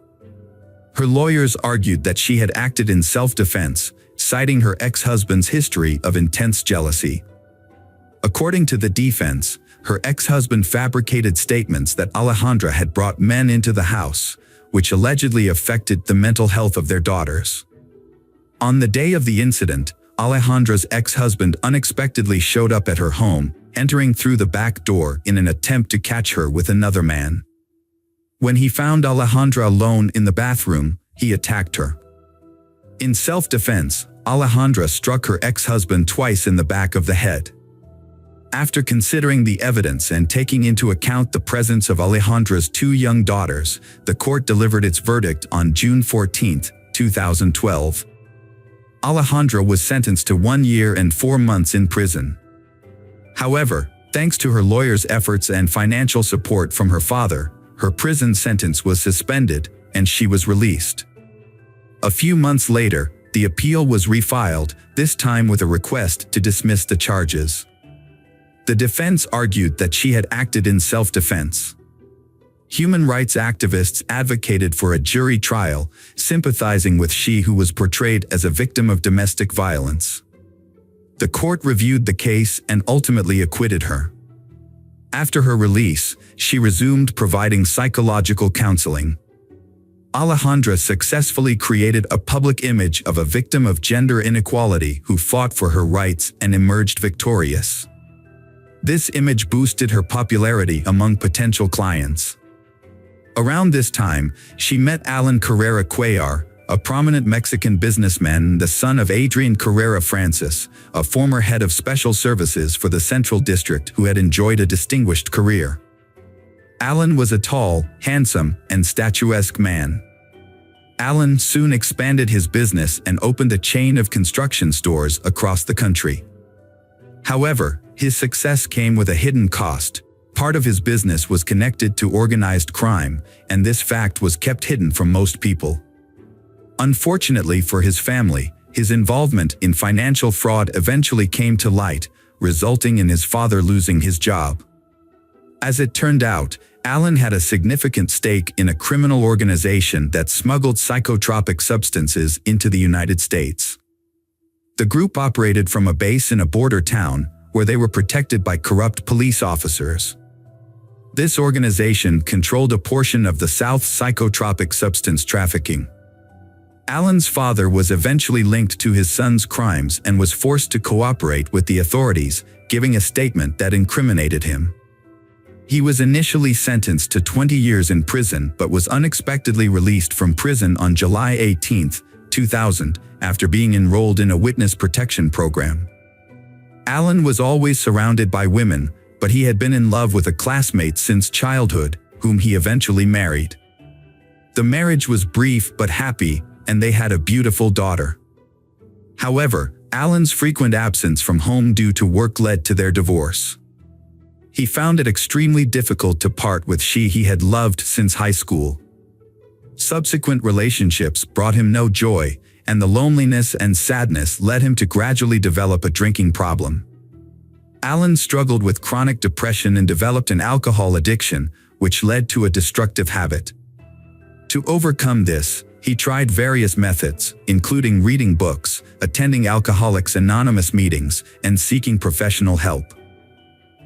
Her lawyers argued that she had acted in self-defense, citing her ex-husband's history of intense jealousy. According to the defense, her ex-husband fabricated statements that Alejandra had brought men into the house, which allegedly affected the mental health of their daughters. On the day of the incident, Alejandra's ex-husband unexpectedly showed up at her home, entering through the back door in an attempt to catch her with another man. When he found Alejandra alone in the bathroom, he attacked her. In self-defense, Alejandra struck her ex-husband twice in the back of the head. After considering the evidence and taking into account the presence of Alejandra's 2 young daughters, the court delivered its verdict on June 14, 2012. Alejandra was sentenced to 1 year and 4 months in prison. However, thanks to her lawyer's efforts and financial support from her father, her prison sentence was suspended and she was released. A few months later, the appeal was refiled, this time with a request to dismiss the charges. The defense argued that she had acted in self-defense. Human rights activists advocated for a jury trial, sympathizing with she who was portrayed as a victim of domestic violence. The court reviewed the case and ultimately acquitted her. After her release, she resumed providing psychological counseling. Alejandra successfully created a public image of a victim of gender inequality who fought for her rights and emerged victorious. This image boosted her popularity among potential clients. Around this time, she met Alan Carrera Cuellar, a prominent Mexican businessman, the son of Adrian Carrera Francis, a former head of special services for the Central District who had enjoyed a distinguished career. Alan was a tall, handsome, and statuesque man. Alan soon expanded his business and opened a chain of construction stores across the country. However, his success came with a hidden cost. Part of his business was connected to organized crime, and this fact was kept hidden from most people. Unfortunately for his family, his involvement in financial fraud eventually came to light, resulting in his father losing his job. As it turned out, Alan had a significant stake in a criminal organization that smuggled psychotropic substances into the United States. The group operated from a base in a border town, where they were protected by corrupt police officers. This organization controlled a portion of the South's psychotropic substance trafficking. Alan's father was eventually linked to his son's crimes and was forced to cooperate with the authorities, giving a statement that incriminated him. He was initially sentenced to 20 years in prison but was unexpectedly released from prison on July 18, 2000, after being enrolled in a witness protection program. Alan was always surrounded by women, but he had been in love with a classmate since childhood, whom he eventually married. The marriage was brief but happy, and they had a beautiful daughter. However, Alan's frequent absence from home due to work led to their divorce. He found it extremely difficult to part with she he had loved since high school. Subsequent relationships brought him no joy, and the loneliness and sadness led him to gradually develop a drinking problem. Alan struggled with chronic depression and developed an alcohol addiction, which led to a destructive habit. To overcome this, he tried various methods, including reading books, attending Alcoholics Anonymous meetings, and seeking professional help.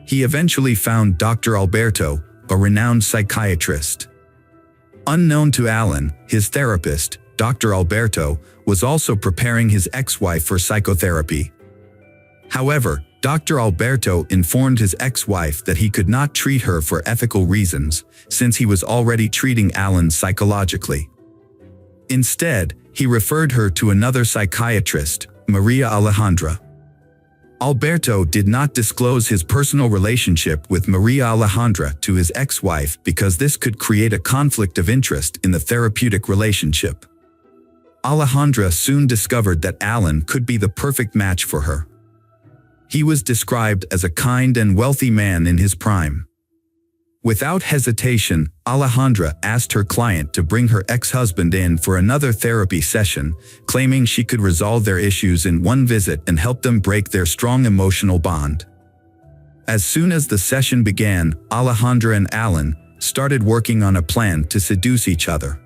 He eventually found Dr. Alberto, a renowned psychiatrist. Unknown to Alan, his therapist, Dr. Alberto, was also preparing his ex-wife for psychotherapy. However, Dr. Alberto informed his ex-wife that he could not treat her for ethical reasons, since he was already treating Alan psychologically. Instead, he referred her to another psychiatrist, Maria Alejandra. Alberto did not disclose his personal relationship with Maria Alejandra to his ex-wife because this could create a conflict of interest in the therapeutic relationship. Alejandra soon discovered that Alan could be the perfect match for her. He was described as a kind and wealthy man in his prime. Without hesitation, Alejandra asked her client to bring her ex-husband in for another therapy session, claiming she could resolve their issues in one visit and help them break their strong emotional bond. As soon as the session began, Alejandra and Alan started working on a plan to seduce each other.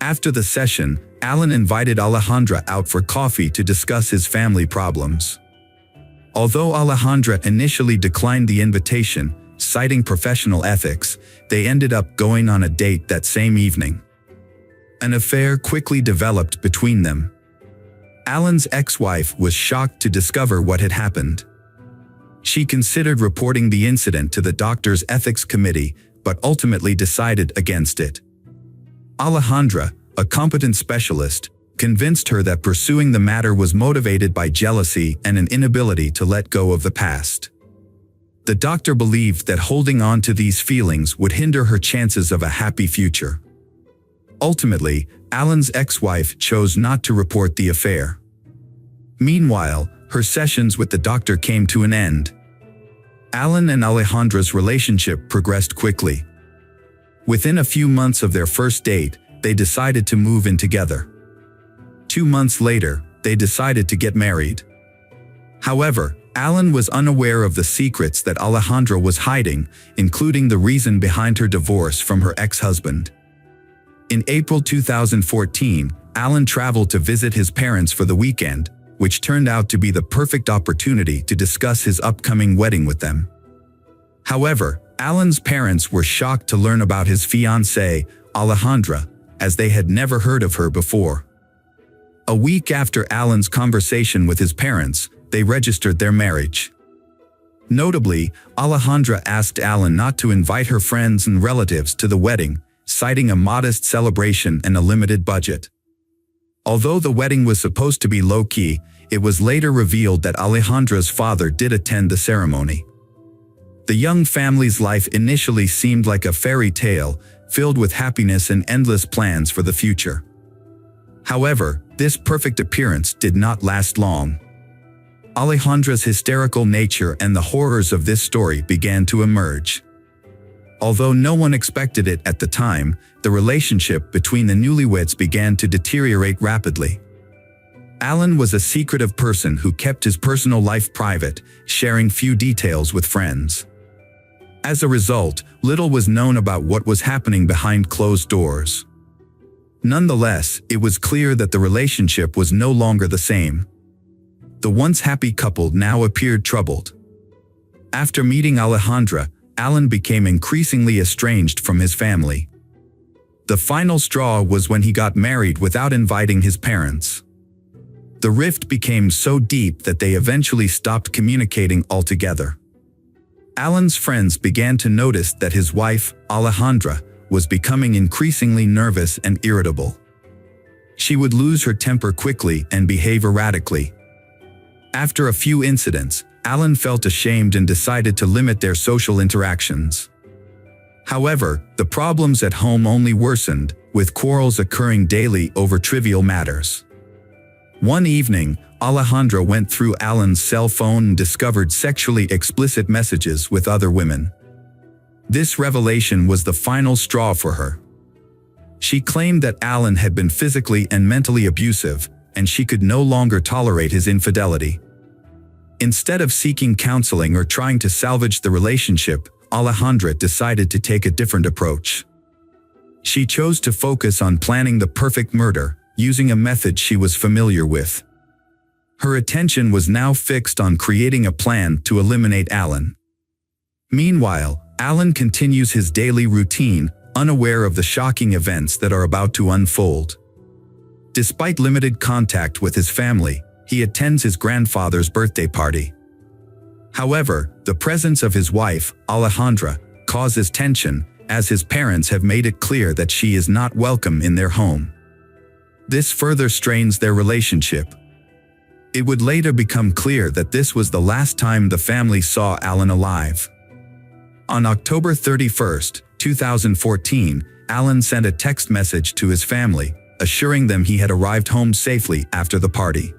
After the session, Alan invited Alejandra out for coffee to discuss his family problems. Although Alejandra initially declined the invitation, citing professional ethics, they ended up going on a date that same evening. An affair quickly developed between them. Alan's ex-wife was shocked to discover what had happened. She considered reporting the incident to the doctor's ethics committee, but ultimately decided against it. Alejandra, a competent specialist, convinced her that pursuing the matter was motivated by jealousy and an inability to let go of the past. The doctor believed that holding on to these feelings would hinder her chances of a happy future. Ultimately, Alan's ex-wife chose not to report the affair. Meanwhile, her sessions with the doctor came to an end. Alan and Alejandra's relationship progressed quickly. Within a few months of their first date, they decided to move in together. 2 months later, they decided to get married. However, Alan was unaware of the secrets that Alejandra was hiding, including the reason behind her divorce from her ex-husband. In April 2014, Alan traveled to visit his parents for the weekend, which turned out to be the perfect opportunity to discuss his upcoming wedding with them. However, Alan's parents were shocked to learn about his fiancée, Alejandra, as they had never heard of her before. A week after Alan's conversation with his parents, they registered their marriage. Notably, Alejandra asked Alan not to invite her friends and relatives to the wedding, citing a modest celebration and a limited budget. Although the wedding was supposed to be low-key, it was later revealed that Alejandra's father did attend the ceremony. The young family's life initially seemed like a fairy tale, filled with happiness and endless plans for the future. However, this perfect appearance did not last long. Alejandra's hysterical nature and the horrors of this story began to emerge. Although no one expected it at the time, the relationship between the newlyweds began to deteriorate rapidly. Alan was a secretive person who kept his personal life private, sharing few details with friends. As a result, little was known about what was happening behind closed doors. Nonetheless, it was clear that the relationship was no longer the same. The once happy couple now appeared troubled. After meeting Alejandra, Alan became increasingly estranged from his family. The final straw was when he got married without inviting his parents. The rift became so deep that they eventually stopped communicating altogether. Alan's friends began to notice that his wife, Alejandra, was becoming increasingly nervous and irritable. She would lose her temper quickly and behave erratically. After a few incidents, Alan felt ashamed and decided to limit their social interactions. However, the problems at home only worsened, with quarrels occurring daily over trivial matters. One evening, Alejandra went through Alan's cell phone and discovered sexually explicit messages with other women. This revelation was the final straw for her. She claimed that Alan had been physically and mentally abusive, and she could no longer tolerate his infidelity. Instead of seeking counseling or trying to salvage the relationship, Alejandra decided to take a different approach. She chose to focus on planning the perfect murder, using a method she was familiar with. Her attention was now fixed on creating a plan to eliminate Alan. Meanwhile, Alan continues his daily routine, unaware of the shocking events that are about to unfold. Despite limited contact with his family, he attends his grandfather's birthday party. However, the presence of his wife, Alejandra, causes tension, as his parents have made it clear that she is not welcome in their home. This further strains their relationship. It would later become clear that this was the last time the family saw Alan alive. On October 31, 2014, Alan sent a text message to his family, assuring them he had arrived home safely after the party.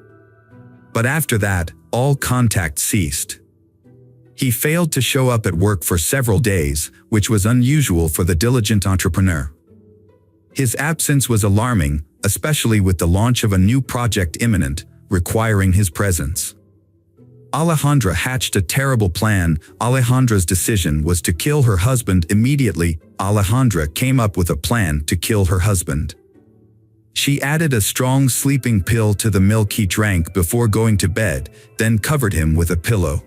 But after that, all contact ceased. He failed to show up at work for several days, which was unusual for the diligent entrepreneur. His absence was alarming, especially with the launch of a new project imminent, requiring his presence. Alejandra hatched a terrible plan. Alejandra's decision was to kill her husband immediately. Alejandra came up with a plan to kill her husband. She added a strong sleeping pill to the milk he drank before going to bed, then covered him with a pillow.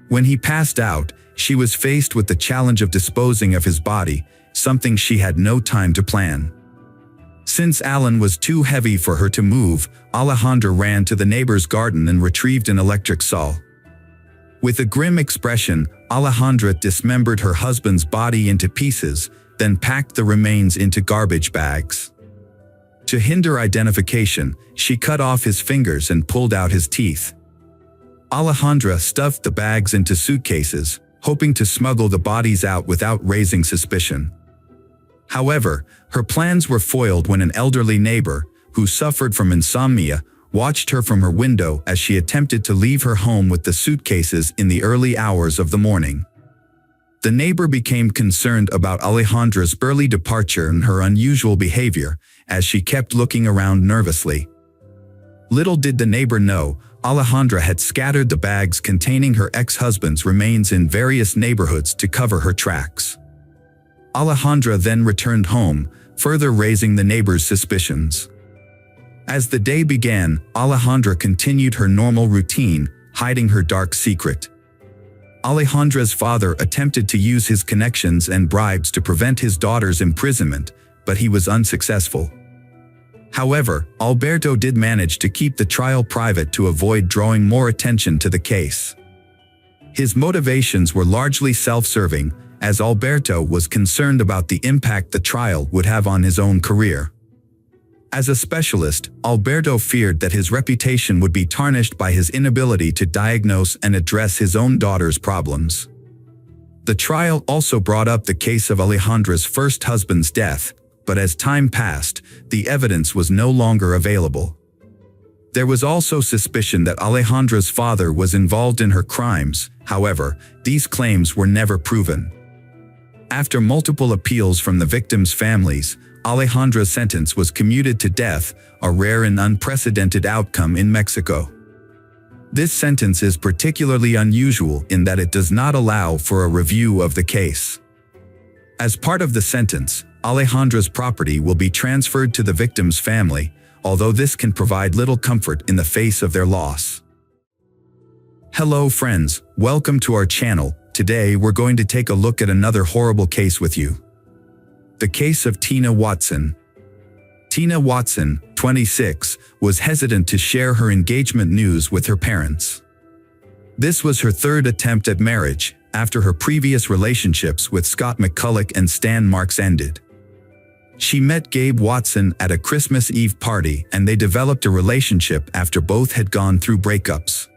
When he passed out, she was faced with the challenge of disposing of his body, something she had no time to plan. Since Alan was too heavy for her to move, Alejandra ran to the neighbor's garden and retrieved an electric saw. With a grim expression, Alejandra dismembered her husband's body into pieces, then packed the remains into garbage bags. To hinder identification, she cut off his fingers and pulled out his teeth. Alejandra stuffed the bags into suitcases, hoping to smuggle the bodies out without raising suspicion. However, her plans were foiled when an elderly neighbor, who suffered from insomnia, watched her from her window as she attempted to leave her home with the suitcases in the early hours of the morning. The neighbor became concerned about Alejandra's early departure and her unusual behavior, as she kept looking around nervously. Little did the neighbor know, Alejandra had scattered the bags containing her ex-husband's remains in various neighborhoods to cover her tracks. Alejandra then returned home, further raising the neighbor's suspicions. As the day began, Alejandra continued her normal routine, hiding her dark secret. Alejandra's father attempted to use his connections and bribes to prevent his daughter's imprisonment, but he was unsuccessful. However, Alberto did manage to keep the trial private to avoid drawing more attention to the case. His motivations were largely self-serving, as Alberto was concerned about the impact the trial would have on his own career. As a specialist, Alberto feared that his reputation would be tarnished by his inability to diagnose and address his own daughter's problems. The trial also brought up the case of Alejandra's first husband's death, but as time passed, the evidence was no longer available. There was also suspicion that Alejandra's father was involved in her crimes. However, these claims were never proven. After multiple appeals from the victims' families, Alejandra's sentence was commuted to death, a rare and unprecedented outcome in Mexico. This sentence is particularly unusual in that it does not allow for a review of the case. As part of the sentence, Alejandra's property will be transferred to the victim's family, although this can provide little comfort in the face of their loss. Hello friends, welcome to our channel. Today we're going to take a look at another horrible case with you. The case of Tina Watson. Tina Watson, 26, was hesitant to share her engagement news with her parents. This was her third attempt at marriage, after her previous relationships with Scott McCulloch and Stan Marks ended. She met Gabe Watson at a Christmas Eve party and they developed a relationship after both had gone through breakups.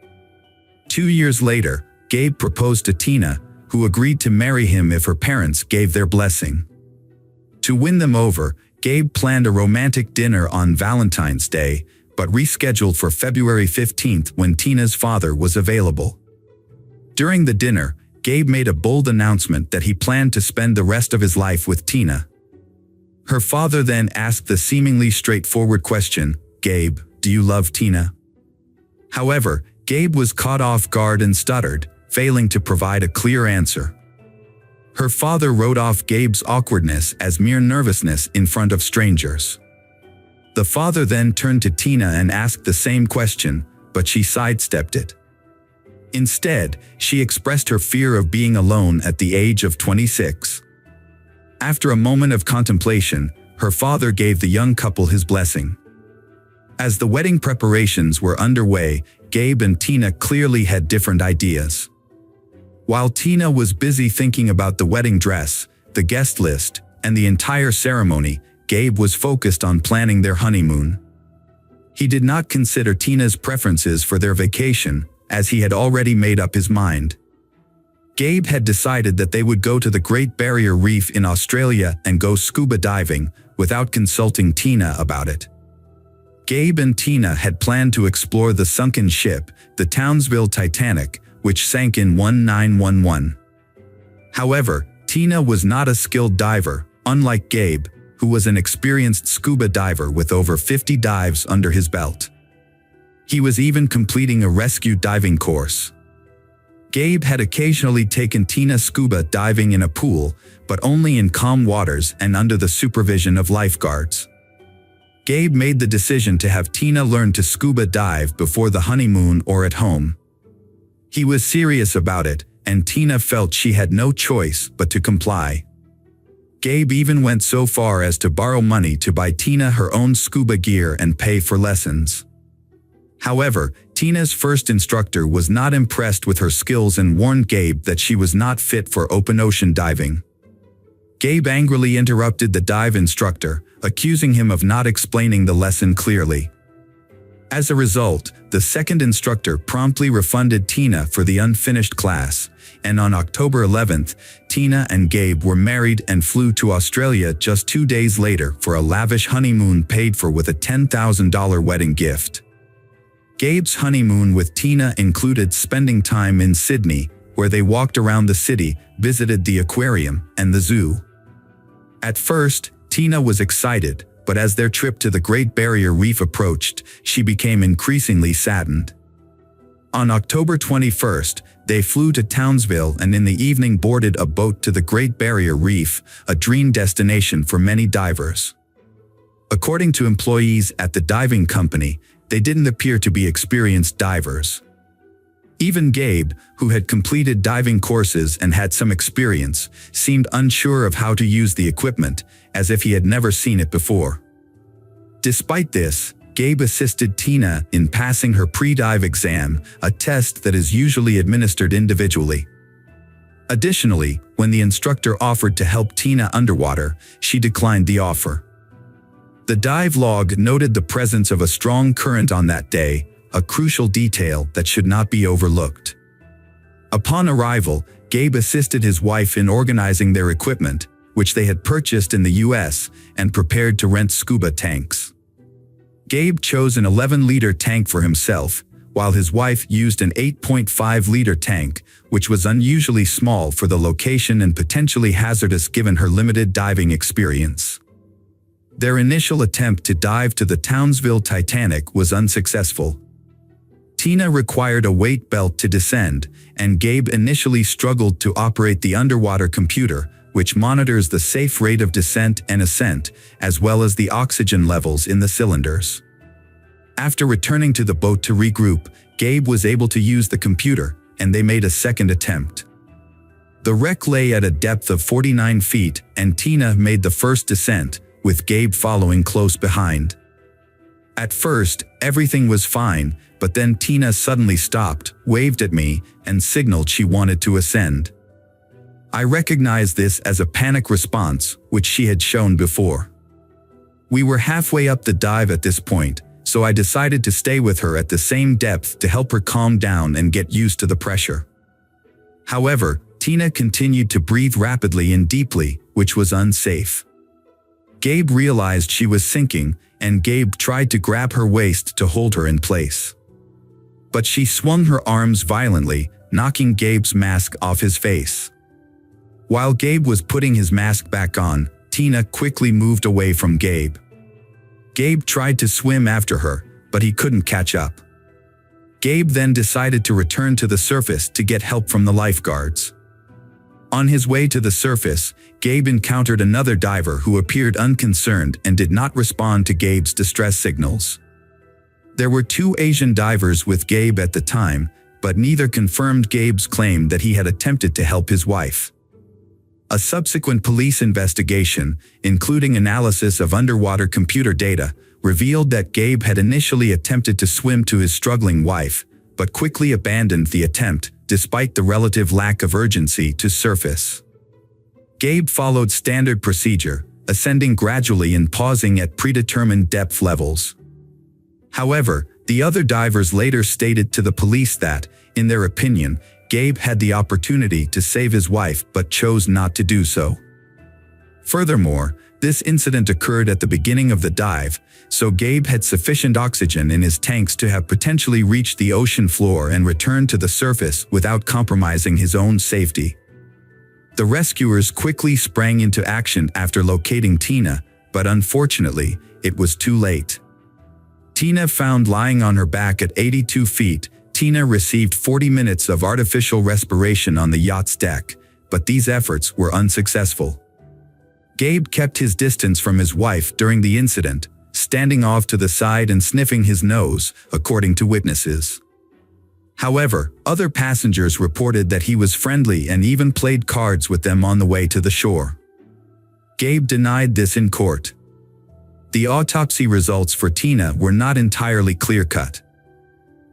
2 years later, Gabe proposed to Tina, who agreed to marry him if her parents gave their blessing. To win them over, Gabe planned a romantic dinner on Valentine's Day, but rescheduled for February 15th when Tina's father was available. During the dinner, Gabe made a bold announcement that he planned to spend the rest of his life with Tina. Her father then asked the seemingly straightforward question, "Gabe, do you love Tina?" However, Gabe was caught off guard and stuttered, failing to provide a clear answer. Her father wrote off Gabe's awkwardness as mere nervousness in front of strangers. The father then turned to Tina and asked the same question, but she sidestepped it. Instead, she expressed her fear of being alone at the age of 26. After a moment of contemplation, her father gave the young couple his blessing. As the wedding preparations were underway, Gabe and Tina clearly had different ideas. While Tina was busy thinking about the wedding dress, the guest list, and the entire ceremony, Gabe was focused on planning their honeymoon. He did not consider Tina's preferences for their vacation, as he had already made up his mind. Gabe had decided that they would go to the Great Barrier Reef in Australia and go scuba diving, without consulting Tina about it. Gabe and Tina had planned to explore the sunken ship, the Townsville Titanic, which sank in 1911. However, Tina was not a skilled diver, unlike Gabe, who was an experienced scuba diver with over 50 dives under his belt. He was even completing a rescue diving course. Gabe had occasionally taken Tina scuba diving in a pool, but only in calm waters and under the supervision of lifeguards. Gabe made the decision to have Tina learn to scuba dive before the honeymoon or at home. He was serious about it, and Tina felt she had no choice but to comply. Gabe even went so far as to borrow money to buy Tina her own scuba gear and pay for lessons. However, Tina's first instructor was not impressed with her skills and warned Gabe that she was not fit for open ocean diving. Gabe angrily interrupted the dive instructor, accusing him of not explaining the lesson clearly. As a result, the second instructor promptly refunded Tina for the unfinished class, and on October 11th, Tina and Gabe were married and flew to Australia just 2 days later for a lavish honeymoon paid for with a $10,000 wedding gift. Gabe's honeymoon with Tina included spending time in Sydney, where they walked around the city, visited the aquarium, and the zoo. At first, Tina was excited, but as their trip to the Great Barrier Reef approached, she became increasingly saddened. On October 21st, they flew to Townsville and in the evening boarded a boat to the Great Barrier Reef, a dream destination for many divers. According to employees at the diving company, they didn't appear to be experienced divers. Even Gabe, who had completed diving courses and had some experience, seemed unsure of how to use the equipment, as if he had never seen it before. Despite this, Gabe assisted Tina in passing her pre-dive exam, a test that is usually administered individually. Additionally, when the instructor offered to help Tina underwater, she declined the offer. The dive log noted the presence of a strong current on that day, a crucial detail that should not be overlooked. Upon arrival, Gabe assisted his wife in organizing their equipment, which they had purchased in the US, and prepared to rent scuba tanks. Gabe chose an 11-liter tank for himself, while his wife used an 8.5-liter tank, which was unusually small for the location and potentially hazardous given her limited diving experience. Their initial attempt to dive to the Townsville Titanic was unsuccessful. Tina required a weight belt to descend, and Gabe initially struggled to operate the underwater computer, which monitors the safe rate of descent and ascent, as well as the oxygen levels in the cylinders. After returning to the boat to regroup, Gabe was able to use the computer, and they made a second attempt. The wreck lay at a depth of 49 feet, and Tina made the first descent, with Gabe following close behind. At first, everything was fine, but then Tina suddenly stopped, waved at me, and signaled she wanted to ascend. I recognized this as a panic response, which she had shown before. We were halfway up the dive at this point, so I decided to stay with her at the same depth to help her calm down and get used to the pressure. However, Tina continued to breathe rapidly and deeply, which was unsafe. Gabe realized she was sinking, and Gabe tried to grab her waist to hold her in place. But she swung her arms violently, knocking Gabe's mask off his face. While Gabe was putting his mask back on, Tina quickly moved away from Gabe. Gabe tried to swim after her, but he couldn't catch up. Gabe then decided to return to the surface to get help from the lifeguards. On his way to the surface, Gabe encountered another diver who appeared unconcerned and did not respond to Gabe's distress signals. There were 2 Asian divers with Gabe at the time, but neither confirmed Gabe's claim that he had attempted to help his wife. A subsequent police investigation, including analysis of underwater computer data, revealed that Gabe had initially attempted to swim to his struggling wife, but quickly abandoned the attempt, despite the relative lack of urgency to surface. Gabe followed standard procedure, ascending gradually and pausing at predetermined depth levels. However, the other divers later stated to the police that, in their opinion, Gabe had the opportunity to save his wife but chose not to do so. Furthermore, This incident occurred at the beginning of the dive, so Gabe had sufficient oxygen in his tanks to have potentially reached the ocean floor and returned to the surface without compromising his own safety. The rescuers quickly sprang into action after locating Tina, but unfortunately, it was too late. Tina found lying on her back at 82 feet, Tina received 40 minutes of artificial respiration on the yacht's deck, but these efforts were unsuccessful. Gabe kept his distance from his wife during the incident, standing off to the side and sniffing his nose, according to witnesses. However, other passengers reported that he was friendly and even played cards with them on the way to the shore. Gabe denied this in court. The autopsy results for Tina were not entirely clear-cut.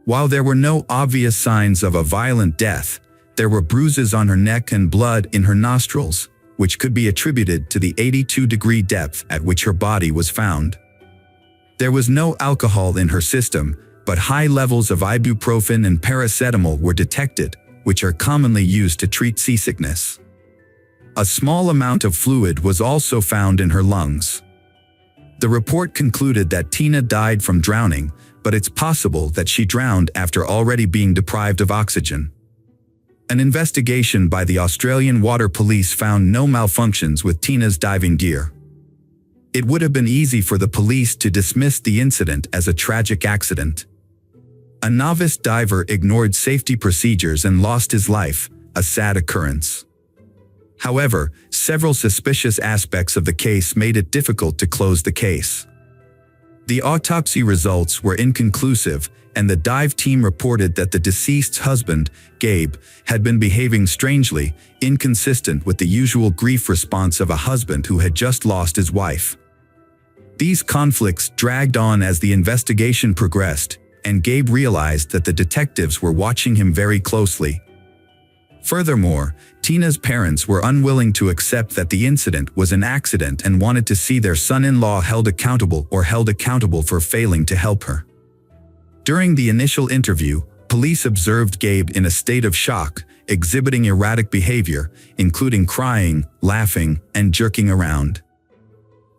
While there were no obvious signs of a violent death, there were bruises on her neck and blood in her nostrils, which could be attributed to the 82-degree depth at which her body was found. There was no alcohol in her system, but high levels of ibuprofen and paracetamol were detected, which are commonly used to treat seasickness. A small amount of fluid was also found in her lungs. The report concluded that Tina died from drowning, but it's possible that she drowned after already being deprived of oxygen. An investigation by the Australian Water Police found no malfunctions with Tina's diving gear. It would have been easy for the police to dismiss the incident as a tragic accident. A novice diver ignored safety procedures and lost his life, a sad occurrence. However, several suspicious aspects of the case made it difficult to close the case. The autopsy results were inconclusive, and the dive team reported that the deceased's husband, Gabe, had been behaving strangely, inconsistent with the usual grief response of a husband who had just lost his wife. These conflicts dragged on as the investigation progressed, and Gabe realized that the detectives were watching him very closely. Furthermore, Tina's parents were unwilling to accept that the incident was an accident and wanted to see their son-in-law held accountable for failing to help her. During the initial interview, police observed Gabe in a state of shock, exhibiting erratic behavior, including crying, laughing, and jerking around.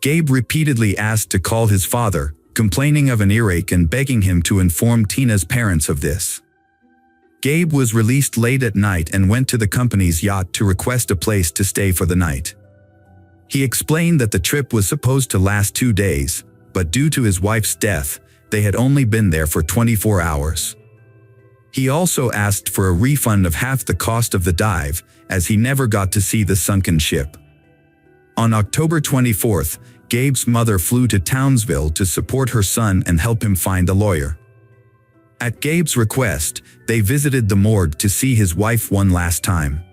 Gabe repeatedly asked to call his father, complaining of an earache and begging him to inform Tina's parents of this. Gabe was released late at night and went to the company's yacht to request a place to stay for the night. He explained that the trip was supposed to last 2 days, but due to his wife's death, they had only been there for 24 hours. He also asked for a refund of half the cost of the dive, as he never got to see the sunken ship. On October 24th, Gabe's mother flew to Townsville to support her son and help him find a lawyer. At Gabe's request, they visited the morgue to see his wife one last time.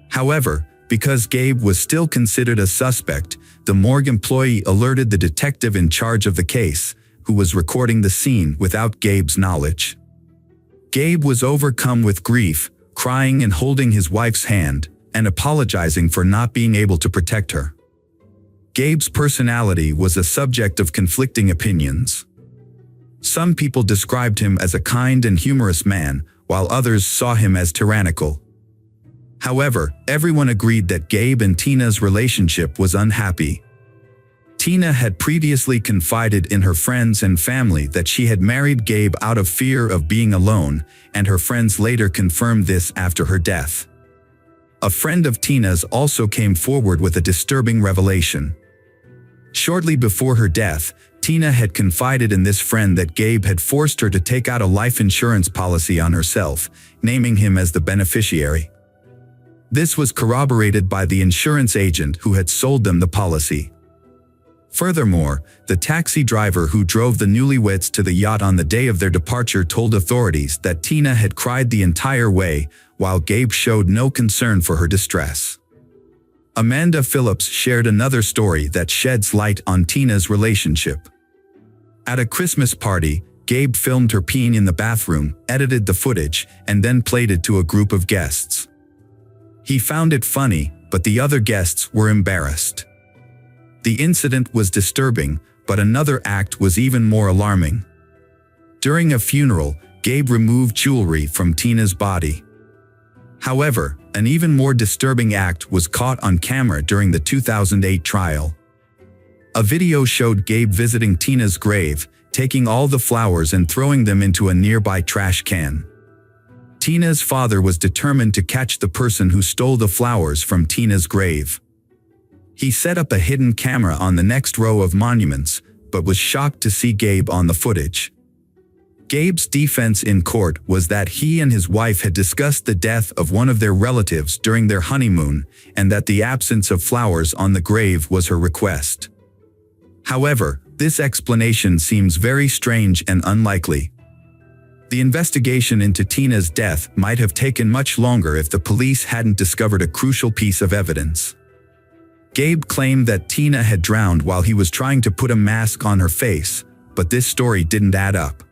However, because Gabe was still considered a suspect, the morgue employee alerted the detective in charge of the case, who was recording the scene without Gabe's knowledge. Gabe was overcome with grief, crying and holding his wife's hand, and apologizing for not being able to protect her. Gabe's personality was a subject of conflicting opinions. Some people described him as a kind and humorous man, while others saw him as tyrannical. However, everyone agreed that Gabe and Tina's relationship was unhappy. Tina had previously confided in her friends and family that she had married Gabe out of fear of being alone, and her friends later confirmed this after her death. A friend of Tina's also came forward with a disturbing revelation. Shortly before her death, Tina had confided in this friend that Gabe had forced her to take out a life insurance policy on herself, naming him as the beneficiary. This was corroborated by the insurance agent who had sold them the policy. Furthermore, the taxi driver who drove the newlyweds to the yacht on the day of their departure told authorities that Tina had cried the entire way, while Gabe showed no concern for her distress. Amanda Phillips shared another story that sheds light on Tina's relationship. At a Christmas party, Gabe filmed her peeing in the bathroom, edited the footage, and then played it to a group of guests. He found it funny, but the other guests were embarrassed. The incident was disturbing, but another act was even more alarming. During a funeral, Gabe removed jewelry from Tina's body. However, an even more disturbing act was caught on camera during the 2008 trial. A video showed Gabe visiting Tina's grave, taking all the flowers and throwing them into a nearby trash can. Tina's father was determined to catch the person who stole the flowers from Tina's grave. He set up a hidden camera on the next row of monuments, but was shocked to see Gabe on the footage. Gabe's defense in court was that he and his wife had discussed the death of one of their relatives during their honeymoon, and that the absence of flowers on the grave was her request. However, this explanation seems very strange and unlikely. The investigation into Tina's death might have taken much longer if the police hadn't discovered a crucial piece of evidence. Gabe claimed that Tina had drowned while he was trying to put a mask on her face, but this story didn't add up.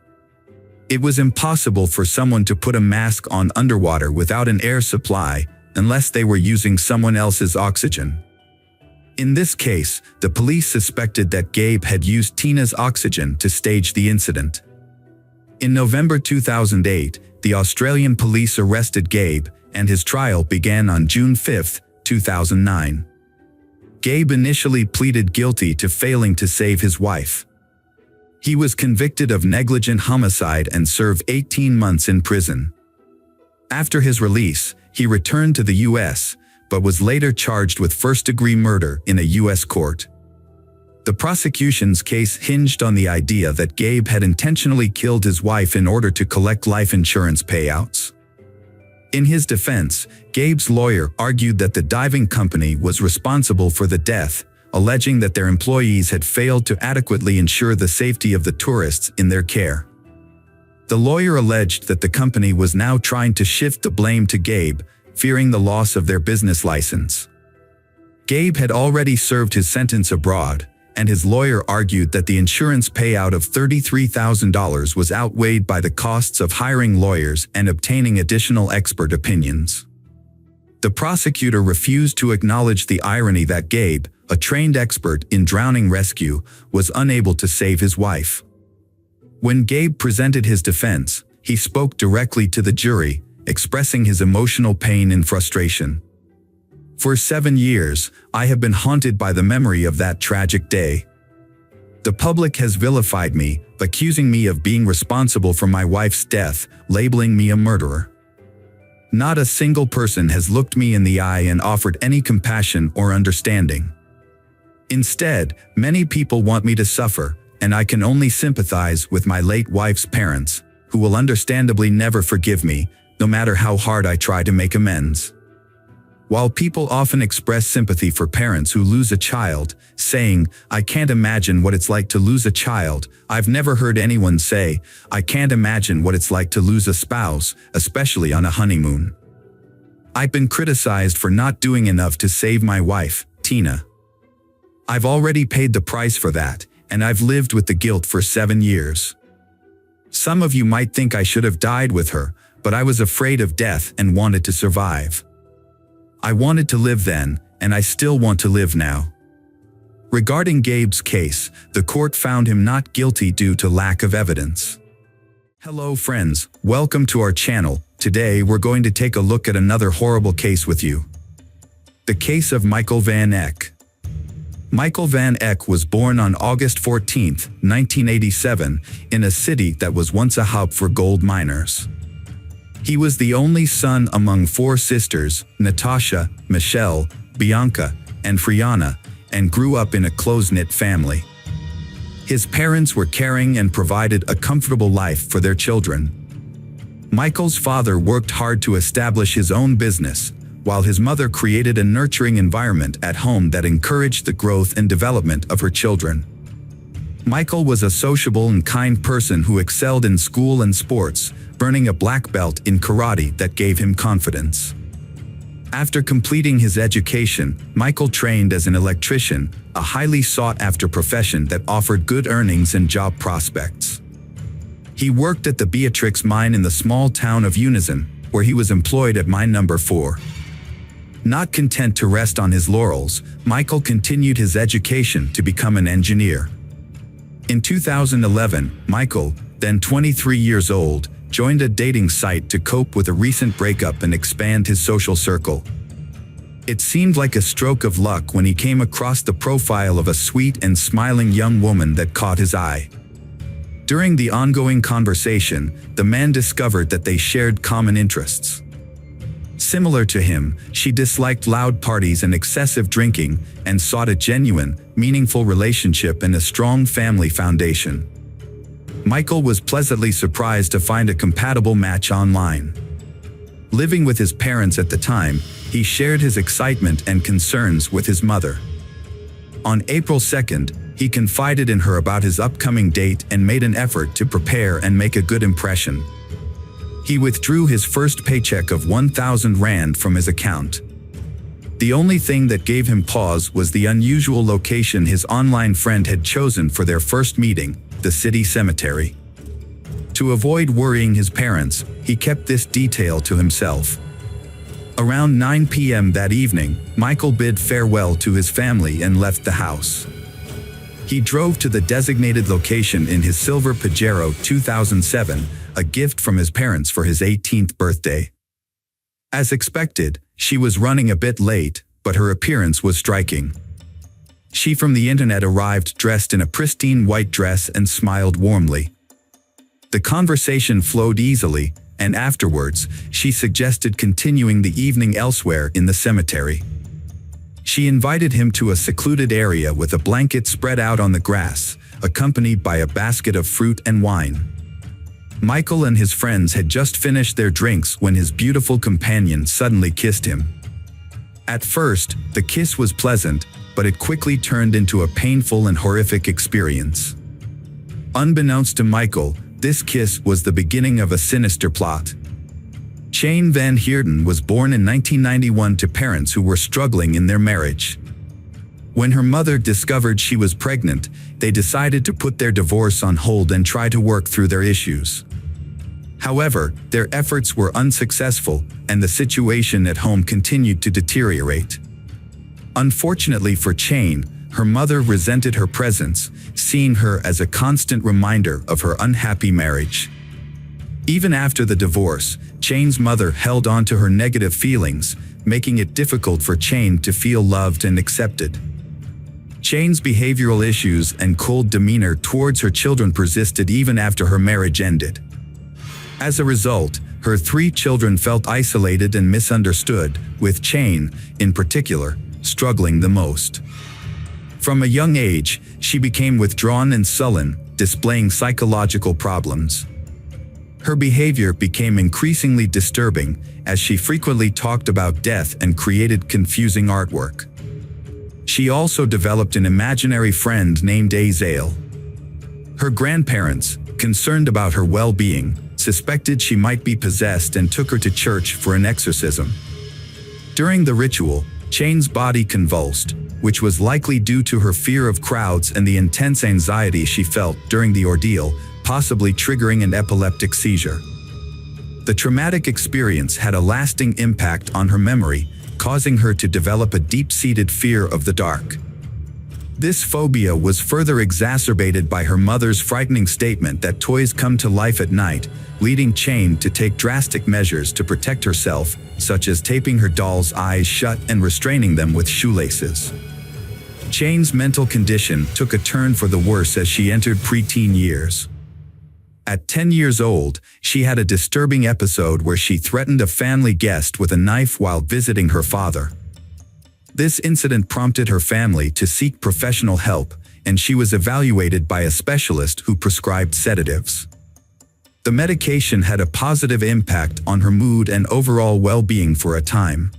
It was impossible for someone to put a mask on underwater without an air supply, unless they were using someone else's oxygen. In this case, the police suspected that Gabe had used Tina's oxygen to stage the incident. In November 2008, the Australian police arrested Gabe, and his trial began on June 5, 2009. Gabe initially pleaded guilty to failing to save his wife. He was convicted of negligent homicide and served 18 months in prison. After his release, he returned to the U.S., but was later charged with first-degree murder in a U.S. court. The prosecution's case hinged on the idea that Gabe had intentionally killed his wife in order to collect life insurance payouts. In his defense, Gabe's lawyer argued that the diving company was responsible for the death, alleging that their employees had failed to adequately ensure the safety of the tourists in their care. The lawyer alleged that the company was now trying to shift the blame to Gabe, fearing the loss of their business license. Gabe had already served his sentence abroad, and his lawyer argued that the insurance payout of $33,000 was outweighed by the costs of hiring lawyers and obtaining additional expert opinions. The prosecutor refused to acknowledge the irony that Gabe, a trained expert in drowning rescue, was unable to save his wife. When Gabe presented his defense, he spoke directly to the jury, expressing his emotional pain and frustration. For 7 years, I have been haunted by the memory of that tragic day. The public has vilified me, accusing me of being responsible for my wife's death, labeling me a murderer. Not a single person has looked me in the eye and offered any compassion or understanding. Instead, many people want me to suffer, and I can only sympathize with my late wife's parents, who will understandably never forgive me, no matter how hard I try to make amends. While people often express sympathy for parents who lose a child, saying, "I can't imagine what it's like to lose a child," I've never heard anyone say, "I can't imagine what it's like to lose a spouse, especially on a honeymoon." I've been criticized for not doing enough to save my wife, Tina. I've already paid the price for that, and I've lived with the guilt for 7 years. Some of you might think I should have died with her, but I was afraid of death and wanted to survive. I wanted to live then, and I still want to live now. Regarding Gabe's case, the court found him not guilty due to lack of evidence. Hello friends, welcome to our channel. Today we're going to take a look at another horrible case with you. The case of Michael Van Eck. Michael Van Eck was born on August 14, 1987, in a city that was once a hub for gold miners. He was the only son among 4 sisters, Natasha, Michelle, Bianca, and Friana, and grew up in a close-knit family. His parents were caring and provided a comfortable life for their children. Michael's father worked hard to establish his own business, while his mother created a nurturing environment at home that encouraged the growth and development of her children. Michael was a sociable and kind person who excelled in school and sports, earning a black belt in karate that gave him confidence. After completing his education, Michael trained as an electrician, a highly sought-after profession that offered good earnings and job prospects. He worked at the Beatrix mine in the small town of Unison, where he was employed at mine number 4. Not content to rest on his laurels, Michael continued his education to become an engineer. In 2011, Michael, then 23 years old, joined a dating site to cope with a recent breakup and expand his social circle. It seemed like a stroke of luck when he came across the profile of a sweet and smiling young woman that caught his eye. During the ongoing conversation, the man discovered that they shared common interests. Similar to him, she disliked loud parties and excessive drinking, and sought a genuine, meaningful relationship and a strong family foundation. Michael was pleasantly surprised to find a compatible match online. Living with his parents at the time, he shared his excitement and concerns with his mother. On April 2nd, he confided in her about his upcoming date and made an effort to prepare and make a good impression. He withdrew his first paycheck of 1,000 Rand from his account. The only thing that gave him pause was the unusual location his online friend had chosen for their first meeting, the city cemetery. To avoid worrying his parents, he kept this detail to himself. Around 9 p.m. that evening, Michael bid farewell to his family and left the house. He drove to the designated location in his silver Pajero 2007, a gift from his parents for his 18th birthday. As expected, she was running a bit late, but her appearance was striking. She from the internet arrived dressed in a pristine white dress and smiled warmly. The conversation flowed easily, and afterwards, she suggested continuing the evening elsewhere in the cemetery. She invited him to a secluded area with a blanket spread out on the grass, accompanied by a basket of fruit and wine. Michael and his friends had just finished their drinks when his beautiful companion suddenly kissed him. At first, the kiss was pleasant, but it quickly turned into a painful and horrific experience. Unbeknownst to Michael, this kiss was the beginning of a sinister plot. Jane Van Heerden was born in 1991 to parents who were struggling in their marriage. When her mother discovered she was pregnant, they decided to put their divorce on hold and try to work through their issues. However, their efforts were unsuccessful, and the situation at home continued to deteriorate. Unfortunately for Jane, her mother resented her presence, seeing her as a constant reminder of her unhappy marriage. Even after the divorce, Jane's mother held on to her negative feelings, making it difficult for Jane to feel loved and accepted. Jane's behavioral issues and cold demeanor towards her children persisted even after her marriage ended. As a result, her 3 children felt isolated and misunderstood, with Jane, in particular, struggling the most. From a young age, she became withdrawn and sullen, displaying psychological problems. Her behavior became increasingly disturbing, as she frequently talked about death and created confusing artwork. She also developed an imaginary friend named Azael. Her grandparents, concerned about her well-being, suspected she might be possessed and took her to church for an exorcism. During the ritual, Jane's body convulsed, which was likely due to her fear of crowds and the intense anxiety she felt during the ordeal, possibly triggering an epileptic seizure. The traumatic experience had a lasting impact on her memory, causing her to develop a deep-seated fear of the dark. This phobia was further exacerbated by her mother's frightening statement that toys come to life at night, leading Jane to take drastic measures to protect herself, such as taping her doll's eyes shut and restraining them with shoelaces. Jane's mental condition took a turn for the worse as she entered preteen years. At 10 years old, she had a disturbing episode where she threatened a family guest with a knife while visiting her father. This incident prompted her family to seek professional help, and she was evaluated by a specialist who prescribed sedatives. The medication had a positive impact on her mood and overall well-being for a time.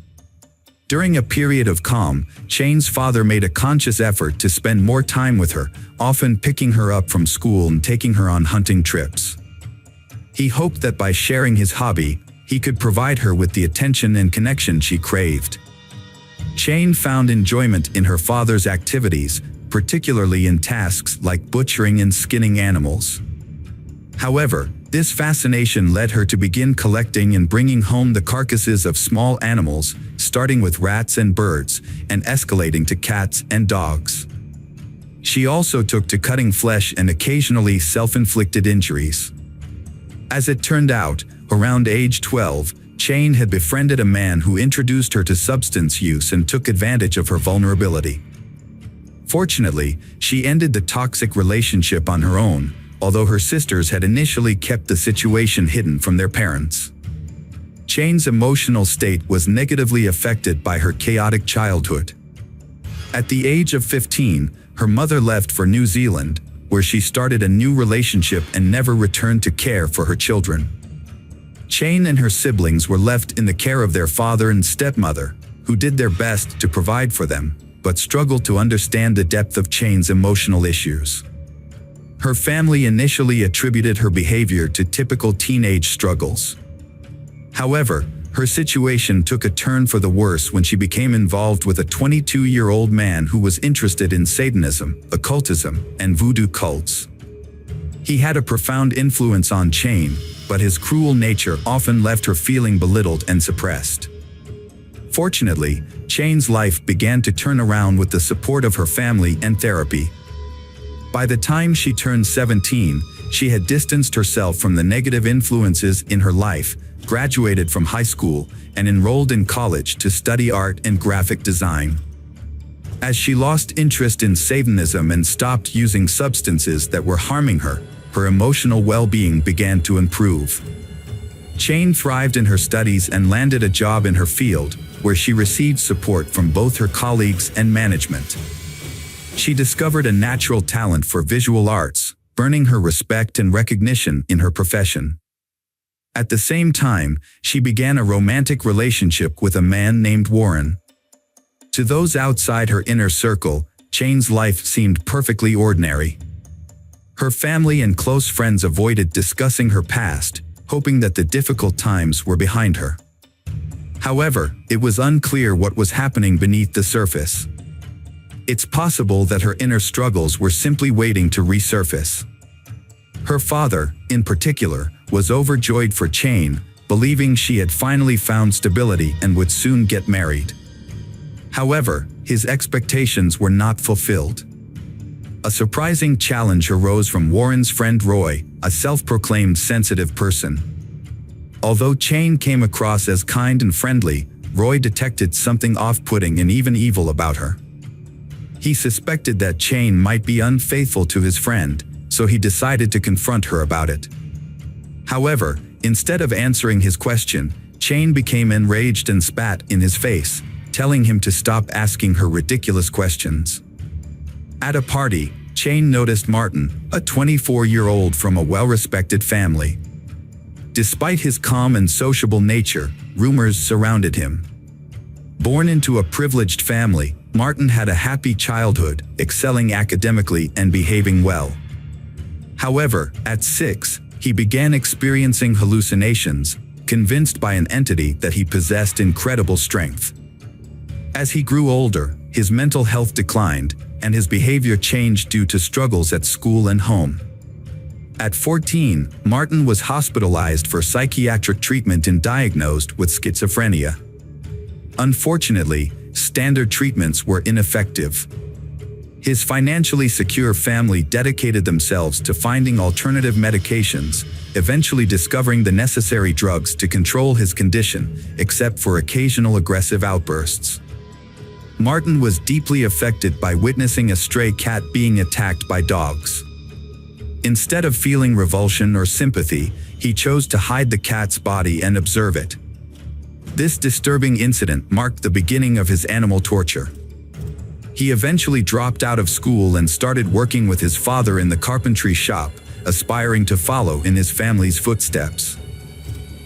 During a period of calm, Jane's father made a conscious effort to spend more time with her, often picking her up from school and taking her on hunting trips. He hoped that by sharing his hobby, he could provide her with the attention and connection she craved. Jane found enjoyment in her father's activities, particularly in tasks like butchering and skinning animals. However, this fascination led her to begin collecting and bringing home the carcasses of small animals, starting with rats and birds, and escalating to cats and dogs. She also took to cutting flesh and occasionally self-inflicted injuries. As it turned out, around age 12, Jane had befriended a man who introduced her to substance use and took advantage of her vulnerability. Fortunately, she ended the toxic relationship on her own, although her sisters had initially kept the situation hidden from their parents. Jane's emotional state was negatively affected by her chaotic childhood. At the age of 15, her mother left for New Zealand, where she started a new relationship and never returned to care for her children. Jane and her siblings were left in the care of their father and stepmother, who did their best to provide for them, but struggled to understand the depth of Jane's emotional issues. Her family initially attributed her behavior to typical teenage struggles. However, her situation took a turn for the worse when she became involved with a 22-year-old man who was interested in Satanism, occultism, and voodoo cults. He had a profound influence on Jane, but his cruel nature often left her feeling belittled and suppressed. Fortunately, Jane's life began to turn around with the support of her family and therapy. By the time she turned 17, she had distanced herself from the negative influences in her life, graduated from high school, and enrolled in college to study art and graphic design. As she lost interest in Satanism and stopped using substances that were harming her, her emotional well-being began to improve. Jane thrived in her studies and landed a job in her field, where she received support from both her colleagues and management. She discovered a natural talent for visual arts, earning her respect and recognition in her profession. At the same time, she began a romantic relationship with a man named Warren. To those outside her inner circle, Jane's life seemed perfectly ordinary. Her family and close friends avoided discussing her past, hoping that the difficult times were behind her. However, it was unclear what was happening beneath the surface. It's possible that her inner struggles were simply waiting to resurface. Her father, in particular, was overjoyed for Jane, believing she had finally found stability and would soon get married. However, his expectations were not fulfilled. A surprising challenge arose from Warren's friend Roy, a self-proclaimed sensitive person. Although Jane came across as kind and friendly, Roy detected something off-putting and even evil about her. He suspected that Jane might be unfaithful to his friend, so he decided to confront her about it. However, instead of answering his question, Jane became enraged and spat in his face, telling him to stop asking her ridiculous questions. At a party, Jane noticed Martin, a 24-year-old from a well-respected family. Despite his calm and sociable nature, rumors surrounded him. Born into a privileged family, Martin had a happy childhood, excelling academically and behaving well. However, at 6, he began experiencing hallucinations, convinced by an entity that he possessed incredible strength. As he grew older, his mental health declined, and his behavior changed due to struggles at school and home. At 14, Martin was hospitalized for psychiatric treatment and diagnosed with schizophrenia. Unfortunately, standard treatments were ineffective. His financially secure family dedicated themselves to finding alternative medications, eventually discovering the necessary drugs to control his condition, except for occasional aggressive outbursts. Martin was deeply affected by witnessing a stray cat being attacked by dogs. Instead of feeling revulsion or sympathy, he chose to hide the cat's body and observe it. This disturbing incident marked the beginning of his animal torture. He eventually dropped out of school and started working with his father in the carpentry shop, aspiring to follow in his family's footsteps.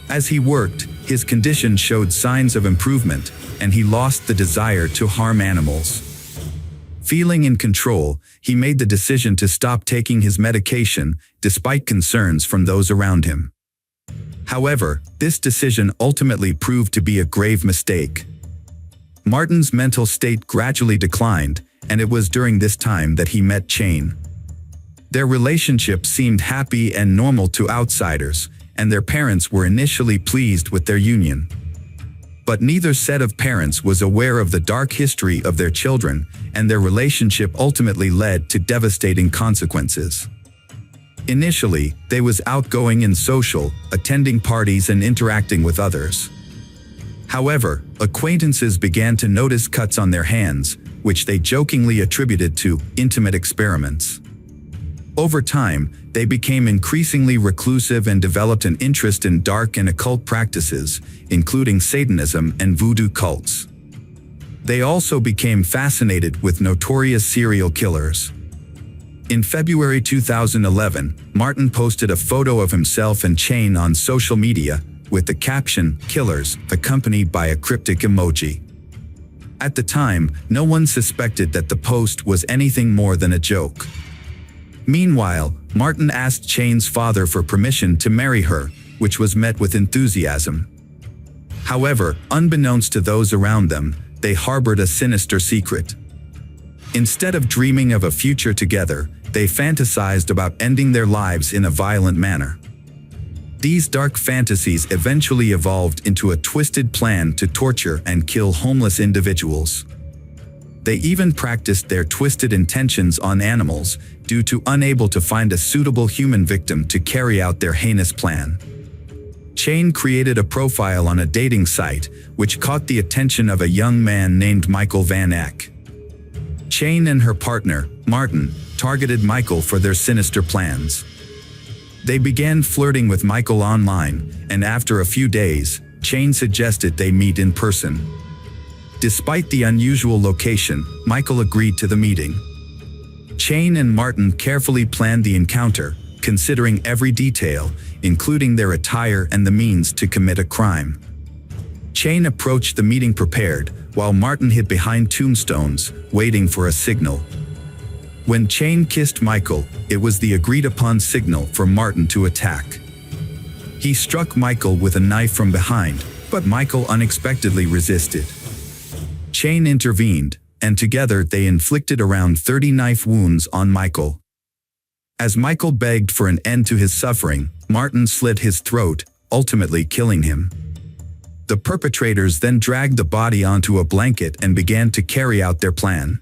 As he worked, his condition showed signs of improvement, and he lost the desire to harm animals. Feeling in control, he made the decision to stop taking his medication, despite concerns from those around him. However, this decision ultimately proved to be a grave mistake. Martin's mental state gradually declined, and it was during this time that he met Jane. Their relationship seemed happy and normal to outsiders, and their parents were initially pleased with their union. But neither set of parents was aware of the dark history of their children, and their relationship ultimately led to devastating consequences. Initially, they was outgoing and social, attending parties and interacting with others. However, acquaintances began to notice cuts on their hands, which they jokingly attributed to intimate experiments. Over time, they became increasingly reclusive and developed an interest in dark and occult practices, including Satanism and voodoo cults. They also became fascinated with notorious serial killers. In February 2011, Martin posted a photo of himself and Shane on social media, with the caption, "Killers," accompanied by a cryptic emoji. At the time, no one suspected that the post was anything more than a joke. Meanwhile, Martin asked Shane's father for permission to marry her, which was met with enthusiasm. However, unbeknownst to those around them, they harbored a sinister secret. Instead of dreaming of a future together, they fantasized about ending their lives in a violent manner. These dark fantasies eventually evolved into a twisted plan to torture and kill homeless individuals. They even practiced their twisted intentions on animals, due to unable to find a suitable human victim to carry out their heinous plan. Shane created a profile on a dating site, which caught the attention of a young man named Michael Van Eck. Shane and her partner, Martin, targeted Michael for their sinister plans. They began flirting with Michael online, and after a few days, Shane suggested they meet in person. Despite the unusual location, Michael agreed to the meeting. Shane and Martin carefully planned the encounter, considering every detail, including their attire and the means to commit a crime. Shane approached the meeting prepared, while Martin hid behind tombstones, waiting for a signal. When Shane kissed Michael, it was the agreed-upon signal for Martin to attack. He struck Michael with a knife from behind, but Michael unexpectedly resisted. Shane intervened, and together they inflicted around 30 knife wounds on Michael. As Michael begged for an end to his suffering, Martin slit his throat, ultimately killing him. The perpetrators then dragged the body onto a blanket and began to carry out their plan.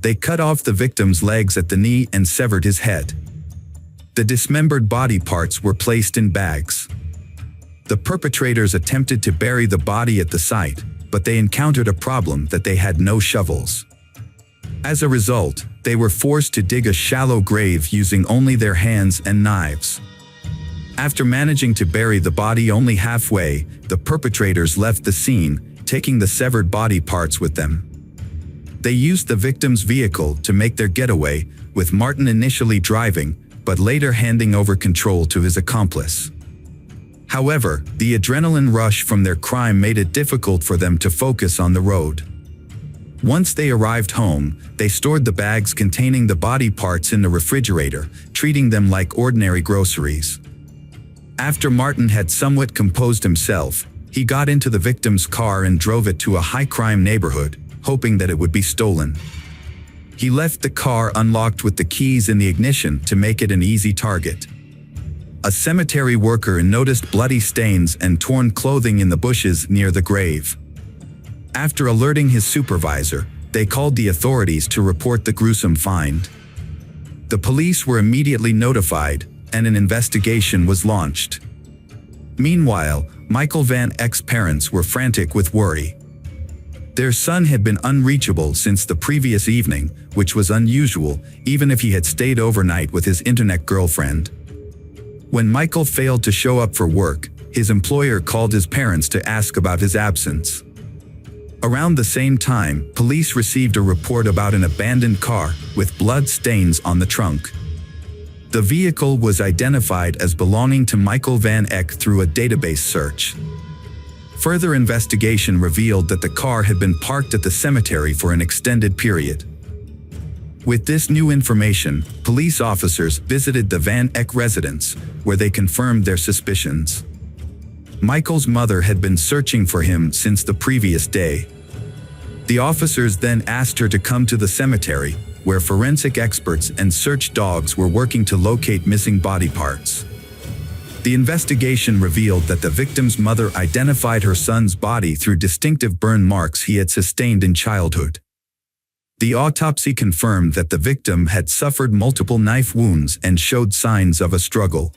They cut off the victim's legs at the knee and severed his head. The dismembered body parts were placed in bags. The perpetrators attempted to bury the body at the site, but they encountered a problem that they had no shovels. As a result, they were forced to dig a shallow grave using only their hands and knives. After managing to bury the body only halfway, the perpetrators left the scene, taking the severed body parts with them. They used the victim's vehicle to make their getaway, with Martin initially driving, but later handing over control to his accomplice. However, the adrenaline rush from their crime made it difficult for them to focus on the road. Once they arrived home, they stored the bags containing the body parts in the refrigerator, treating them like ordinary groceries. After Martin had somewhat composed himself, he got into the victim's car and drove it to a high-crime neighborhood, hoping that it would be stolen. He left the car unlocked with the keys in the ignition to make it an easy target. A cemetery worker noticed bloody stains and torn clothing in the bushes near the grave. After alerting his supervisor, they called the authorities to report the gruesome find. The police were immediately notified, and an investigation was launched. Meanwhile, Michael Van Eck's parents were frantic with worry. Their son had been unreachable since the previous evening, which was unusual, even if he had stayed overnight with his internet girlfriend. When Michael failed to show up for work, his employer called his parents to ask about his absence. Around the same time, police received a report about an abandoned car with blood stains on the trunk. The vehicle was identified as belonging to Michael Van Eck through a database search. Further investigation revealed that the car had been parked at the cemetery for an extended period. With this new information, police officers visited the Van Eck residence, where they confirmed their suspicions. Michael's mother had been searching for him since the previous day. The officers then asked her to come to the cemetery, where forensic experts and search dogs were working to locate missing body parts. The investigation revealed that the victim's mother identified her son's body through distinctive burn marks he had sustained in childhood. The autopsy confirmed that the victim had suffered multiple knife wounds and showed signs of a struggle.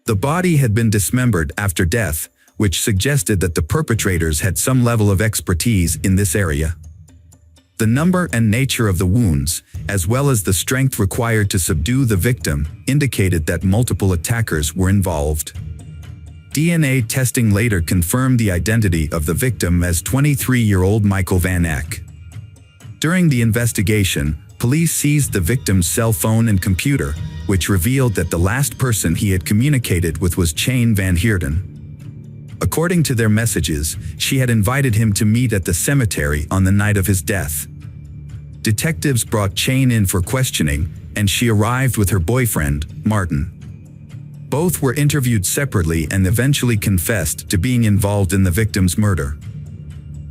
The body had been dismembered after death, which suggested that the perpetrators had some level of expertise in this area. The number and nature of the wounds, as well as the strength required to subdue the victim, indicated that multiple attackers were involved. DNA testing later confirmed the identity of the victim as 23-year-old Michael Van Eck. During the investigation, police seized the victim's cell phone and computer, which revealed that the last person he had communicated with was Shane Van Heerden. According to their messages, she had invited him to meet at the cemetery on the night of his death. Detectives brought Shane in for questioning, and she arrived with her boyfriend, Martin. Both were interviewed separately and eventually confessed to being involved in the victim's murder.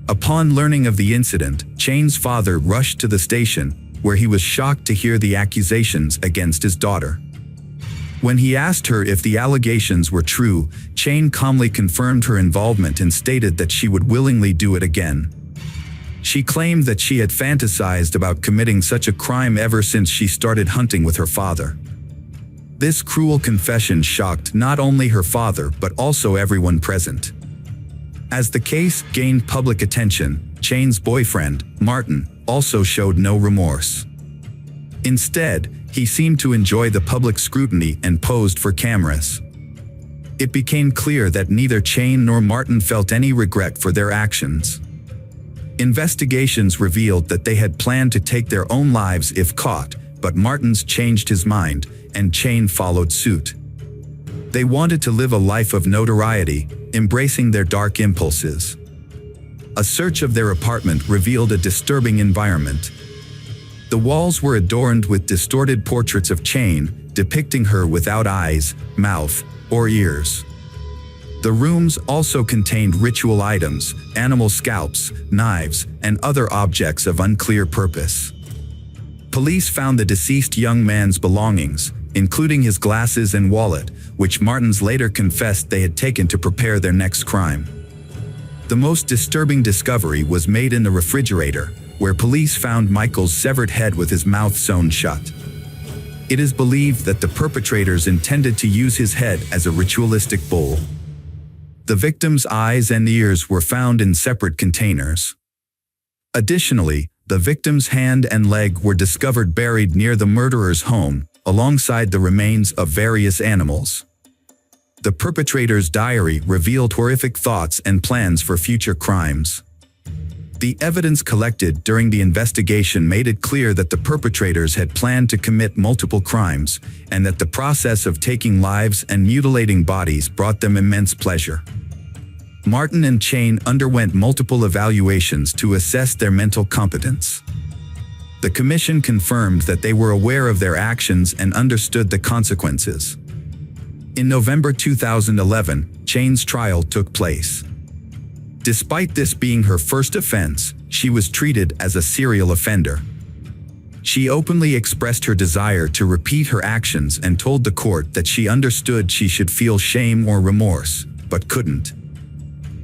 Upon learning of the incident, Shane's father rushed to the station, where he was shocked to hear the accusations against his daughter. When he asked her if the allegations were true, Shane calmly confirmed her involvement and stated that she would willingly do it again. She claimed that she had fantasized about committing such a crime ever since she started hunting with her father. This cruel confession shocked not only her father but also everyone present. As the case gained public attention, Shane's boyfriend, Martin, also showed no remorse. Instead, he seemed to enjoy the public scrutiny and posed for cameras. It became clear that neither Shane nor Martin felt any regret for their actions. Investigations revealed that they had planned to take their own lives if caught, but Martin's changed his mind, and Shane followed suit. They wanted to live a life of notoriety, embracing their dark impulses. A search of their apartment revealed a disturbing environment. The walls were adorned with distorted portraits of Shane, depicting her without eyes, mouth, or ears. The rooms also contained ritual items, animal scalps, knives, and other objects of unclear purpose. Police found the deceased young man's belongings, including his glasses and wallet, which Martins later confessed they had taken to prepare their next crime. The most disturbing discovery was made in the refrigerator, where police found Michael's severed head with his mouth sewn shut. It is believed that the perpetrators intended to use his head as a ritualistic bowl. The victim's eyes and ears were found in separate containers. Additionally, the victim's hand and leg were discovered buried near the murderer's home, alongside the remains of various animals. The perpetrator's diary revealed horrific thoughts and plans for future crimes. The evidence collected during the investigation made it clear that the perpetrators had planned to commit multiple crimes, and that the process of taking lives and mutilating bodies brought them immense pleasure. Martin and Shane underwent multiple evaluations to assess their mental competence. The commission confirmed that they were aware of their actions and understood the consequences. In November 2011, Shane's trial took place. Despite this being her first offense, she was treated as a serial offender. She openly expressed her desire to repeat her actions and told the court that she understood she should feel shame or remorse, but couldn't.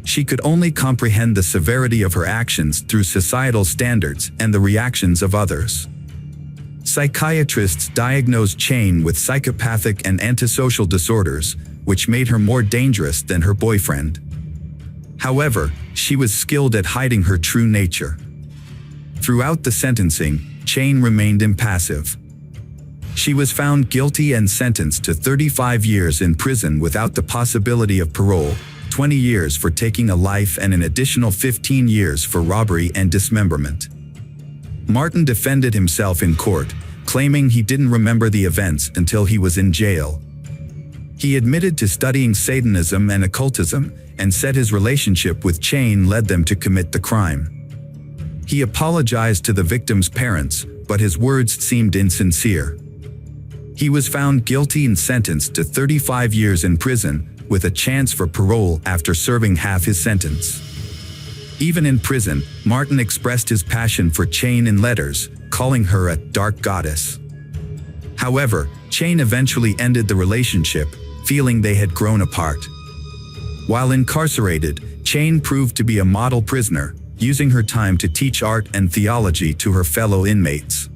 She could only comprehend the severity of her actions through societal standards and the reactions of others. Psychiatrists diagnosed Shane with psychopathic and antisocial disorders, which made her more dangerous than her boyfriend. However, she was skilled at hiding her true nature. Throughout the sentencing, Shane remained impassive. She was found guilty and sentenced to 35 years in prison without the possibility of parole, 20 years for taking a life and an additional 15 years for robbery and dismemberment. Martin defended himself in court, claiming he didn't remember the events until he was in jail. He admitted to studying Satanism and occultism, and said his relationship with Shane led them to commit the crime. He apologized to the victim's parents, but his words seemed insincere. He was found guilty and sentenced to 35 years in prison, with a chance for parole after serving half his sentence. Even in prison, Martin expressed his passion for Shane in letters, calling her a dark goddess. However, Shane eventually ended the relationship, feeling they had grown apart. While incarcerated, Shane proved to be a model prisoner, using her time to teach art and theology to her fellow inmates.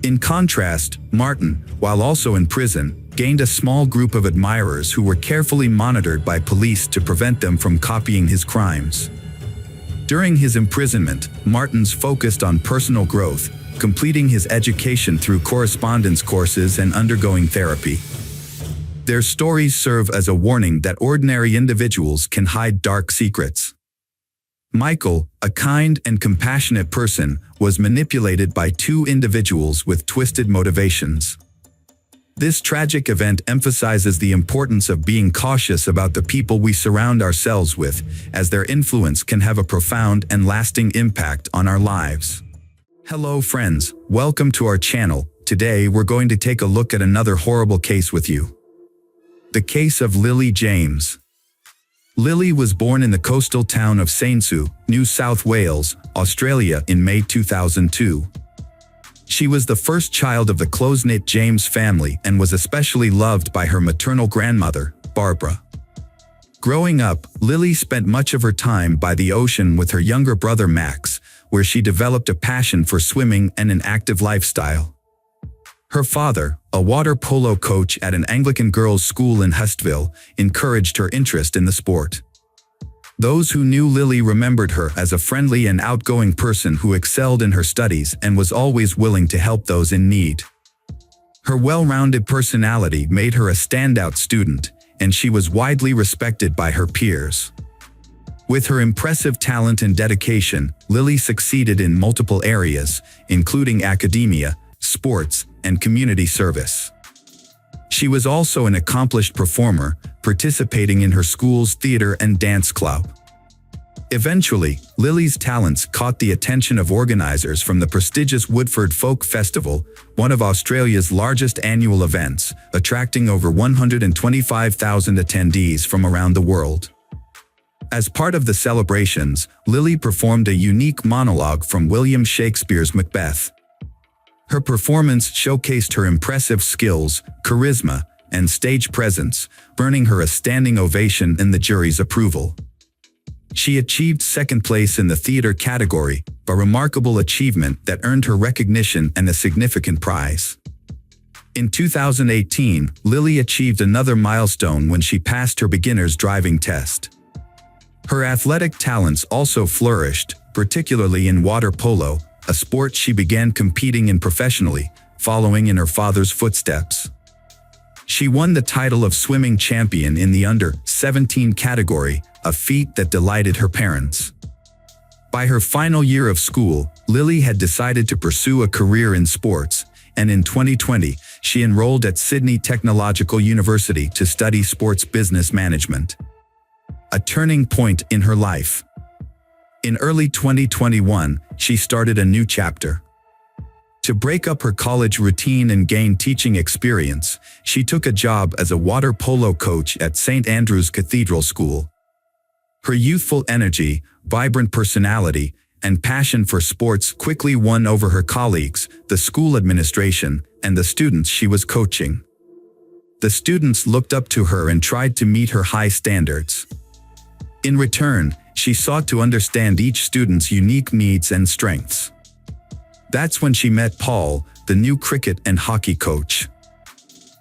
In contrast, Martin, while also in prison, gained a small group of admirers who were carefully monitored by police to prevent them from copying his crimes. During his imprisonment, Martins focused on personal growth, completing his education through correspondence courses and undergoing therapy. Their stories serve as a warning that ordinary individuals can hide dark secrets. Michael, a kind and compassionate person, was manipulated by two individuals with twisted motivations. This tragic event emphasizes the importance of being cautious about the people we surround ourselves with, as their influence can have a profound and lasting impact on our lives. Hello friends, welcome to our channel. Today we're going to take a look at another horrible case with you. The case of Lily James. Lily was born in the coastal town of Sainsbury, New South Wales, Australia in May 2002. She was the first child of the close-knit James family and was especially loved by her maternal grandmother, Barbara. Growing up, Lily spent much of her time by the ocean with her younger brother Max, where she developed a passion for swimming and an active lifestyle. Her father, a water polo coach at an Anglican girls' school in Hurstville, encouraged her interest in the sport. Those who knew Lily remembered her as a friendly and outgoing person who excelled in her studies and was always willing to help those in need. Her well-rounded personality made her a standout student, and she was widely respected by her peers. With her impressive talent and dedication, Lily succeeded in multiple areas, including academia, sports, and community service. She was also an accomplished performer, participating in her school's theater and dance club. Eventually, Lily's talents caught the attention of organizers from the prestigious Woodford Folk Festival, one of Australia's largest annual events, attracting over 125,000 attendees from around the world. As part of the celebrations, Lily performed a unique monologue from William Shakespeare's Macbeth. Her performance showcased her impressive skills, charisma, and stage presence, earning her a standing ovation and the jury's approval. She achieved second place in the theater category, a remarkable achievement that earned her recognition and a significant prize. In 2018, Lily achieved another milestone when she passed her beginner's driving test. Her athletic talents also flourished, particularly in water polo, a sport she began competing in professionally, following in her father's footsteps. She won the title of swimming champion in the under-17 category, a feat that delighted her parents. By her final year of school, Lily had decided to pursue a career in sports, and in 2020, she enrolled at Sydney Technological University to study sports business management. A turning point in her life. In early 2021, she started a new chapter. To break up her college routine and gain teaching experience, she took a job as a water polo coach at St. Andrew's Cathedral School. Her youthful energy, vibrant personality, and passion for sports quickly won over her colleagues, the school administration, and the students she was coaching. The students looked up to her and tried to meet her high standards. In return, she sought to understand each student's unique needs and strengths. That's when she met Paul, the new cricket and hockey coach.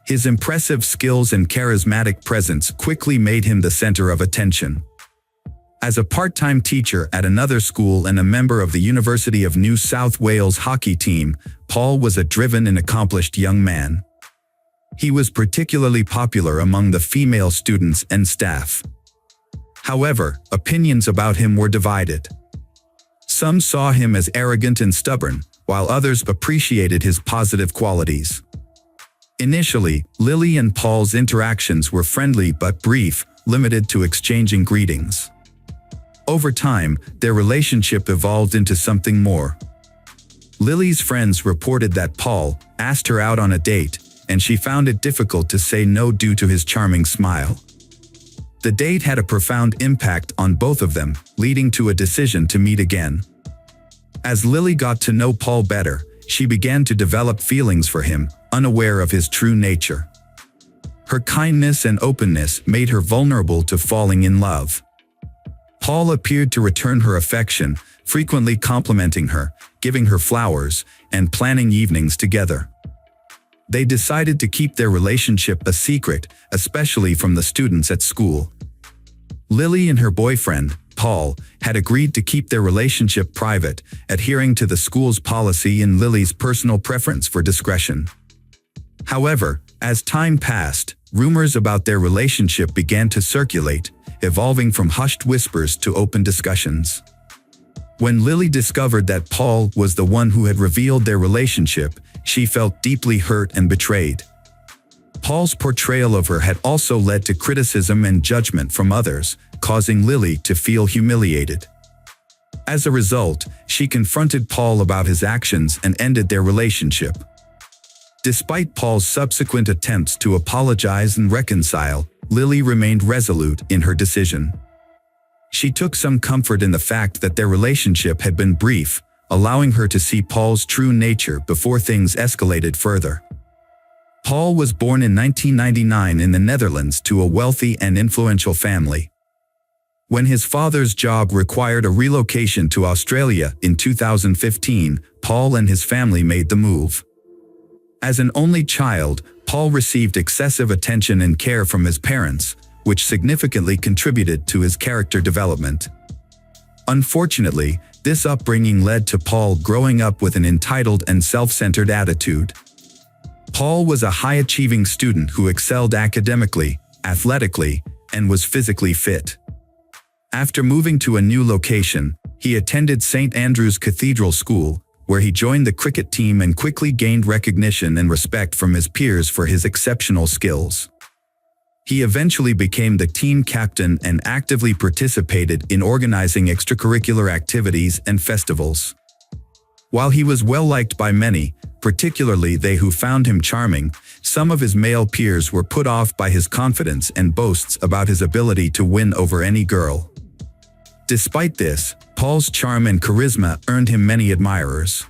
His impressive skills and charismatic presence quickly made him the center of attention. As a part-time teacher at another school and a member of the University of New South Wales hockey team, Paul was a driven and accomplished young man. He was particularly popular among the female students and staff. However, opinions about him were divided. Some saw him as arrogant and stubborn, while others appreciated his positive qualities. Initially, Lily and Paul's interactions were friendly but brief, limited to exchanging greetings. Over time, their relationship evolved into something more. Lily's friends reported that Paul asked her out on a date, and she found it difficult to say no due to his charming smile. The date had a profound impact on both of them, leading to a decision to meet again. As Lily got to know Paul better, she began to develop feelings for him, unaware of his true nature. Her kindness and openness made her vulnerable to falling in love. Paul appeared to return her affection, frequently complimenting her, giving her flowers, and planning evenings together. They decided to keep their relationship a secret, especially from the students at school. Lily and her boyfriend, Paul, had agreed to keep their relationship private, adhering to the school's policy and Lily's personal preference for discretion. However, as time passed, rumors about their relationship began to circulate, evolving from hushed whispers to open discussions. When Lily discovered that Paul was the one who had revealed their relationship, she felt deeply hurt and betrayed. Paul's portrayal of her had also led to criticism and judgment from others, causing Lily to feel humiliated. As a result, she confronted Paul about his actions and ended their relationship. Despite Paul's subsequent attempts to apologize and reconcile, Lily remained resolute in her decision. She took some comfort in the fact that their relationship had been brief, allowing her to see Paul's true nature before things escalated further. Paul was born in 1999 in the Netherlands to a wealthy and influential family. When his father's job required a relocation to Australia in 2015, Paul and his family made the move. As an only child, Paul received excessive attention and care from his parents, which significantly contributed to his character development. Unfortunately, this upbringing led to Paul growing up with an entitled and self-centered attitude. Paul was a high-achieving student who excelled academically, athletically, and was physically fit. After moving to a new location, he attended St. Andrew's Cathedral School, where he joined the cricket team and quickly gained recognition and respect from his peers for his exceptional skills. He eventually became the team captain and actively participated in organizing extracurricular activities and festivals. While he was well-liked by many, particularly they who found him charming, some of his male peers were put off by his confidence and boasts about his ability to win over any girl. Despite this, Paul's charm and charisma earned him many admirers.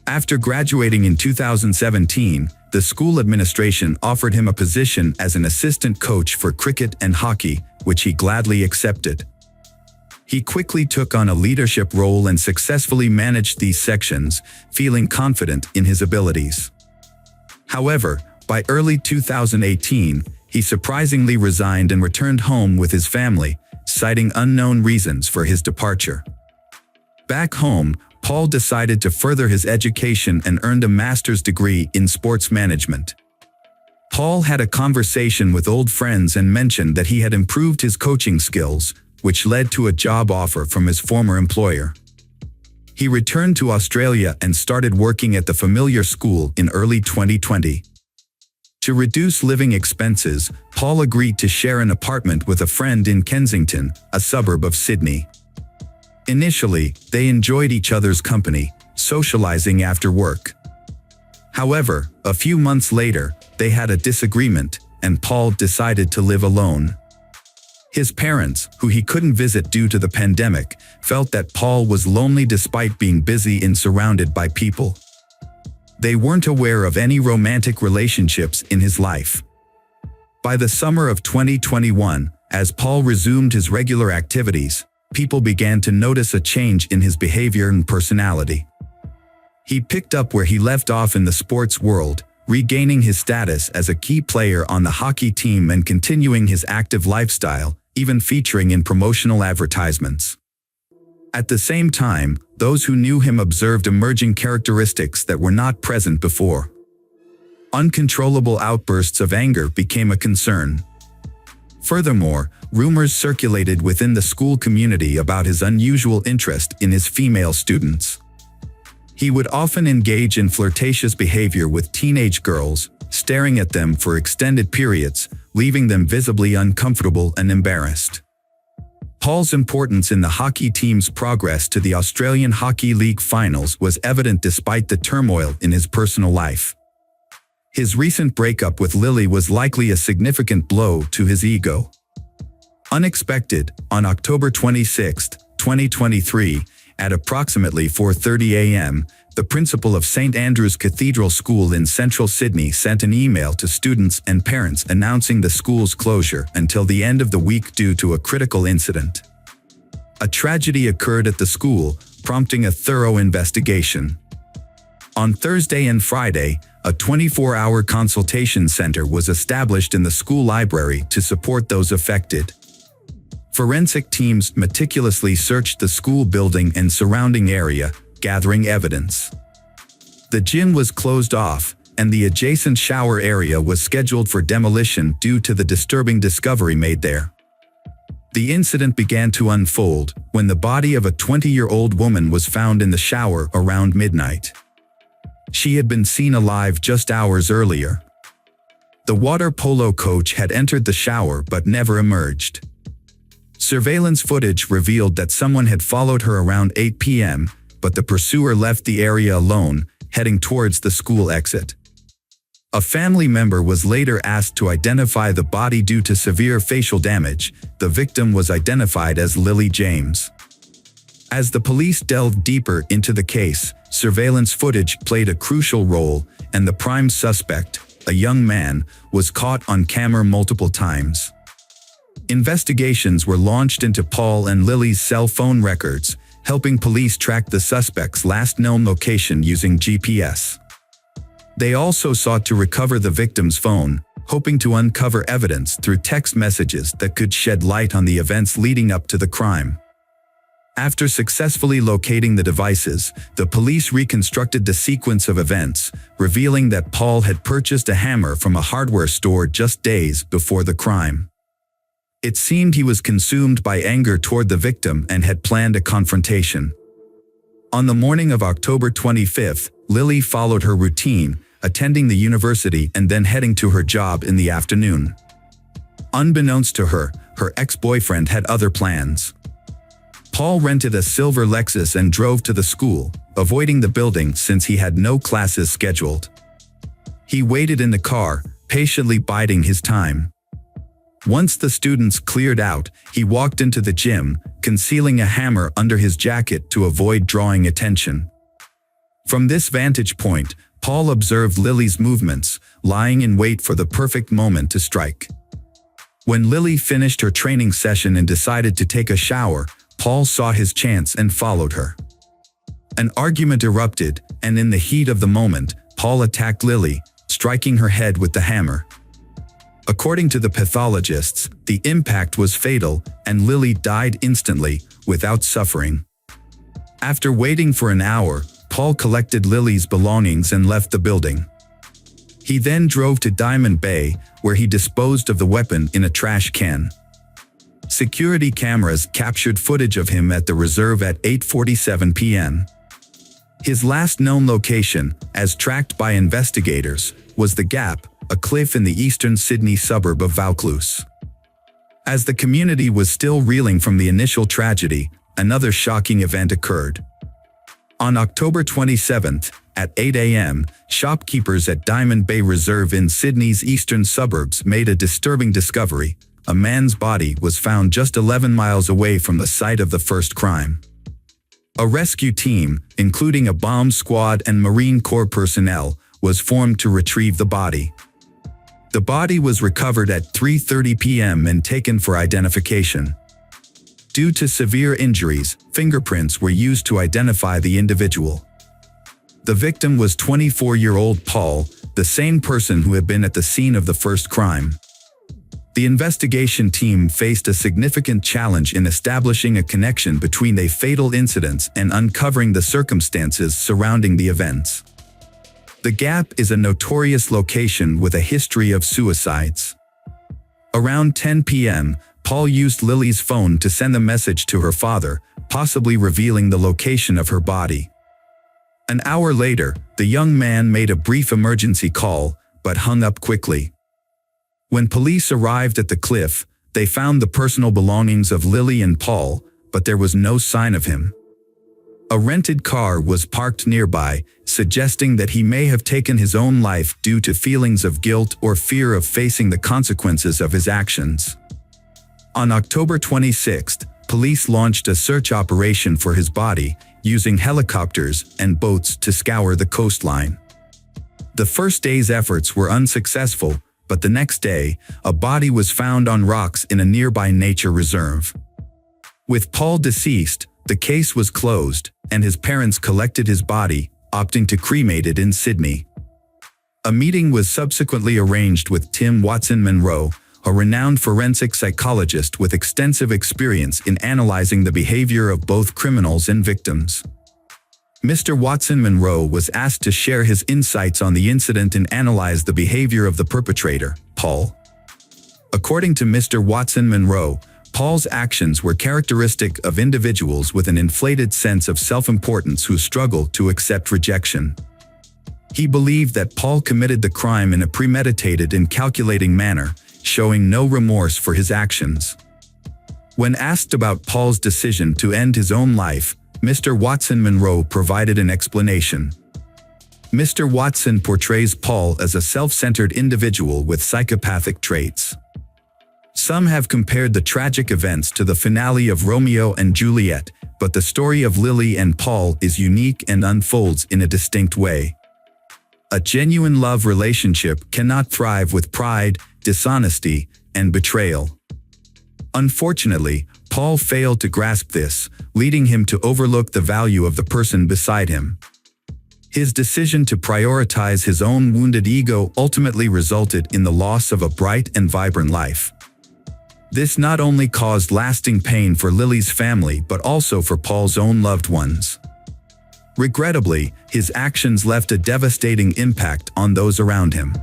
After graduating in 2017, the school administration offered him a position as an assistant coach for cricket and hockey, which he gladly accepted. He quickly took on a leadership role and successfully managed these sections, feeling confident in his abilities. However, by early 2018, he surprisingly resigned and returned home with his family, citing unknown reasons for his departure. Back home, Paul decided to further his education and earned a master's degree in sports management. Paul had a conversation with old friends and mentioned that he had improved his coaching skills, which led to a job offer from his former employer. He returned to Australia and started working at the familiar school in early 2020. To reduce living expenses, Paul agreed to share an apartment with a friend in Kensington, a suburb of Sydney. Initially, they enjoyed each other's company, socializing after work. However, a few months later, they had a disagreement, and Paul decided to live alone. His parents, who he couldn't visit due to the pandemic, felt that Paul was lonely despite being busy and surrounded by people. They weren't aware of any romantic relationships in his life. By the summer of 2021, as Paul resumed his regular activities, people began to notice a change in his behavior and personality. He picked up where he left off in the sports world, regaining his status as a key player on the hockey team and continuing his active lifestyle, even featuring in promotional advertisements. At the same time, those who knew him observed emerging characteristics that were not present before. Uncontrollable outbursts of anger became a concern. Furthermore, rumors circulated within the school community about his unusual interest in his female students. He would often engage in flirtatious behavior with teenage girls, staring at them for extended periods, leaving them visibly uncomfortable and embarrassed. Paul's importance in the hockey team's progress to the Australian Hockey League finals was evident despite the turmoil in his personal life. His recent breakup with Lily was likely a significant blow to his ego. Unexpected, on October 26, 2023, at approximately 4:30 a.m., the principal of St. Andrew's Cathedral School in central Sydney sent an email to students and parents announcing the school's closure until the end of the week due to a critical incident. A tragedy occurred at the school, prompting a thorough investigation. On Thursday and Friday, a 24-hour consultation center was established in the school library to support those affected. Forensic teams meticulously searched the school building and surrounding area, gathering evidence. The gym was closed off, and the adjacent shower area was scheduled for demolition due to the disturbing discovery made there. The incident began to unfold when the body of a 20-year-old woman was found in the shower around midnight. She had been seen alive just hours earlier. The water polo coach had entered the shower but never emerged. Surveillance footage revealed that someone had followed her around 8 p.m., but the pursuer left the area alone, heading towards the school exit. A family member was later asked to identify the body due to severe facial damage. The victim was identified as Lily James. As the police delved deeper into the case, surveillance footage played a crucial role, and the prime suspect, a young man, was caught on camera multiple times. Investigations were launched into Paul and Lily's cell phone records, helping police track the suspect's last known location using GPS. They also sought to recover the victim's phone, hoping to uncover evidence through text messages that could shed light on the events leading up to the crime. After successfully locating the devices, the police reconstructed the sequence of events, revealing that Paul had purchased a hammer from a hardware store just days before the crime. It seemed he was consumed by anger toward the victim and had planned a confrontation. On the morning of October 25th, Lily followed her routine, attending the university and then heading to her job in the afternoon. Unbeknownst to her, her ex-boyfriend had other plans. Paul rented a silver Lexus and drove to the school, avoiding the building since he had no classes scheduled. He waited in the car, patiently biding his time. Once the students cleared out, he walked into the gym, concealing a hammer under his jacket to avoid drawing attention. From this vantage point, Paul observed Lily's movements, lying in wait for the perfect moment to strike. When Lily finished her training session and decided to take a shower, Paul saw his chance and followed her. An argument erupted, and in the heat of the moment, Paul attacked Lily, striking her head with the hammer. According to the pathologists, the impact was fatal, and Lily died instantly, without suffering. After waiting for an hour, Paul collected Lily's belongings and left the building. He then drove to Diamond Bay, where he disposed of the weapon in a trash can. Security cameras captured footage of him at the reserve at 8:47 p.m. His last known location, as tracked by investigators, was the Gap, a cliff in the eastern Sydney suburb of Vaucluse. As the community was still reeling from the initial tragedy, another shocking event occurred. On October 27th, at 8 a.m., shopkeepers at Diamond Bay Reserve in Sydney's eastern suburbs made a disturbing discovery. A man's body was found just 11 miles away from the site of the first crime. A rescue team, including a bomb squad and Marine Corps personnel, was formed to retrieve the body. The body was recovered at 3:30 p.m. and taken for identification. Due to severe injuries, fingerprints were used to identify the individual. The victim was 24-year-old Paul, the same person who had been at the scene of the first crime. The investigation team faced a significant challenge in establishing a connection between the fatal incidents and uncovering the circumstances surrounding the events. The Gap is a notorious location with a history of suicides. Around 10 p.m., Paul used Lily's phone to send a message to her father, possibly revealing the location of her body. An hour later, the young man made a brief emergency call, but hung up quickly. When police arrived at the cliff, they found the personal belongings of Lily and Paul, but there was no sign of him. A rented car was parked nearby, suggesting that he may have taken his own life due to feelings of guilt or fear of facing the consequences of his actions. On October 26th, police launched a search operation for his body, using helicopters and boats to scour the coastline. The first day's efforts were unsuccessful, but the next day, a body was found on rocks in a nearby nature reserve. With Paul deceased, the case was closed, and his parents collected his body, opting to cremate it in Sydney. A meeting was subsequently arranged with Tim Watson Monroe, a renowned forensic psychologist with extensive experience in analyzing the behavior of both criminals and victims. Mr. Watson Monroe was asked to share his insights on the incident and analyze the behavior of the perpetrator, Paul. According to Mr. Watson Monroe, Paul's actions were characteristic of individuals with an inflated sense of self-importance who struggle to accept rejection. He believed that Paul committed the crime in a premeditated and calculating manner, showing no remorse for his actions. When asked about Paul's decision to end his own life, Mr. Watson Monroe provided an explanation. Mr. Watson portrays Paul as a self-centered individual with psychopathic traits. Some have compared the tragic events to the finale of Romeo and Juliet, but the story of Lily and Paul is unique and unfolds in a distinct way. A genuine love relationship cannot thrive with pride, dishonesty, and betrayal. Unfortunately, Paul failed to grasp this, leading him to overlook the value of the person beside him. His decision to prioritize his own wounded ego ultimately resulted in the loss of a bright and vibrant life. This not only caused lasting pain for Lily's family but also for Paul's own loved ones. Regrettably, his actions left a devastating impact on those around him.